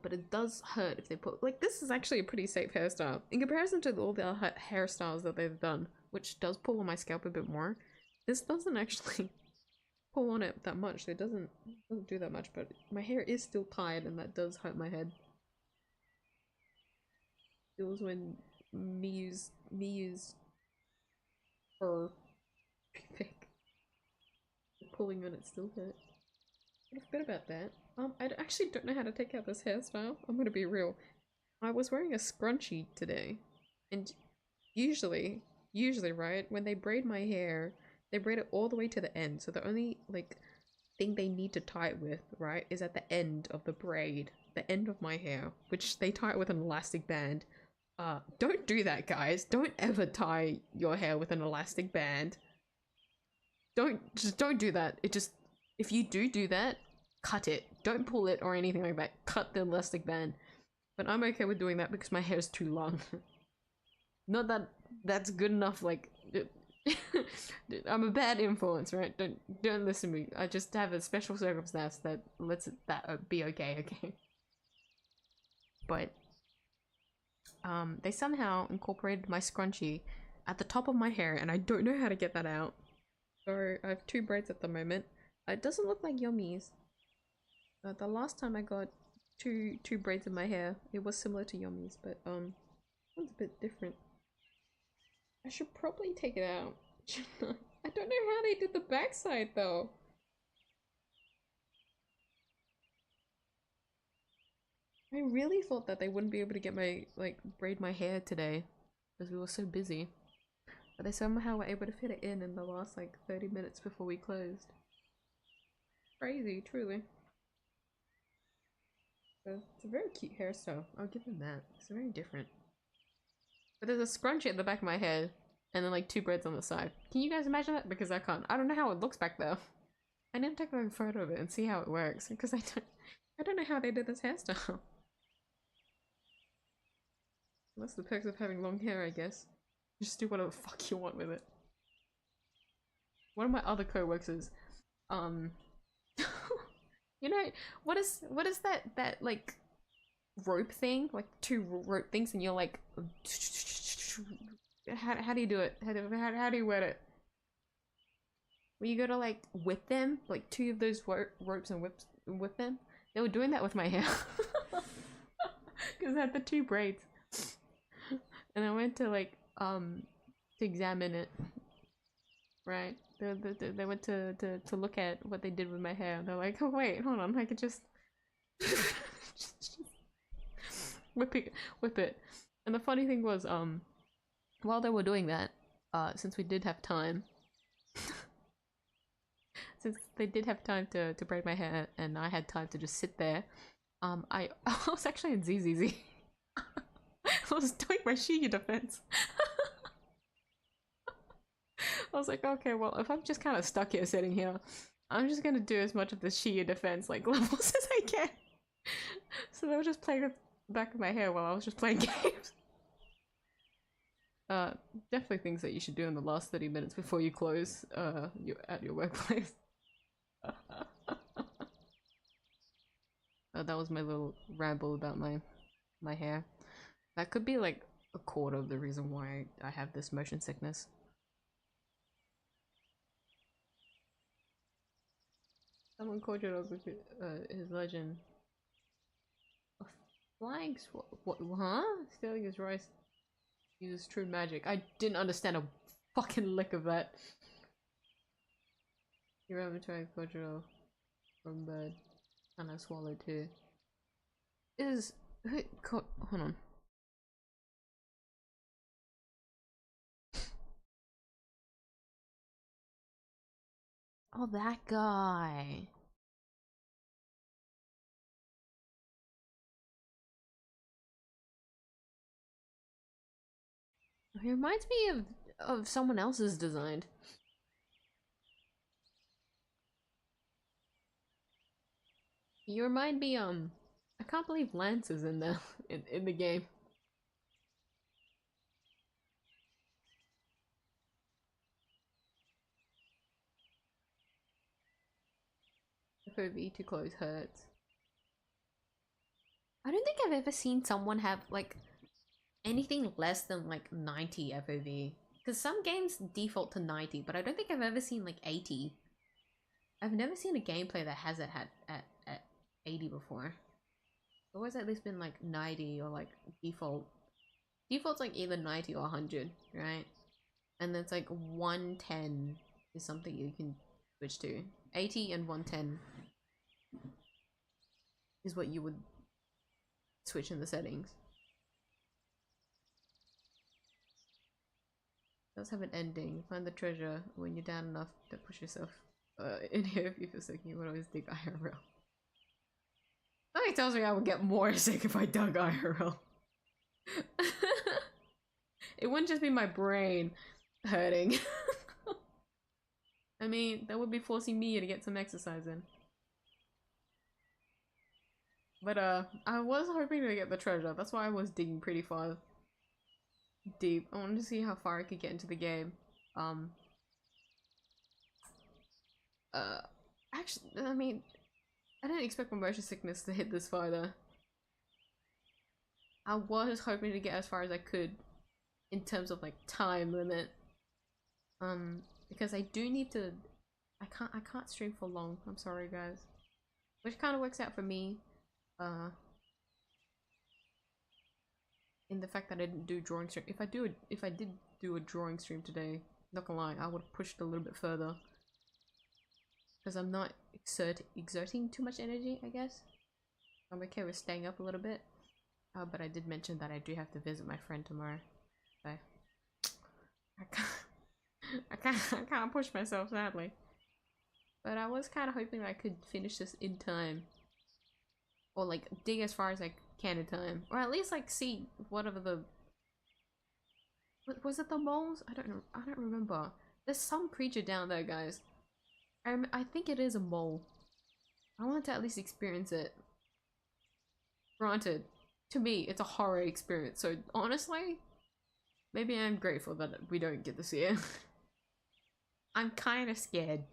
But it does hurt if they put like this is actually a pretty safe hairstyle in comparison to all the hairstyles that they've done, which does pull on my scalp a bit more. This doesn't actually pull on it that much. It doesn't do that much, but my hair is still tied and that does hurt my head. It was when miyuu's fur thick. Pulling on it still hurt. I forgot about that. I actually don't know how to take out this hairstyle. I'm gonna be real. I was wearing a scrunchie today, and usually, right, when they braid my hair, they braid it all the way to the end. So the only like thing they need to tie it with, right, is at the end of the braid, the end of my hair, which they tie it with an elastic band. Don't do that, guys. Don't ever tie your hair with an elastic band. just don't do that. If you do that, cut it. Don't pull it or anything like that. Cut the elastic band. But I'm okay with doing that because my hair is too long. Not that that's good enough, like... I'm a bad influence, right? Don't listen to me. I just have a special circumstance that lets that be okay, okay? But they somehow incorporated my scrunchie at the top of my hair, and I don't know how to get that out. So I have 2 braids at the moment. It doesn't look like Yumi's. The last time I got two braids in my hair, it was similar to Yumi's, but it's a bit different. I should probably take it out. I don't know how they did the backside though. I really thought that they wouldn't be able to get my, like, braid my hair today because we were so busy. But they somehow were able to fit it in the last, like, 30 minutes before we closed. Crazy, truly. So, it's a very cute hairstyle. I'll give them that. It's very different. But there's a scrunchie at the back of my head, and then like 2 braids on the side. Can you guys imagine that? Because I can't. I don't know how it looks back there. I need to take a photo of it and see how it works, because I don't know how they did this hairstyle. That's the perks of having long hair, I guess. Just do whatever the fuck you want with it. One of my other co-workers, you know, what is that like rope thing, like 2 rope things, and you're like, how do you do it? How do you wet it? When you go to like whip them, like 2 of those ropes and whip them. They were doing that with my hair because I had the 2 braids, and I went to like to examine it. Right? They went to look at what they did with my hair. They're like, oh wait, hold on, I could just whip it. And the funny thing was, while they were doing that, since we did have time, since they did have time to braid my hair, and I had time to just sit there, I was actually in 𝐧𝐶𝐶. I was doing my Shigi defense. I was like, okay, well, if I'm just kind of stuck here sitting here, I'm just gonna do as much of the Shigi defense like levels as I can. So they were just playing with the back of my hair while I was just playing games. Definitely things that you should do in the last 30 minutes before you close at your workplace. That was my little ramble about my hair. That could be like a quarter of the reason why I have this motion sickness. Someone called your dog his legend. A flying what? Huh? Stelia's rice uses true magic. I didn't understand a fucking lick of that. Your avatar Kojiro from bird. And I swallowed too. Is hold on. Oh, that guy. He reminds me of someone else's design. You remind me, I can't believe Lance is in there in the game. FOV too close hurts. I don't think I've ever seen someone have like anything less than like 90 FOV. Because some games default to 90, but I don't think I've ever seen like 80. I've never seen a gameplay that has it at 80 before. It's always at least been like 90 or like default. Default's like either 90 or 100, right? And then it's like 110 is something you can switch to. 80 and 110 is what you would switch in the settings. It does have an ending. Find the treasure when you're down enough to push yourself in here if you feel sick. You would always dig IRL. Something tells me I would get more sick if I dug IRL. It wouldn't just be my brain hurting. I mean, that would be forcing me to get some exercise in. But I was hoping to get the treasure. That's why I was digging pretty far deep. I wanted to see how far I could get into the game. Actually, I mean, I didn't expect my motion sickness to hit this far though. I was hoping to get as far as I could in terms of like time limit. Because I do need to. I can't stream for long. I'm sorry, guys. Which kind of works out for me. In the fact that I didn't do drawing stream. If I did do a drawing stream today, not gonna lie, I would have pushed a little bit further. Because I'm not exerting too much energy, I guess. I'm okay with staying up a little bit. But I did mention that I do have to visit my friend tomorrow. So I can't push myself, sadly. But I was kind of hoping that I could finish this in time. Or like dig as far as I can in time. Or at least like see whatever the... Was it the moles? I don't know. I don't remember. There's some creature down there, guys. I think it is a mole. I want to at least experience it. Granted, to me, it's a horror experience. So honestly, maybe I'm grateful that we don't get to see it. I'm kind of scared.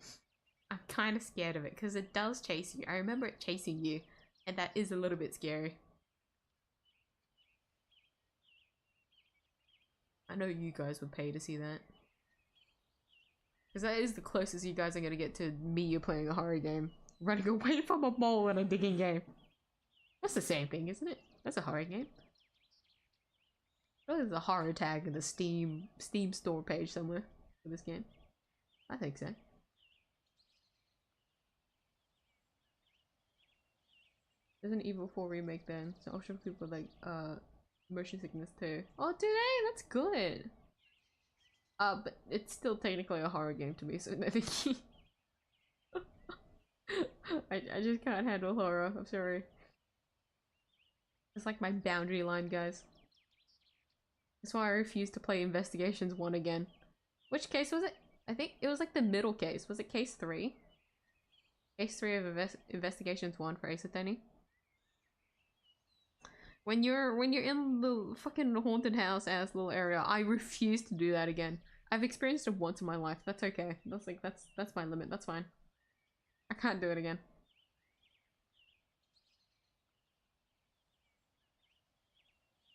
I'm kind of scared of it because it does chase you. I remember it chasing you, and that is a little bit scary. I know you guys would pay to see that. Because that is the closest you guys are going to get to me playing a horror game. Running away from a mole in a digging game. That's the same thing, isn't it? That's a horror game. Probably there's a horror tag in the Steam store page somewhere for this game. I think so. There's an Evil 4 remake then, so option for people like motion sickness too. Oh, do they? That's good. But it's still technically a horror game to me, so no thank you. I just can't handle horror, I'm sorry. It's like my boundary line, guys. That's why I refuse to play Investigations 1 again. Which case was it? I think it was like the middle case. Was it case 3? Case 3 of Investigations 1 for Ace Attorney. When you're in the fucking haunted house ass little area, I refuse to do that again. I've experienced it once in my life. That's okay. That's like that's my limit. That's fine. I can't do it again.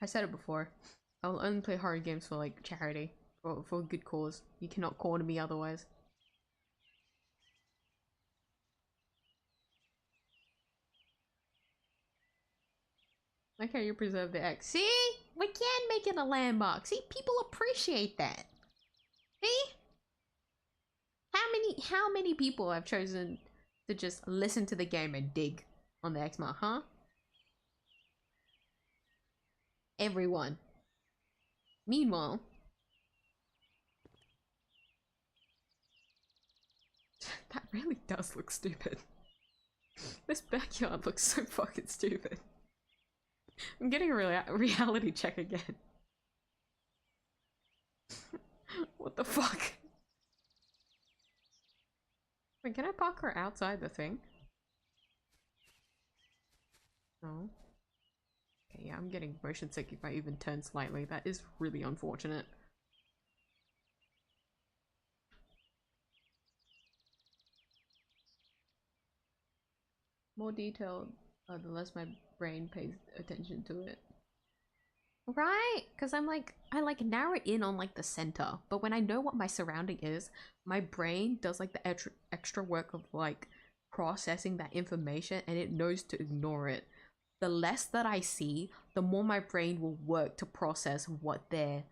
I said it before. I'll only play horror games for like charity, for a good cause. You cannot corner me otherwise. Like how you preserve the X. See? We can make it a landmark. See? People appreciate that. See? How many people have chosen to just listen to the game and dig on the X mark, huh? Everyone. Meanwhile, that really does look stupid. This backyard looks so fucking stupid. I'm getting a reality check again. What the fuck? Wait, can I park her outside the thing? No. Okay, yeah, I'm getting motion sick if I even turn slightly. That is really unfortunate. More detailed, the less my brain pays attention to it. Right? Because I like narrow in on like the center, but when I know what my surrounding is, my brain does like the extra work of like processing that information, and it knows to ignore it. The less that I see, the more my brain will work to process what there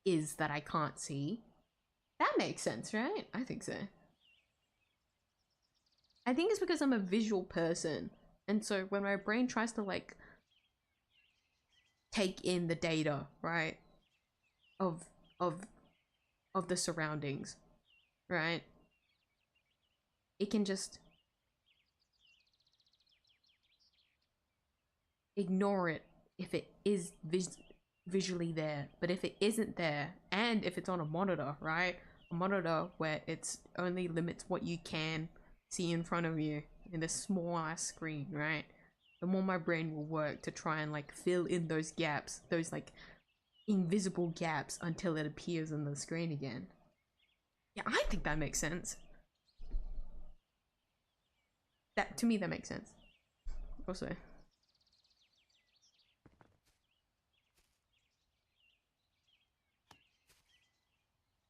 is that I can't see. That makes sense, right? I think so. I think it's because I'm a visual person, and so when my brain tries to like take in the data, right, of the surroundings, right, it can just ignore it if it is visually there. But if it isn't there, and if it's on a monitor, right, a monitor where it's only limits what you can see in front of you in this small ass screen, right? The more my brain will work to try and like fill in those gaps, those like invisible gaps, until it appears on the screen again. Yeah, I think that makes sense. That, to me, that makes sense. Also,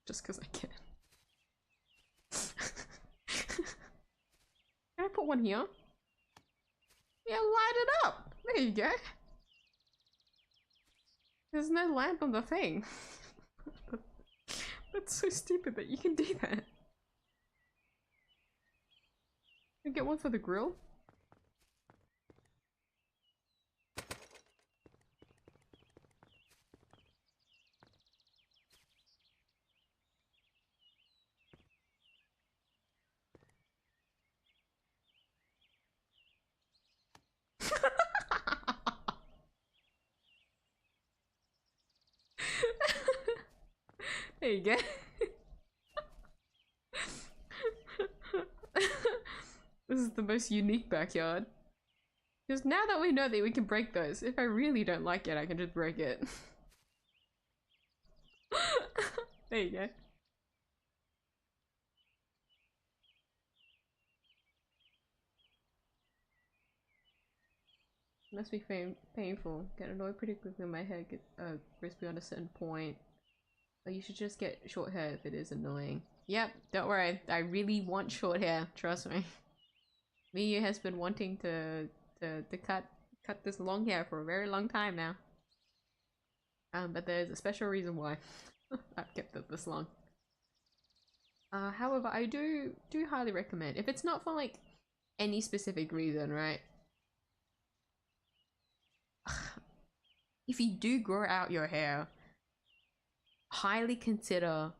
just because I can. Can I put one here? Yeah, light it up! There you go. There's no lamp on the thing. That's so stupid that you can do that. Can I get one for the grill? There you go. This is the most unique backyard. Because now that we know that we can break those, if I really don't like it, I can just break it. There you go. Must be painful. Get annoyed pretty quickly when my hair gets crisp beyond a certain point. But you should just get short hair if it is annoying. Yep, don't worry. I really want short hair. Trust me. Miyuu has been wanting to cut this long hair for a very long time now. But there's a special reason why I've kept it this long. However, I do highly recommend, if it's not for like any specific reason, right? If you do grow out your hair, highly consider,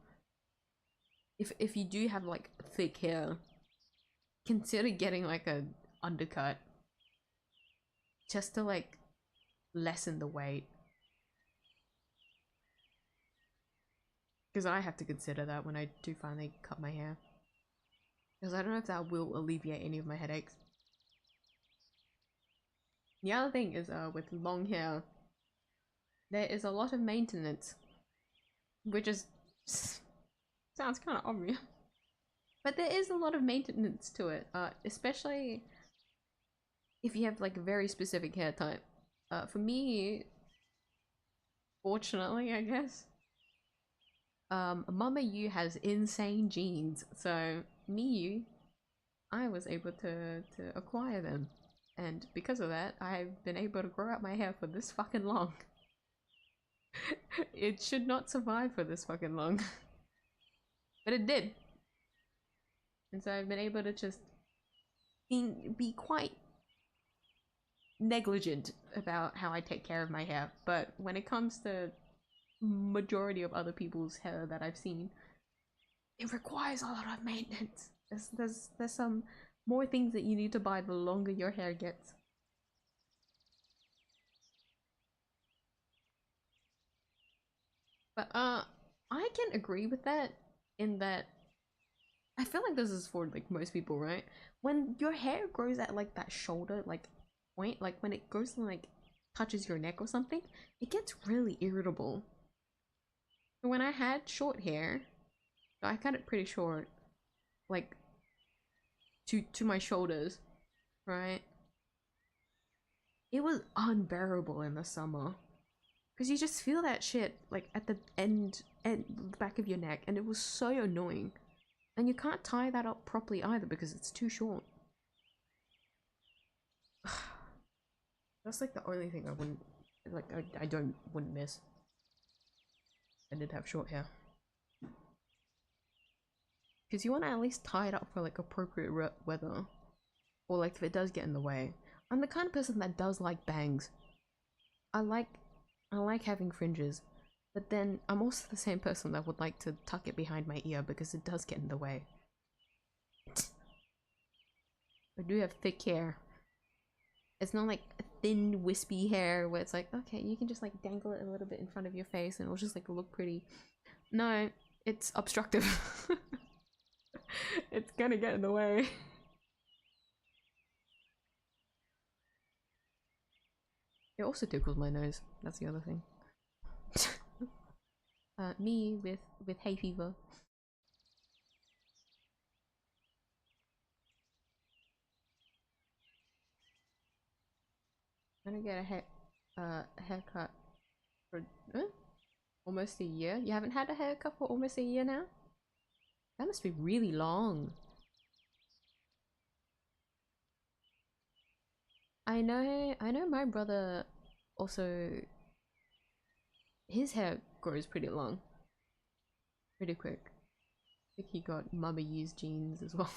if you do have like thick hair, consider getting like a undercut just to like lessen the weight. Because I have to consider that when I do finally cut my hair. Because I don't know if that will alleviate any of my headaches. The other thing is with long hair, there is a lot of maintenance. Which is sounds kind of obvious. But there is a lot of maintenance to it, especially if you have like a very specific hair type. For me, fortunately, I guess, Mama Yu has insane genes, so Miyuu, I was able to acquire them, and because of that, I've been able to grow out my hair for this fucking long. It should not survive for this fucking long, but it did, and so I've been able to just be quite negligent about how I take care of my hair. But when it comes to majority of other people's hair that I've seen, it requires a lot of maintenance. There's some more things that you need to buy the longer your hair gets. But I can agree with that, in that I feel like this is for like most people, right? When your hair grows at like that shoulder like point, like when it goes and like touches your neck or something, it gets really irritable. So when I had short hair, I cut it pretty short, like to my shoulders, right? It was unbearable in the summer. Because you just feel that shit like at the end and the back of your neck, and it was so annoying. And you can't tie that up properly either because it's too short. That's like the only thing I wouldn't like. I wouldn't miss. I did have short hair. Because you want to at least tie it up for like appropriate weather, or like if it does get in the way. I'm the kind of person that does like bangs. I like having fringes, but then I'm also the same person that would like to tuck it behind my ear because it does get in the way. I do have thick hair. It's not like thin wispy hair where it's like, okay, you can just like dangle it a little bit in front of your face and it'll just like look pretty. No, it's obstructive. It's gonna get in the way. It also tickles my nose. That's the other thing. Me with hay fever. I'm gonna get a haircut for almost a year. You haven't had a haircut for almost a year now? That must be really long. I know my brother also, his hair grows pretty long. Pretty quick. I think he got mama used genes as well.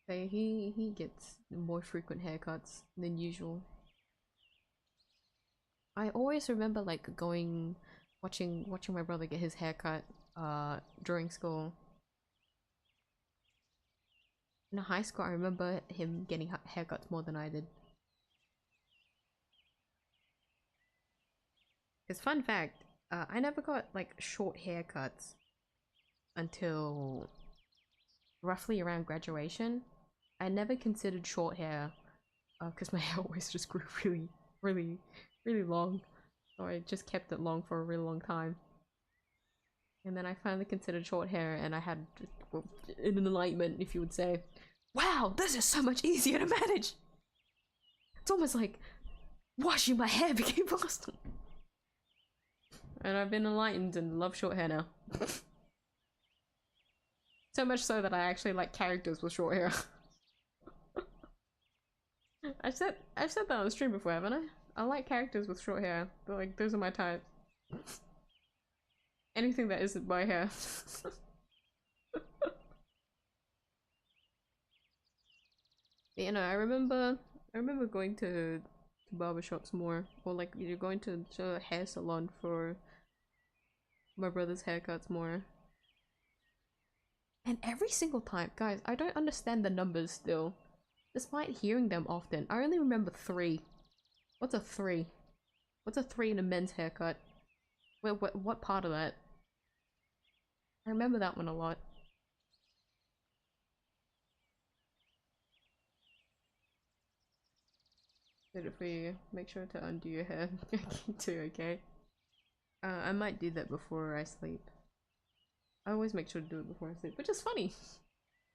So he gets more frequent haircuts than usual. I always remember like watching my brother get his haircut during school. In high school, I remember him getting haircuts more than I did. Because fun fact, I never got like short haircuts until roughly around graduation. I never considered short hair because my hair always just grew really long. So I just kept it long for a really long time. And then I finally considered short hair and I had an enlightenment, if you would say. Wow, this is so much easier to manage! It's almost like washing my hair became faster. And I've been enlightened and love short hair now. So much so that I actually like characters with short hair. I've said that on the stream before, haven't I? I like characters with short hair. But like those are my types. Anything that isn't my hair. You know, I remember going to barbershops more, or like you're going to a hair salon for my brother's haircuts more. And every single time, guys, I don't understand the numbers still. Despite hearing them often, I only remember 3. What's a 3? What's a 3 in a men's haircut? What part of that? I remember that one a lot. But if we make sure to undo your hair too, okay? I might do that before I sleep. I always make sure to do it before I sleep, which is funny.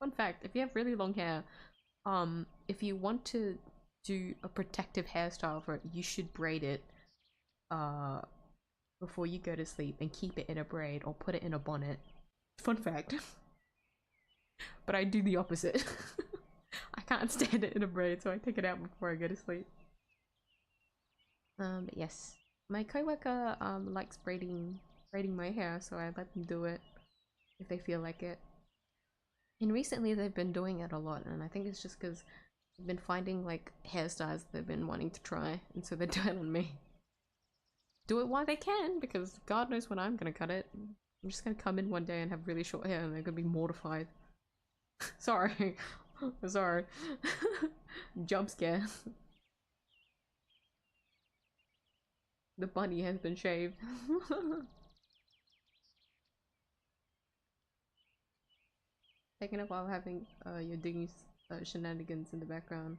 Fun fact, if you have really long hair, if you want to do a protective hairstyle for it, you should braid it before you go to sleep and keep it in a braid or put it in a bonnet. Fun fact. But I do the opposite. I can't stand it in a braid, so I take it out before I go to sleep. But yes. My coworker likes braiding my hair, so I let them do it if they feel like it. And recently they've been doing it a lot, and I think it's just because they've been finding like hairstyles they've been wanting to try, and so they're doing it on me. Do it while they can, because God knows when I'm gonna cut it. I'm just gonna come in one day and have really short hair and they're gonna be mortified. Sorry. Sorry. Jump scare. The bunny has been shaved. Taking up while having your digging shenanigans in the background.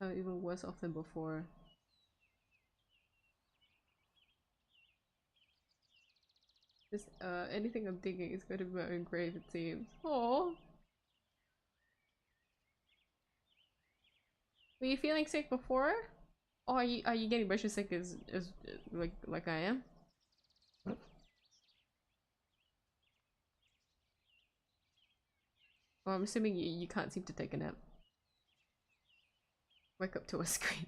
Oh, even worse off than before. Just anything I'm digging is going to be my own grave, it seems. Aww. Were you feeling sick before? Or are you getting motion sick as like I am? Well, I'm assuming you can't seem to take a nap. Wake up to a scream.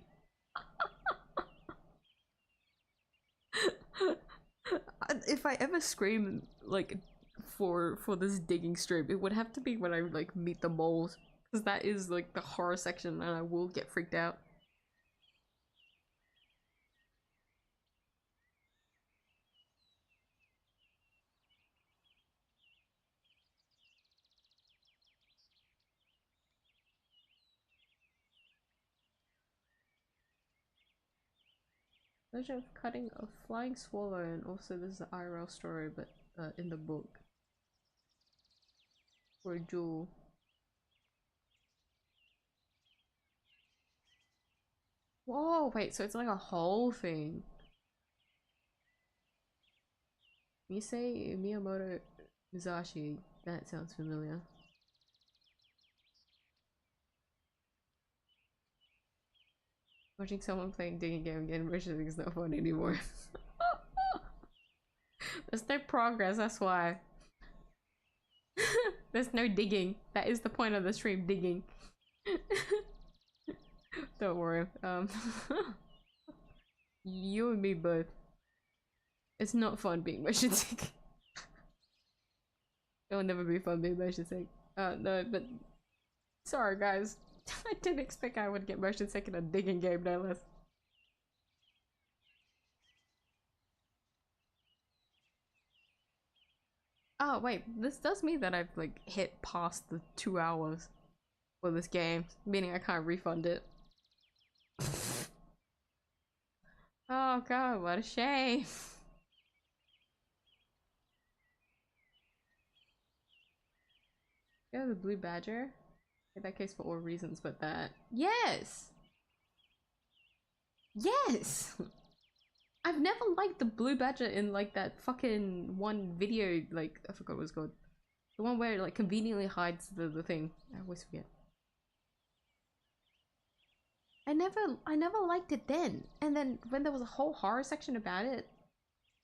If I ever scream like for this digging stream, it would have to be when I like meet the moles, because that is like the horror section and I will get freaked out. Version of cutting a flying swallow, and also this is an IRL story, but in the book. For Jewel. Whoa, wait, so it's like a whole thing. Misei Miyamoto Musashi. That sounds familiar. Watching someone playing digging game again versus is not fun anymore. There's no progress, that's why. There's no digging. That is the point of the stream, digging. Don't worry. You and me both. It's not fun being motion sick. It will never be fun being motion sick. No, but sorry guys. I didn't expect I would get motion sick in a digging game, no less. Oh wait, this does mean that I've like hit past the 2 hours for this game, meaning I can't refund it. Oh god, what a shame. Yeah, the blue badger. In that case, for all reasons but that. Yes! Yes! I've never liked the blue badger in like that fucking one video, like, I forgot what it's called. The one where it like conveniently hides the thing. I always forget. I never liked it then. And then when there was a whole horror section about it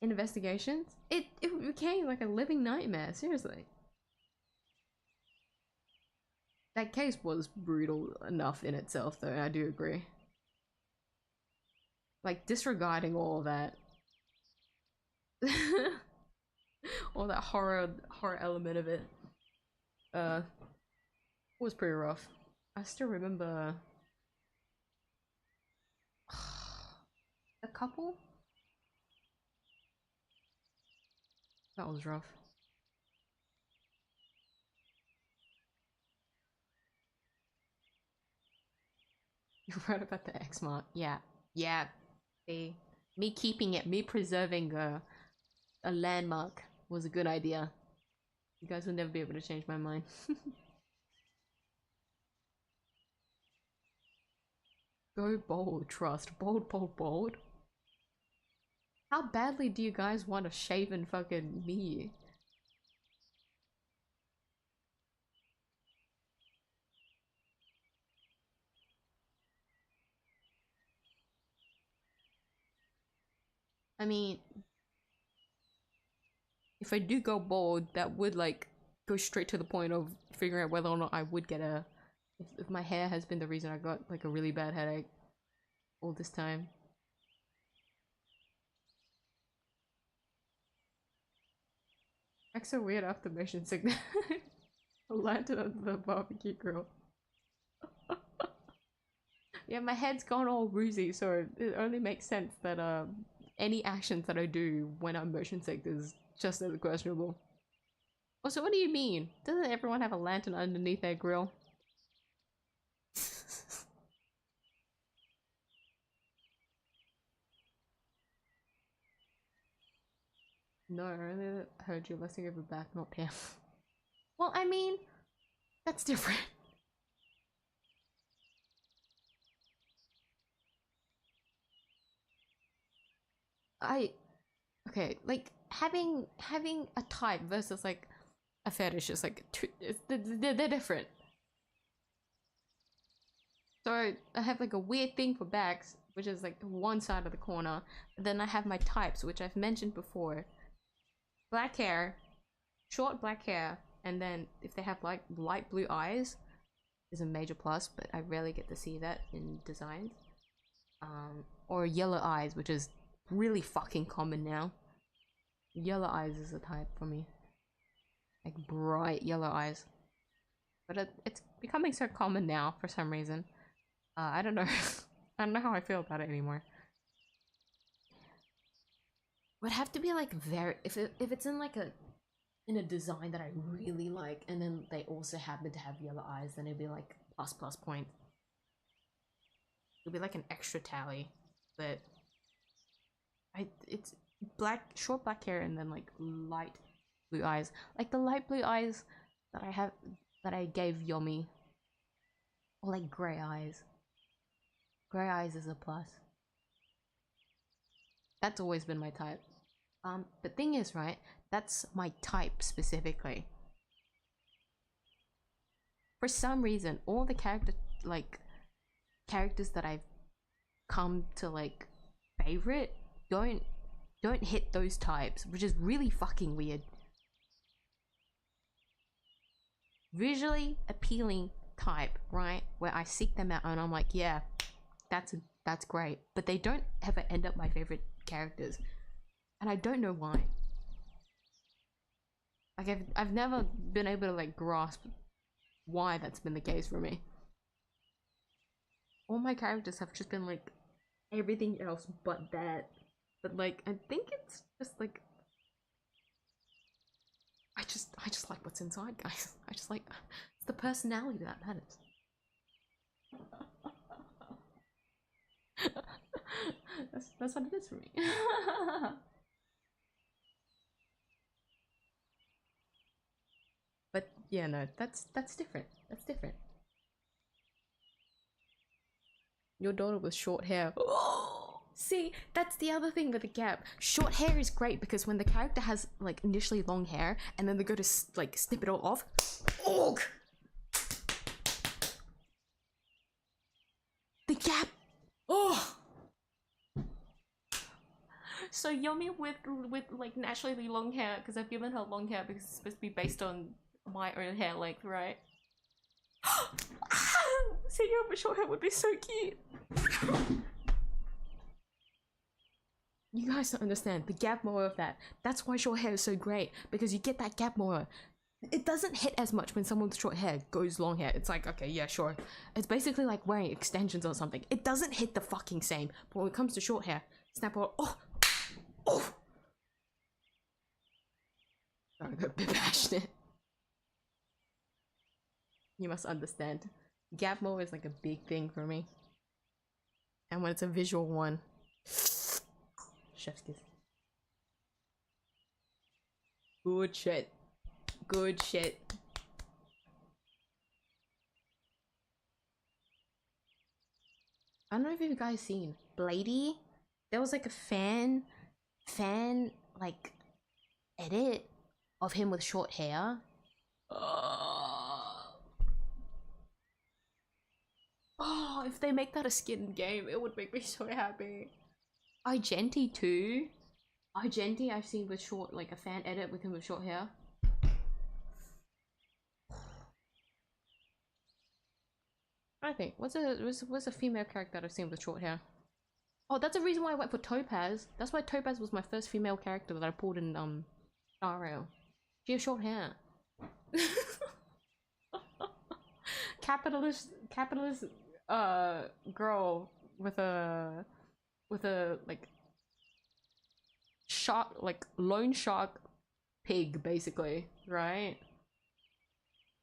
in investigations, it became like a living nightmare, seriously. That case was brutal enough in itself though, I do agree. Like disregarding all that. All that horror element of it. Was pretty rough. I still remember a couple? That was rough. You wrote about the X mark. Yeah. Yeah. See? Me keeping it, me preserving a landmark was a good idea. You guys will never be able to change my mind. Go bold, trust. Bold, bold, bold. How badly do you guys want a shaven fucking me? I mean, if I do go bald, that would like go straight to the point of figuring out whether or not I would get a if my hair has been the reason I got like a really bad headache all this time. Acts so weird after motion sickness. Landed on the barbecue grill. Yeah, my head's gone all woozy, so it only makes sense that any actions that I do when I'm motion sick is just as questionable. Also, what do you mean? Doesn't everyone have a lantern underneath their grill? No, I only heard you listening over back, not Pam. Well, I mean, that's different. Okay, like having a type versus like a fetish is like they're different. So I have like a weird thing for backs, which is like one side of the corner. Then I have my types, which I've mentioned before. Black hair, short black hair, and then if they have like light blue eyes, is a major plus, but I rarely get to see that in designs. Or yellow eyes, which is really fucking common now. Yellow eyes is a type for me. Like bright yellow eyes. But it's becoming so common now for some reason. I don't know. I don't know how I feel about it anymore. Would have to be like very if it's in like in a design that I really like, and then they also happen to have yellow eyes, then it'd be like plus point. It'd be like an extra tally, but It's black, short black hair, and then like light blue eyes. Like the light blue eyes that I gave Yomi. Or like grey eyes. Grey eyes is a plus. That's always been my type. The thing is, right, that's my type specifically. For some reason, all the characters that I've come to like favorite don't hit those types, which is really fucking weird. Visually appealing type, right, where I seek them out and I'm like, yeah, that's great, but they don't ever end up my favorite characters, and I don't know why. Like I've never been able to like grasp why that's been the case for me. All my characters have just been like everything else but that. But like I think it's just like I just like what's inside, guys. I just like, it's the personality that matters. That's what it is for me. But yeah, no, that's different. That's different. Your daughter with short hair. See, that's the other thing with the gap. Short hair is great because when the character has like initially long hair and then they go to like snip it all off. Ugh! The gap. Oh. So Yomi with like naturally long hair, because I've given her long hair because it's supposed to be based on my own hair length, right? Seeing her with short hair would be so cute. You guys don't understand the gap more of that. That's why short hair is so great, because you get that gap more. It doesn't hit as much when someone with short hair goes long hair. It's like, okay, yeah, sure. It's basically like wearing extensions or something. It doesn't hit the fucking same. But when it comes to short hair, snap all, oh. Sorry, I got a bit passionate. You must understand. Gap mo is like a big thing for me. And when it's a visual one, chef's kiss. Good shit. Good shit. I don't know if you guys seen Blady. There was like a fan like edit of him with short hair. Oh, if they make that a skin game, it would make me so happy. 𝙧𝙚𝙖 too. 𝙧𝙚𝙖 I've seen with short, like a fan edit with him with short hair. I think what's a female character that I've seen with short hair? Oh, that's the reason why I went for Topaz. That's why Topaz was my first female character that I pulled in 𝙬𝙬. She has short hair. capitalist girl with a like shark, like loan shark pig basically, right?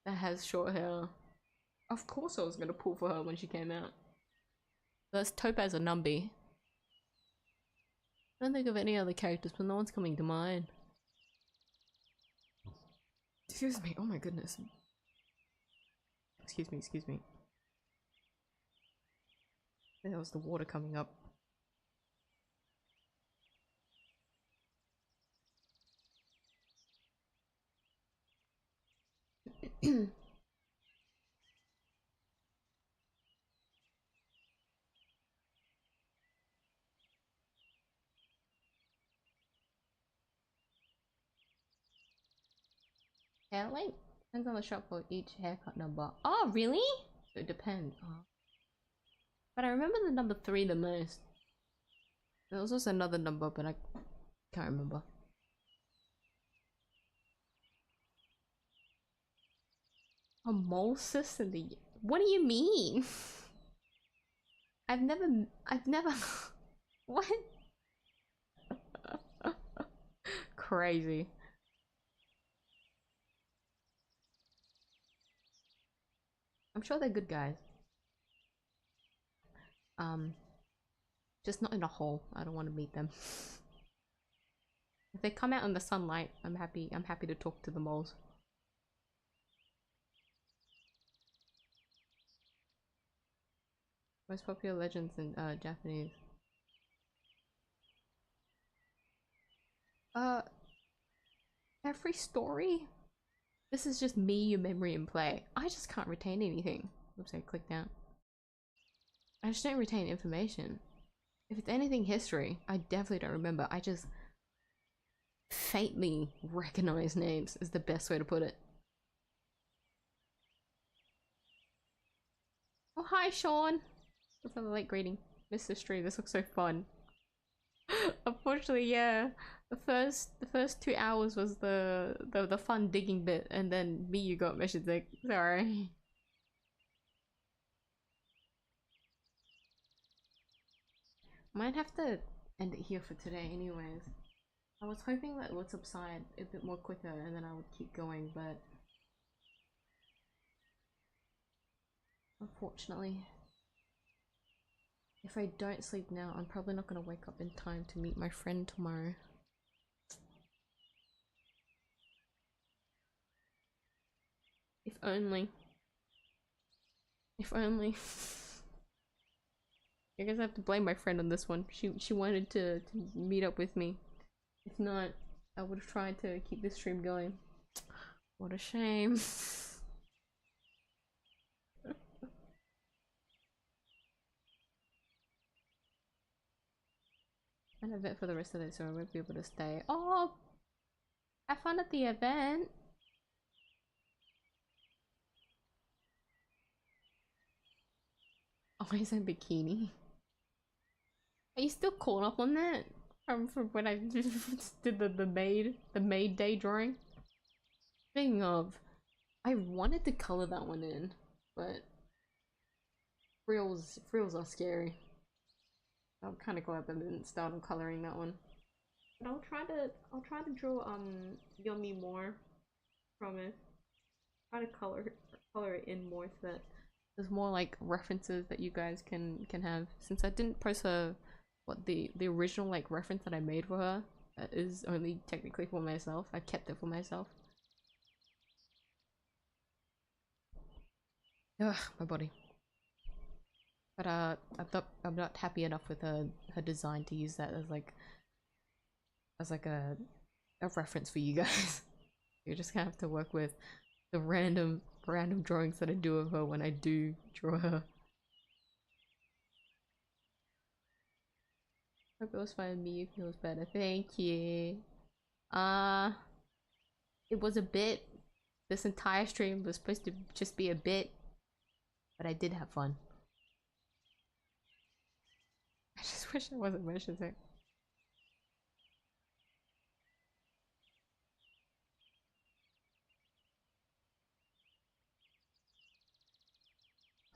That has short hair. Of course I was gonna pull for her when she came out. That's Topaz or Numby. I don't think of any other characters, but no one's coming to mind. Excuse me, oh my goodness. Excuse me, excuse me. That was the water coming up. Hair length depends on the shop for each haircut number. Oh, really? It depends. Oh. But I remember the number 3 the most. There was also another number, but I can't remember. A mole cyst in the... What do you mean? I've never... What? Crazy. I'm sure they're good guys. Just not in a hole. I don't want to meet them. If they come out in the sunlight, I'm happy to talk to the moles. Most popular legends in Japanese. Every story? This is just me, your memory, and play. I just can't retain anything. Oops, I clicked out. I just don't retain information. If it's anything history, I definitely don't remember. I just faintly recognize names is the best way to put it. Oh, hi, Sean! Thanks for the late greeting. Mr. Street, this looks so fun. Unfortunately, yeah. The first 2 hours was the fun digging bit, and then you got mission sick. Sorry. Might have to end it here for today anyways. I was hoping that it would subside a bit more quicker and then I would keep going, but unfortunately, if I don't sleep now, I'm probably not going to wake up in time to meet my friend tomorrow. If only. If only. I guess I have to blame my friend on this one. She wanted to meet up with me. If not, I would have tried to keep this stream going. What a shame. An event for the rest of it, so I won't be able to stay. Oh! Have fun at the event! Oh, he's in bikini. Are you still caught up on that? From when I did the maid day drawing? Speaking of, I wanted to color that one in, but frills are scary. I'm kind of glad that I didn't start on coloring that one. But I'll try to draw Yummy more from it. Try to color it in more so that there's more like references that you guys can have. Since I didn't post the original like reference that I made for her is only technically for myself. I kept it for myself. Ugh, my body. But I'm not happy enough with her design to use that as like a reference for you guys. You're just gonna have to work with the random drawings that I do of her when I do draw her. Hope it was fine. Miyuu feels better. Thank you. It was a bit. This entire stream was supposed to just be a bit, but I did have fun. I just wish I wasn't mentioning it.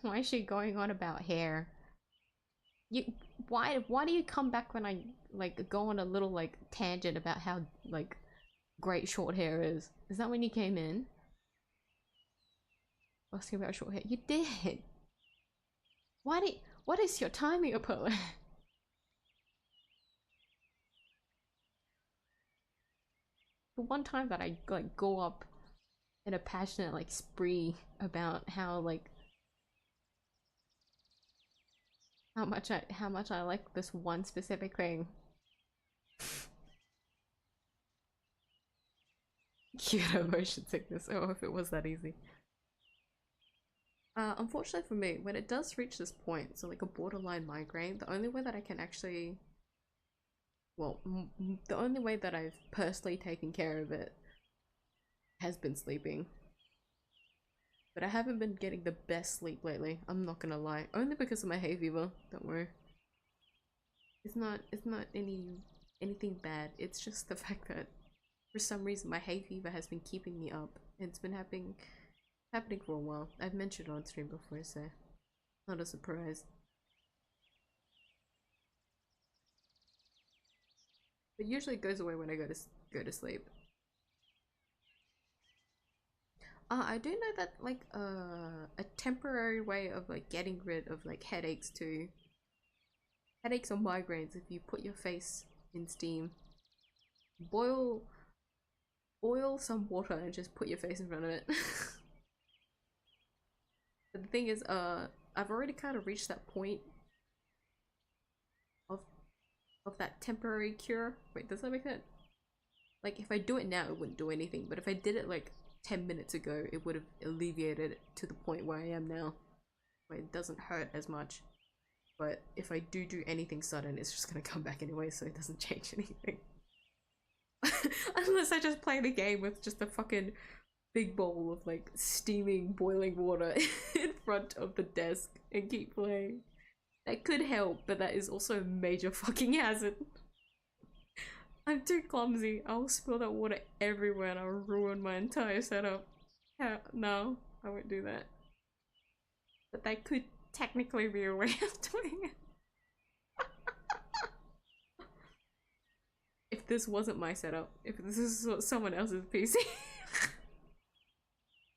Why is she going on about hair? Why do you come back when I like go on a little like tangent about how like great short hair is? Is that when you came in? Asking about short hair. You did. What is your timing, Apollo? The one time that I like go up in a passionate like spree about how like how much I like this one specific thing. Cute motion sickness. Oh, if it was that easy. Unfortunately for me, when it does reach this point, so like a borderline migraine, the only way that I can actually, well, the only way that I've personally taken care of it has been sleeping. But I haven't been getting the best sleep lately, I'm not gonna lie. Only because of my hay fever, don't worry. It's not anything bad, it's just the fact that for some reason my hay fever has been keeping me up. It's been happening for a while. I've mentioned it on stream before, so not a surprise. It usually goes away when I go to sleep. I do know that like a temporary way of like getting rid of like headaches too Headaches or migraines if you put your face in steam. Boil some water and just put your face in front of it. But the thing is, I've already kind of reached that point of that temporary cure. Wait, does that make sense? Like, if I do it now, it wouldn't do anything, but if I did it like 10 minutes ago, it would have alleviated it to the point where I am now, where it doesn't hurt as much. But if I do anything sudden, it's just gonna come back anyway, so it doesn't change anything. Unless I just play the game with just a fucking big bowl of like steaming boiling water in front of the desk and keep playing. That could help, but that is also a major fucking hazard. I'm too clumsy. I'll spill that water everywhere and I'll ruin my entire setup. No, I won't do that. But that could technically be a way of doing it. If this wasn't my setup, if this is someone else's PC.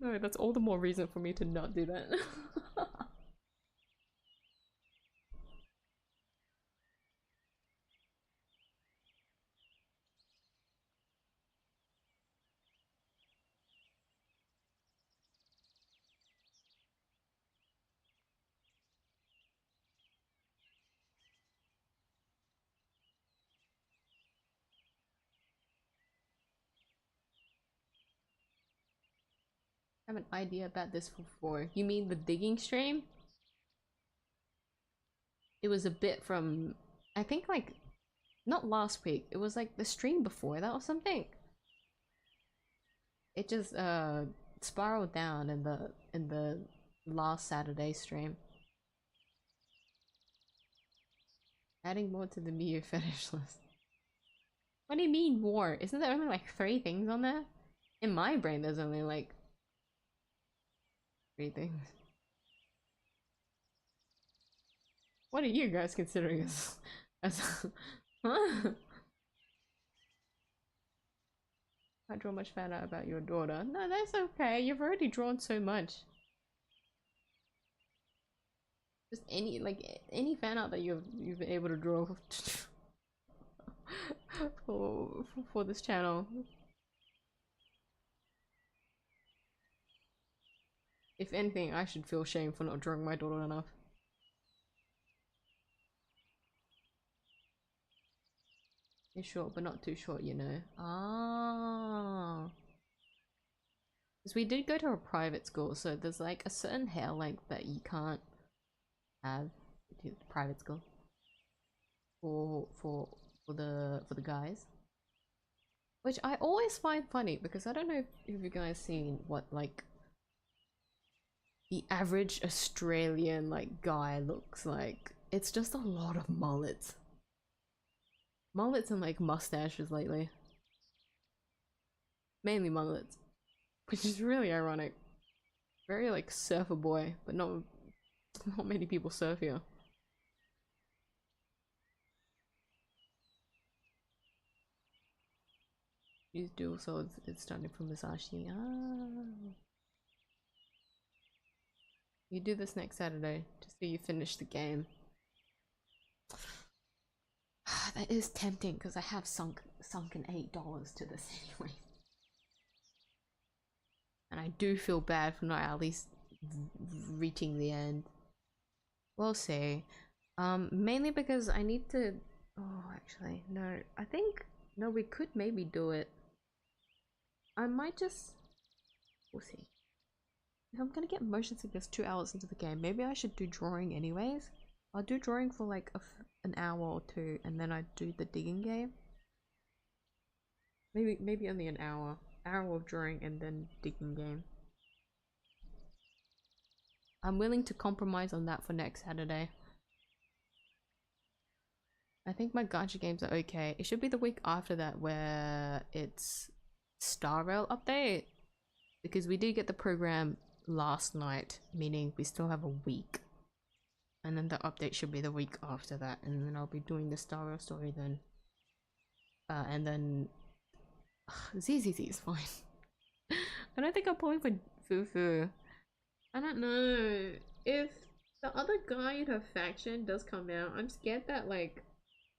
No, that's all the more reason for me to not do that. I have an idea about this before. You mean the digging stream? It was a bit from, I think, like, not last week. It was like the stream before that or something. It just spiraled down in the last Saturday stream. Adding more to the miyuu fetish list. What do you mean more? Isn't there only like 3 things on there? In my brain there's only like 3 things. What are you guys considering as huh? Can't draw much fan art about your daughter. No, that's okay. You've already drawn so much. Just any fan art that you've been able to draw for this channel. If anything, I should feel shame for not drawing my daughter enough. You're short, but not too short, you know. Ah. Because we did go to a private school, so there's like a certain hair length that you can't have to private school for the guys, which I always find funny because I don't know if you guys seen what like the average Australian like guy looks like. It's just a lot of mullets and like mustaches lately, mainly mullets, which is really ironic. Very like surfer boy, but not many people surf here. Use dual swords. It's starting from Musashi. Ah. You do this next Saturday, just so you finish the game. That is tempting because I have sunken $8 to this anyway, and I do feel bad for not at least reaching the end. We'll see. Mainly because I need to. Oh, actually, no. I think no. We could maybe do it. I might just. We'll see. If I'm gonna get motion sickness 2 hours into the game, maybe I should do drawing anyways. I'll do drawing for like an hour or 2, and then I do the digging game. Maybe only an hour of drawing and then digging game. I'm willing to compromise on that for next Saturday. I think my gacha games are okay. It should be the week after that where it's Star Rail update, because we did get the program last night, meaning we still have a week, and then the update should be the week after that, and then I'll be doing the Star Rail story then. And then 𝙧𝙚𝙖𝙡𝙦 is fine. I don't think I'm pulling for Fufu. I don't know if The other guy in her faction does come out. I'm scared that like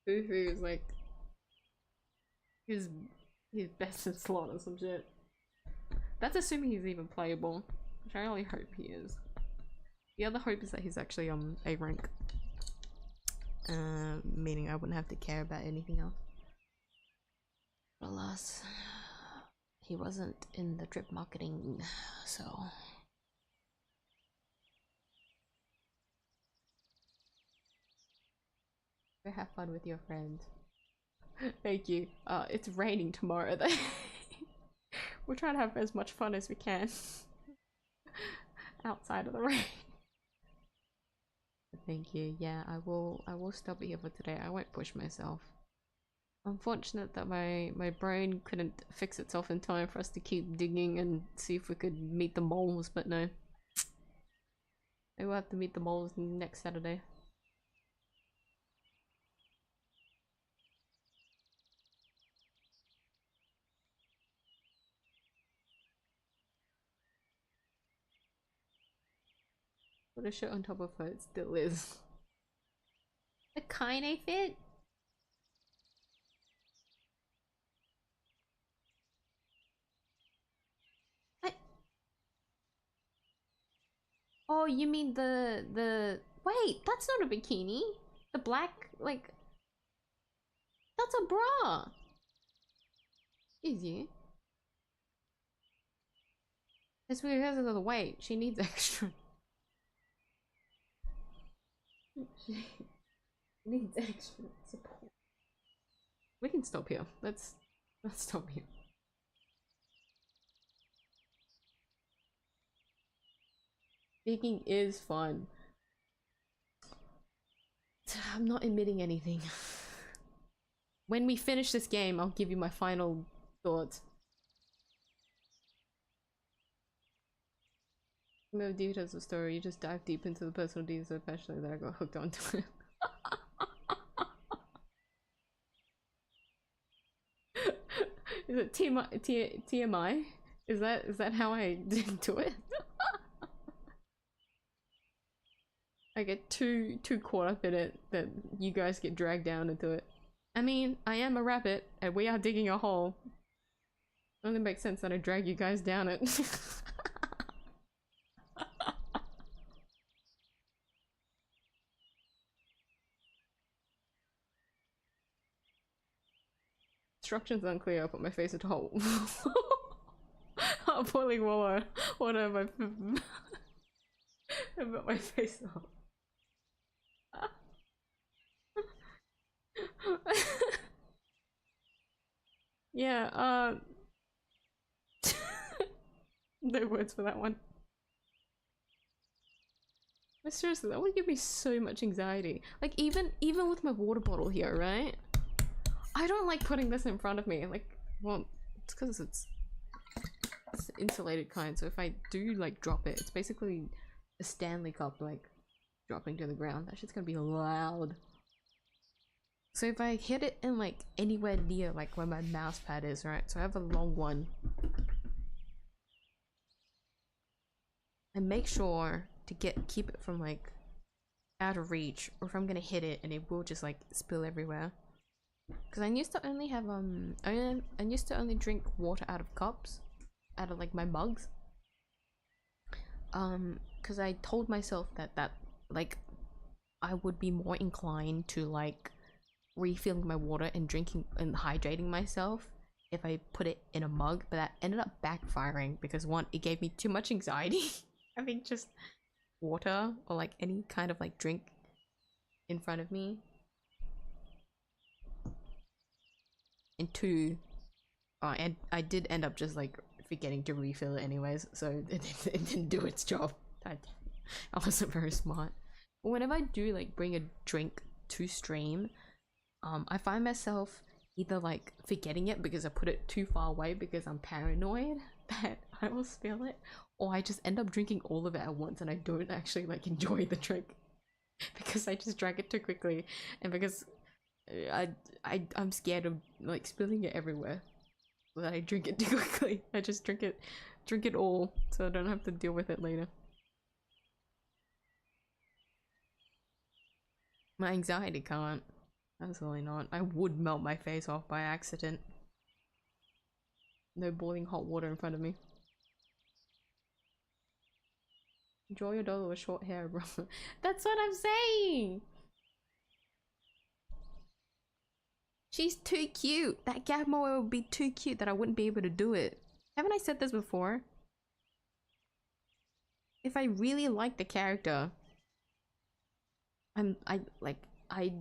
Fufu is like his best in slot or some shit. That's assuming he's even playable, which I really hope he is. The other hope is that he's actually A rank. Meaning I wouldn't have to care about anything else. But alas, he wasn't in the drip marketing, so. Go have fun with your friends. Thank you. It's raining tomorrow though. We're trying to have as much fun as we can outside of the rain. Thank you. Yeah, I will stop here for today. I won't push myself. Unfortunate that my brain couldn't fix itself in time for us to keep digging and see if we could meet the moles, but no. Maybe we'll have to meet the moles next Saturday. Put a shirt on top of her, it still is. The kind I fit? Oh, you mean the wait, that's not a bikini. The black, like, that's a bra. Is you? It's because of the weight. She needs extra. She needs extra support. We can stop here. Let's stop here. Digging is fun. I'm not admitting anything. When we finish this game, I'll give you my final thoughts. No details of the story, you just dive deep into the personal details so passionately that I got hooked onto it. Is it TMI? Is that how I do it? I get too caught up in it that you guys get dragged down into it. I mean, I am a rabbit and we are digging a hole. It only makes sense that I drag you guys down it. Instructions unclear, I'll put my face into hole. I'm boiling water have I put my face off. Yeah, no words for that one. But seriously, that would give me so much anxiety. Like even with my water bottle here, right? I don't like putting this in front of me. Like, well, it's because it's the insulated kind, so if I do like drop it, it's basically a Stanley cup like dropping to the ground. That shit's gonna be loud. So if I hit it in like anywhere near like where my mouse pad is, right? So I have a long one. And make sure to keep it from like out of reach, or if I'm gonna hit it and it will just like spill everywhere. Because I used to only have I used to only drink water out of cups, out of like my mugs. Because I told myself that like I would be more inclined to like refilling my water and drinking and hydrating myself if I put it in a mug, but that ended up backfiring because one, it gave me too much anxiety having just water or like any kind of like drink in front of me, and two, and I did end up just like forgetting to refill it anyways, so it didn't do its job. I wasn't very smart. But whenever I do like bring a drink to stream, I find myself either like forgetting it because I put it too far away because I'm paranoid that I will spill it, or I just end up drinking all of it at once and I don't actually like enjoy the drink because I just drank it too quickly, and because I'm scared of like spilling it everywhere, so that I drink it too quickly. I just drink it all so I don't have to deal with it later. My anxiety can't. Absolutely not. I would melt my face off by accident. No boiling hot water in front of me. Draw your daughter with short hair, bro. That's what I'm saying! She's too cute! That gap mower would be too cute that I wouldn't be able to do it. Haven't I said this before? If I really like the character, I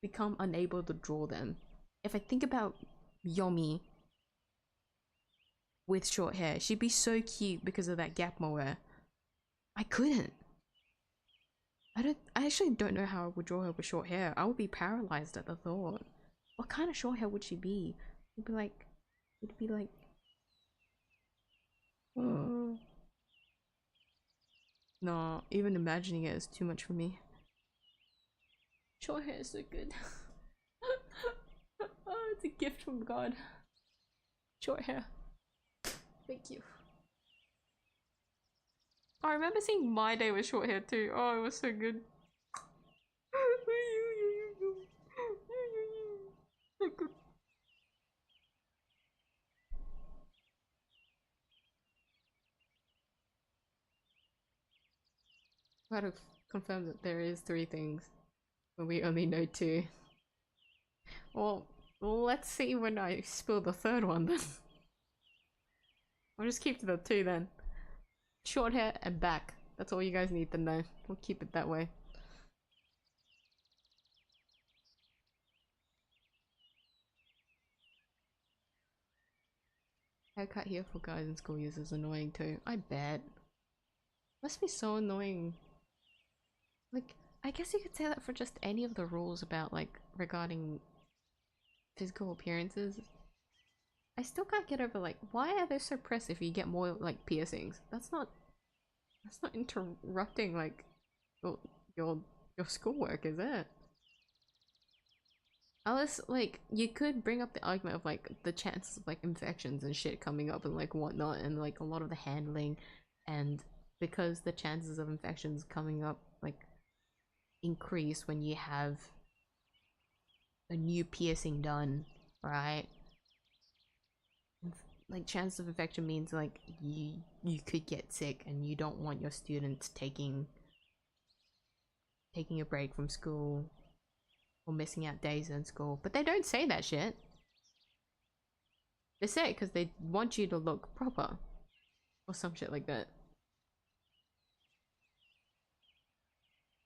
become unable to draw them. If I think about Yomi with short hair, she'd be so cute because of that gap mower. I couldn't. I actually don't know how I would draw her with short hair. I would be paralyzed at the thought. What kind of short hair would she be? It'd be like no, even imagining it is too much for me. Short hair is so good. Oh, it's a gift from God. Short hair. Thank you. I remember seeing My Day with short hair too. Oh, it was so good. So good. I gotta confirm that there is 3 things, but we only know 2. Well, let's see when I spill the 3rd one then. I'll just keep to the 2 then. Short hair and back. That's all you guys need to know. We'll keep it that way. Haircut here for guys in school use is annoying too. I bet. Must be so annoying. Like, I guess you could say that for just any of the rules about, like, regarding physical appearances. I still can't get over, like, why are they so pressed if you get more, like, piercings? That's not interrupting, like, your schoolwork, is it? Unless, like, you could bring up the argument of, like, the chances of, like, infections and shit coming up and, like, whatnot, and, like, a lot of the handling, and because the chances of infections coming up, like, increase when you have a new piercing done, right? Like, chance of infection means, like, you could get sick and you don't want your students taking a break from school or missing out days in school. But they don't say that shit. They say it because they want you to look proper or some shit like that.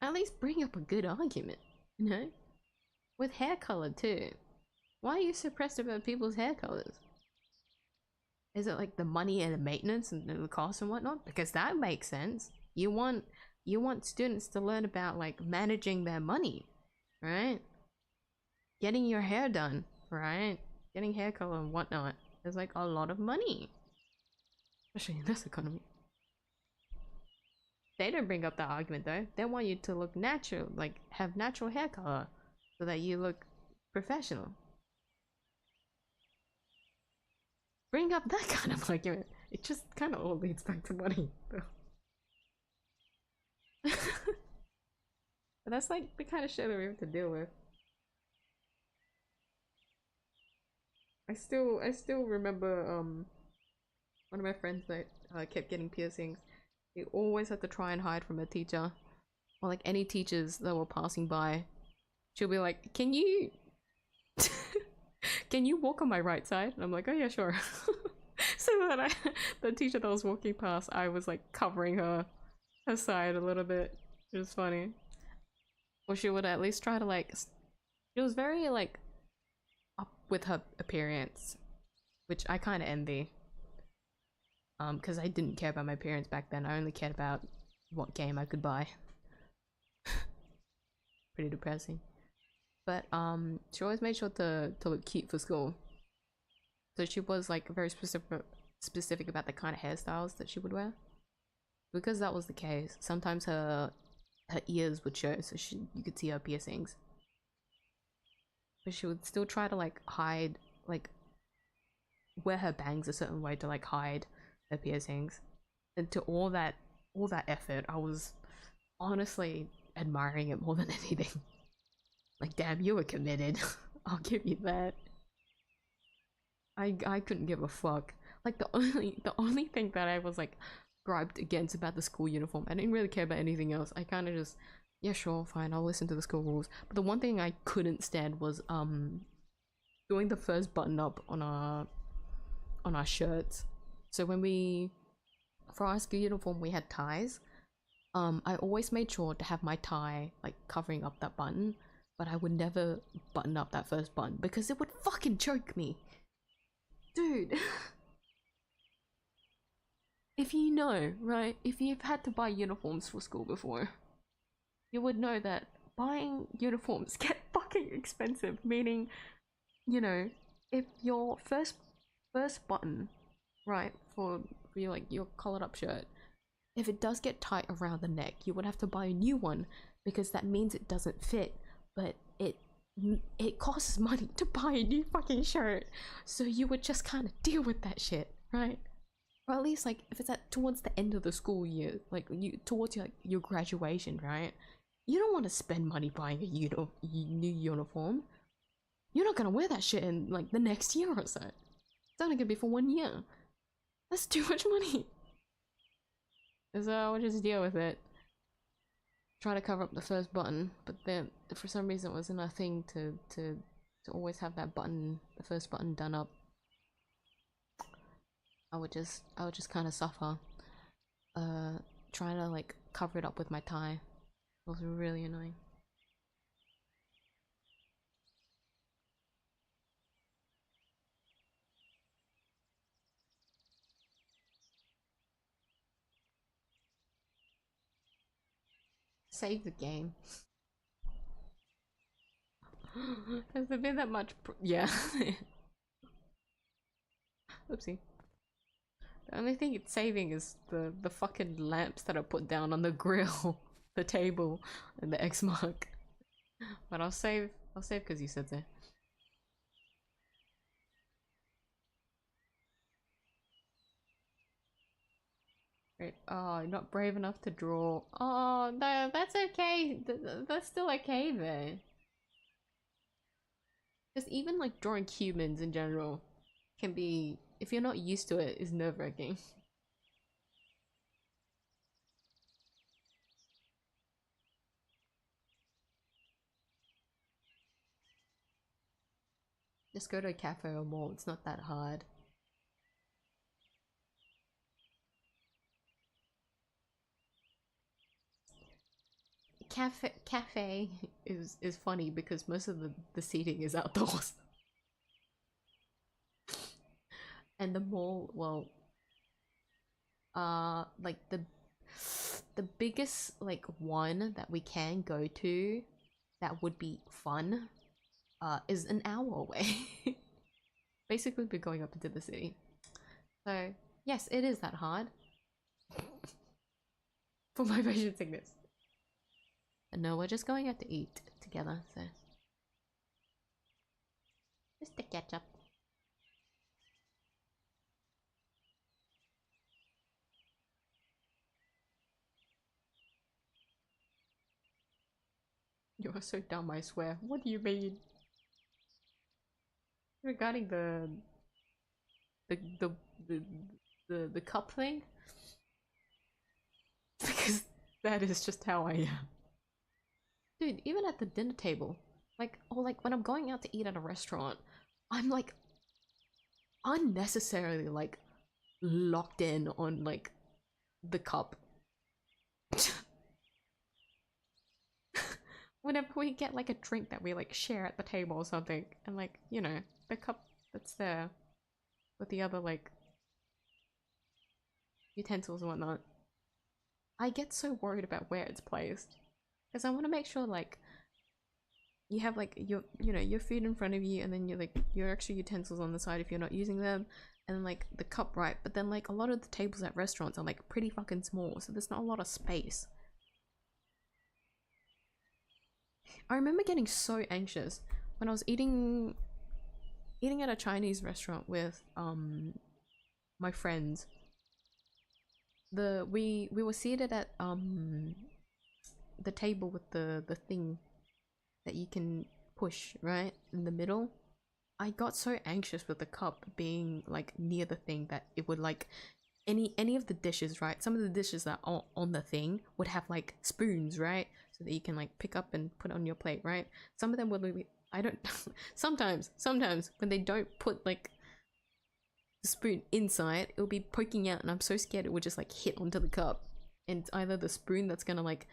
At least bring up a good argument, you know? With hair color too. Why are you so pressed about people's hair colors? Is it like the money and the maintenance and the cost and whatnot? Because that makes sense. You want students to learn about, like, managing their money, right? Getting your hair done, right? Getting hair color and whatnot. There's, like, a lot of money, especially in this economy. They don't bring up that argument though. They want you to look natural, like, have natural hair color so that you look professional. Bring up that kind of argument. It just kind of all leads back to money. But that's, like, the kind of shit that we have to deal with. I still remember one of my friends that kept getting piercings. He always had to try and hide from a teacher, or, like, any teachers that were passing by. She'll be like, "Can you can you walk on my right side?" And I'm like, "Oh yeah, sure." So then the teacher that was walking past, I was, like, covering her side a little bit. It was funny. Or she would at least try to, like, she was very, like, up with her appearance, which I kind of envy. Because I didn't care about my appearance back then. I only cared about what game I could buy. Pretty depressing. But she always made sure to look cute for school. So she was, like, very specific about the kind of hairstyles that she would wear. Because that was the case, sometimes her ears would show, so you could see her piercings. But she would still try to, like, hide, like, wear her bangs a certain way to, like, hide her piercings. And to all that effort, I was honestly admiring it more than anything. Like, damn, you were committed. I'll give you that. I couldn't give a fuck. Like, the only thing that I was like griped against about the school uniform, I didn't really care about anything else. I kind of just, yeah, sure, fine, I'll listen to the school rules. But the one thing I couldn't stand was doing the first button up on our shirts. So when we, for our school uniform, we had ties. I always made sure to have my tie like covering up that button, but I would never button up that first button because it would fucking choke me. Dude. If you know, right, if you've had to buy uniforms for school before, you would know that buying uniforms get fucking expensive, meaning, you know, if your first button, right, for your like your collared up shirt, if it does get tight around the neck, you would have to buy a new one because that means it doesn't fit, but it costs money to buy a new fucking shirt, so you would just kind of deal with that shit, right? Or at least like if it's at towards the end of the school year, like you towards your graduation, right? You don't want to spend money buying a new uniform. You're not gonna wear that shit in like the next year or so. It's only gonna be for 1 year. That's too much money. So we'll just deal with it. Try to cover up the first button, but then for some reason it wasn't a thing to always have that button, the first button done up. I would just kind of suffer, trying to like cover it up with my tie. It was really annoying. Save the game. Has there been that much yeah. Oopsie. The only thing it's saving is the fucking lamps that are put down on the grill, the table, and the X mark. But I'll save because you said so. Right. Oh, you're not brave enough to draw. Oh no, that's okay. That's still okay there. Just even like drawing humans in general can be, if you're not used to it, is nerve-wracking. Just go to a cafe or mall, it's not that hard. Cafe is funny because most of the seating is outdoors. And the mall, well, like the biggest like one that we can go to that would be fun is an hour away. Basically we're going up into the city, so yes, it is that hard for my motion sickness. And no, we're just going out to eat together, so just to catch up. You're so dumb, I swear. What do you mean? Regarding the cup thing? Because that is just how I am. Dude, even at the dinner table, like, or like when I'm going out to eat at a restaurant, I'm like unnecessarily like locked in on like the cup. Whenever we get like a drink that we like share at the table or something, and like, you know, the cup that's there with the other like utensils and whatnot, I get so worried about where it's placed because I want to make sure like you have like your, you know, your food in front of you, and then you like your extra utensils on the side if you're not using them, and then like the cup, right? But then like a lot of the tables at restaurants are like pretty fucking small, so there's not a lot of space. I remember getting so anxious when I was eating at a Chinese restaurant with my friends. We were seated at the table with the thing, that you can push, right? In the middle. I got so anxious with the cup being like near the thing that it would like any of the dishes, right? Some of the dishes that are on the thing would have like spoons, right? So that you can like pick up and put on your plate, right? Some of them would be, I don't sometimes when they don't put like the spoon inside, it'll be poking out and I'm so scared it would just like hit onto the cup. And it's either the spoon that's gonna like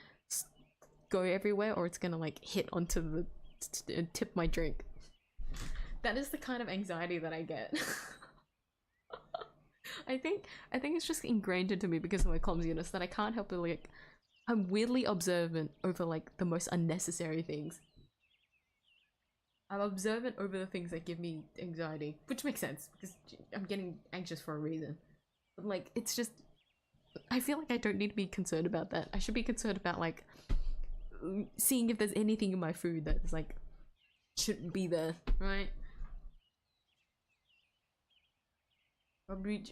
go everywhere or it's gonna like hit onto the and tip my drink. That is the kind of anxiety that I get. I think it's just ingrained into me because of my clumsiness that I can't help it. Like, I'm weirdly observant over like the most unnecessary things. I'm observant over the things that give me anxiety, which makes sense because I'm getting anxious for a reason. But like, it's just, I feel like I don't need to be concerned about that. I should be concerned about like seeing if there's anything in my food that's like shouldn't be there, right?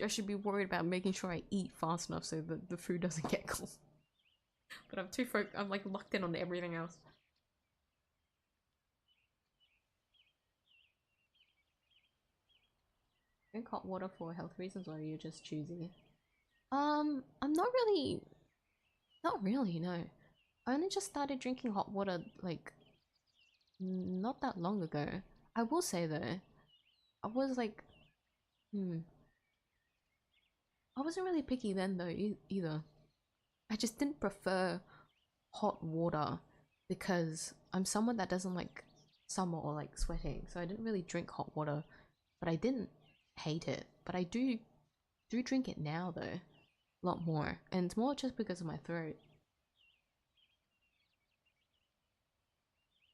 I should be worried about making sure I eat fast enough so that the food doesn't get cold. But I'm like locked in on everything else. Drink hot water for health reasons, or are you just choosy? I'm not really, no. I only just started drinking hot water like not that long ago. I will say though, I was like, I wasn't really picky then though either. I just didn't prefer hot water because I'm someone that doesn't like summer or like sweating, so I didn't really drink hot water, but I didn't hate it. But I do drink it now though, a lot more, and it's more just because of my throat.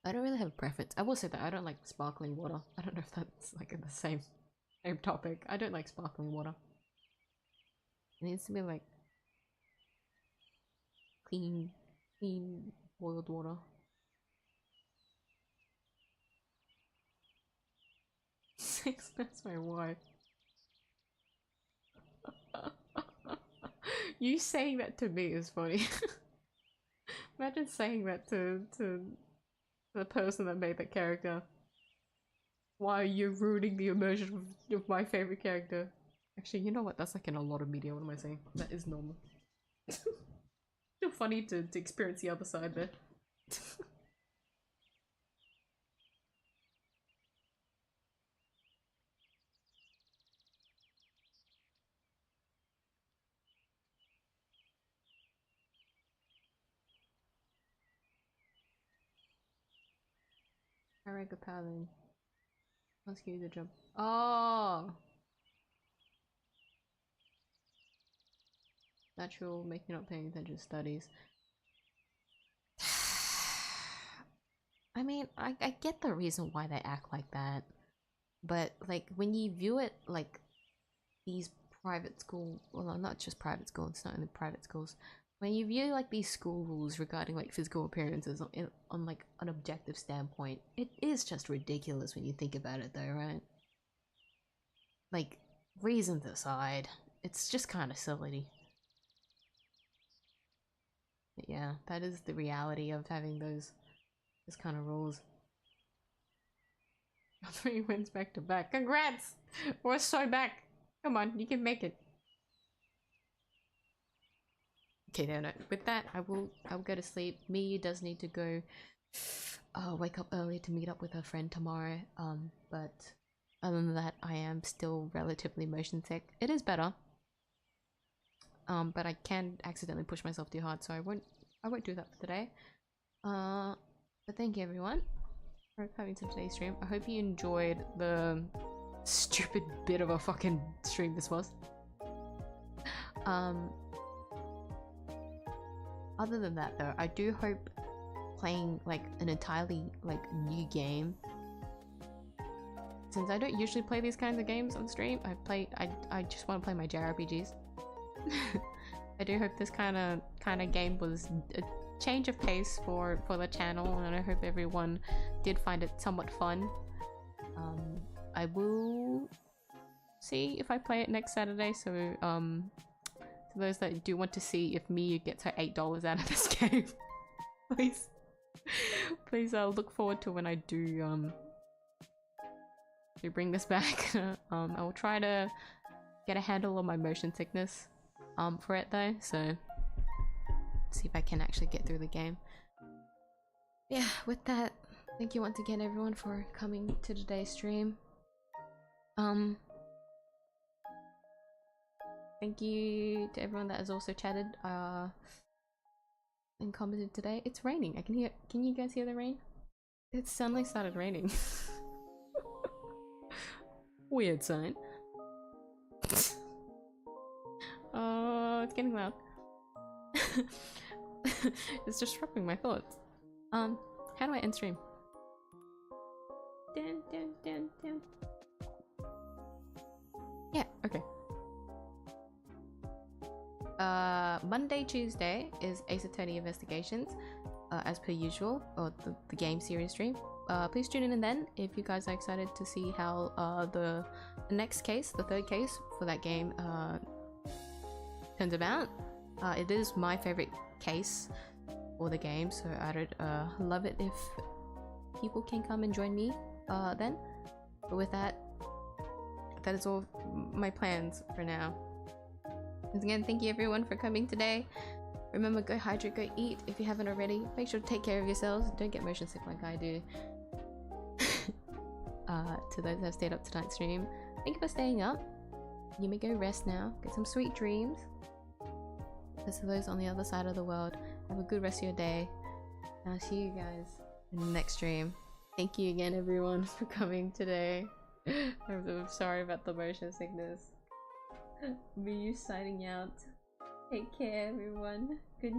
I don't really have a preference. I will say that I don't like sparkling water. I don't know if that's like in the same topic. I don't like sparkling water. It needs to be like clean boiled water. That's my wife. You saying that to me is funny. Imagine saying that to the person that made that character. Why are you ruining the immersion of my favorite character? Actually, you know what? That's like in a lot of media. What am I saying? That is normal. Still funny to experience the other side there. Harega Paladin. Ask you the job. Oh! Natural, making not paying attention to studies. I mean, I get the reason why they act like that. But, like, when you view it like these private school, well, not just private school, it's not only private schools. When you view like these school rules regarding like physical appearances on like an objective standpoint, it is just ridiculous when you think about it though, right? Like, reasons aside, it's just kind of silly. But yeah, that is the reality of having those kind of rules. 3 wins back to back. Congrats! We're so back! Come on, you can make it. Okay, no. With that, I'll go to sleep. Miyuu does need to go wake up early to meet up with her friend tomorrow. But other than that, I am still relatively motion sick. It is better. But I can accidentally push myself too hard, so I won't do that for today. But thank you everyone for coming to today's stream. I hope you enjoyed the stupid bit of a fucking stream this was. Other than that though, I do hope playing like an entirely like new game, since I don't usually play these kinds of games on stream. I just want to play my JRPGs. I do hope this kind of game was a change of pace for the channel, and I hope everyone did find it somewhat fun. I will see if I play it next Saturday, so to those that do want to see if Miyuu gets her $8 out of this game, please Please look forward to when I do bring this back. I will try to get a handle on my motion sickness for it though, so see if I can actually get through the game. Yeah, with that, thank you once again everyone for coming to today's stream. Thank you to everyone that has also chatted and commented today. It's raining. I can hear. Can you guys hear the rain? It suddenly started raining. Weird sign. Oh, it's getting loud. It's disrupting my thoughts. How do I end stream? Dun, dun, dun, dun. Yeah, okay. Monday, Tuesday is 𝙧𝙚𝙖𝙡 Investigations, as per usual, or the game series stream. Please tune in then if you guys are excited to see how the next case, the third case for that game, turns about. It is my favorite case for the game, so I'd love it if people can come and join me then. But with that, that is all my plans for now. Once again, thank you everyone for coming today. Remember, go hydrate, go eat if you haven't already. Make sure to take care of yourselves. Don't get motion sick like I do. To those that have stayed up tonight's stream, thank you for staying up. You may go rest now. Get some sweet dreams. As to those on the other side of the world, have a good rest of your day. And I'll see you guys in the next stream. Thank you again everyone for coming today. I'm sorry about the motion sickness. 𝙧𝙚𝙖𝙡𝙮 signing out. Take care everyone. Good night.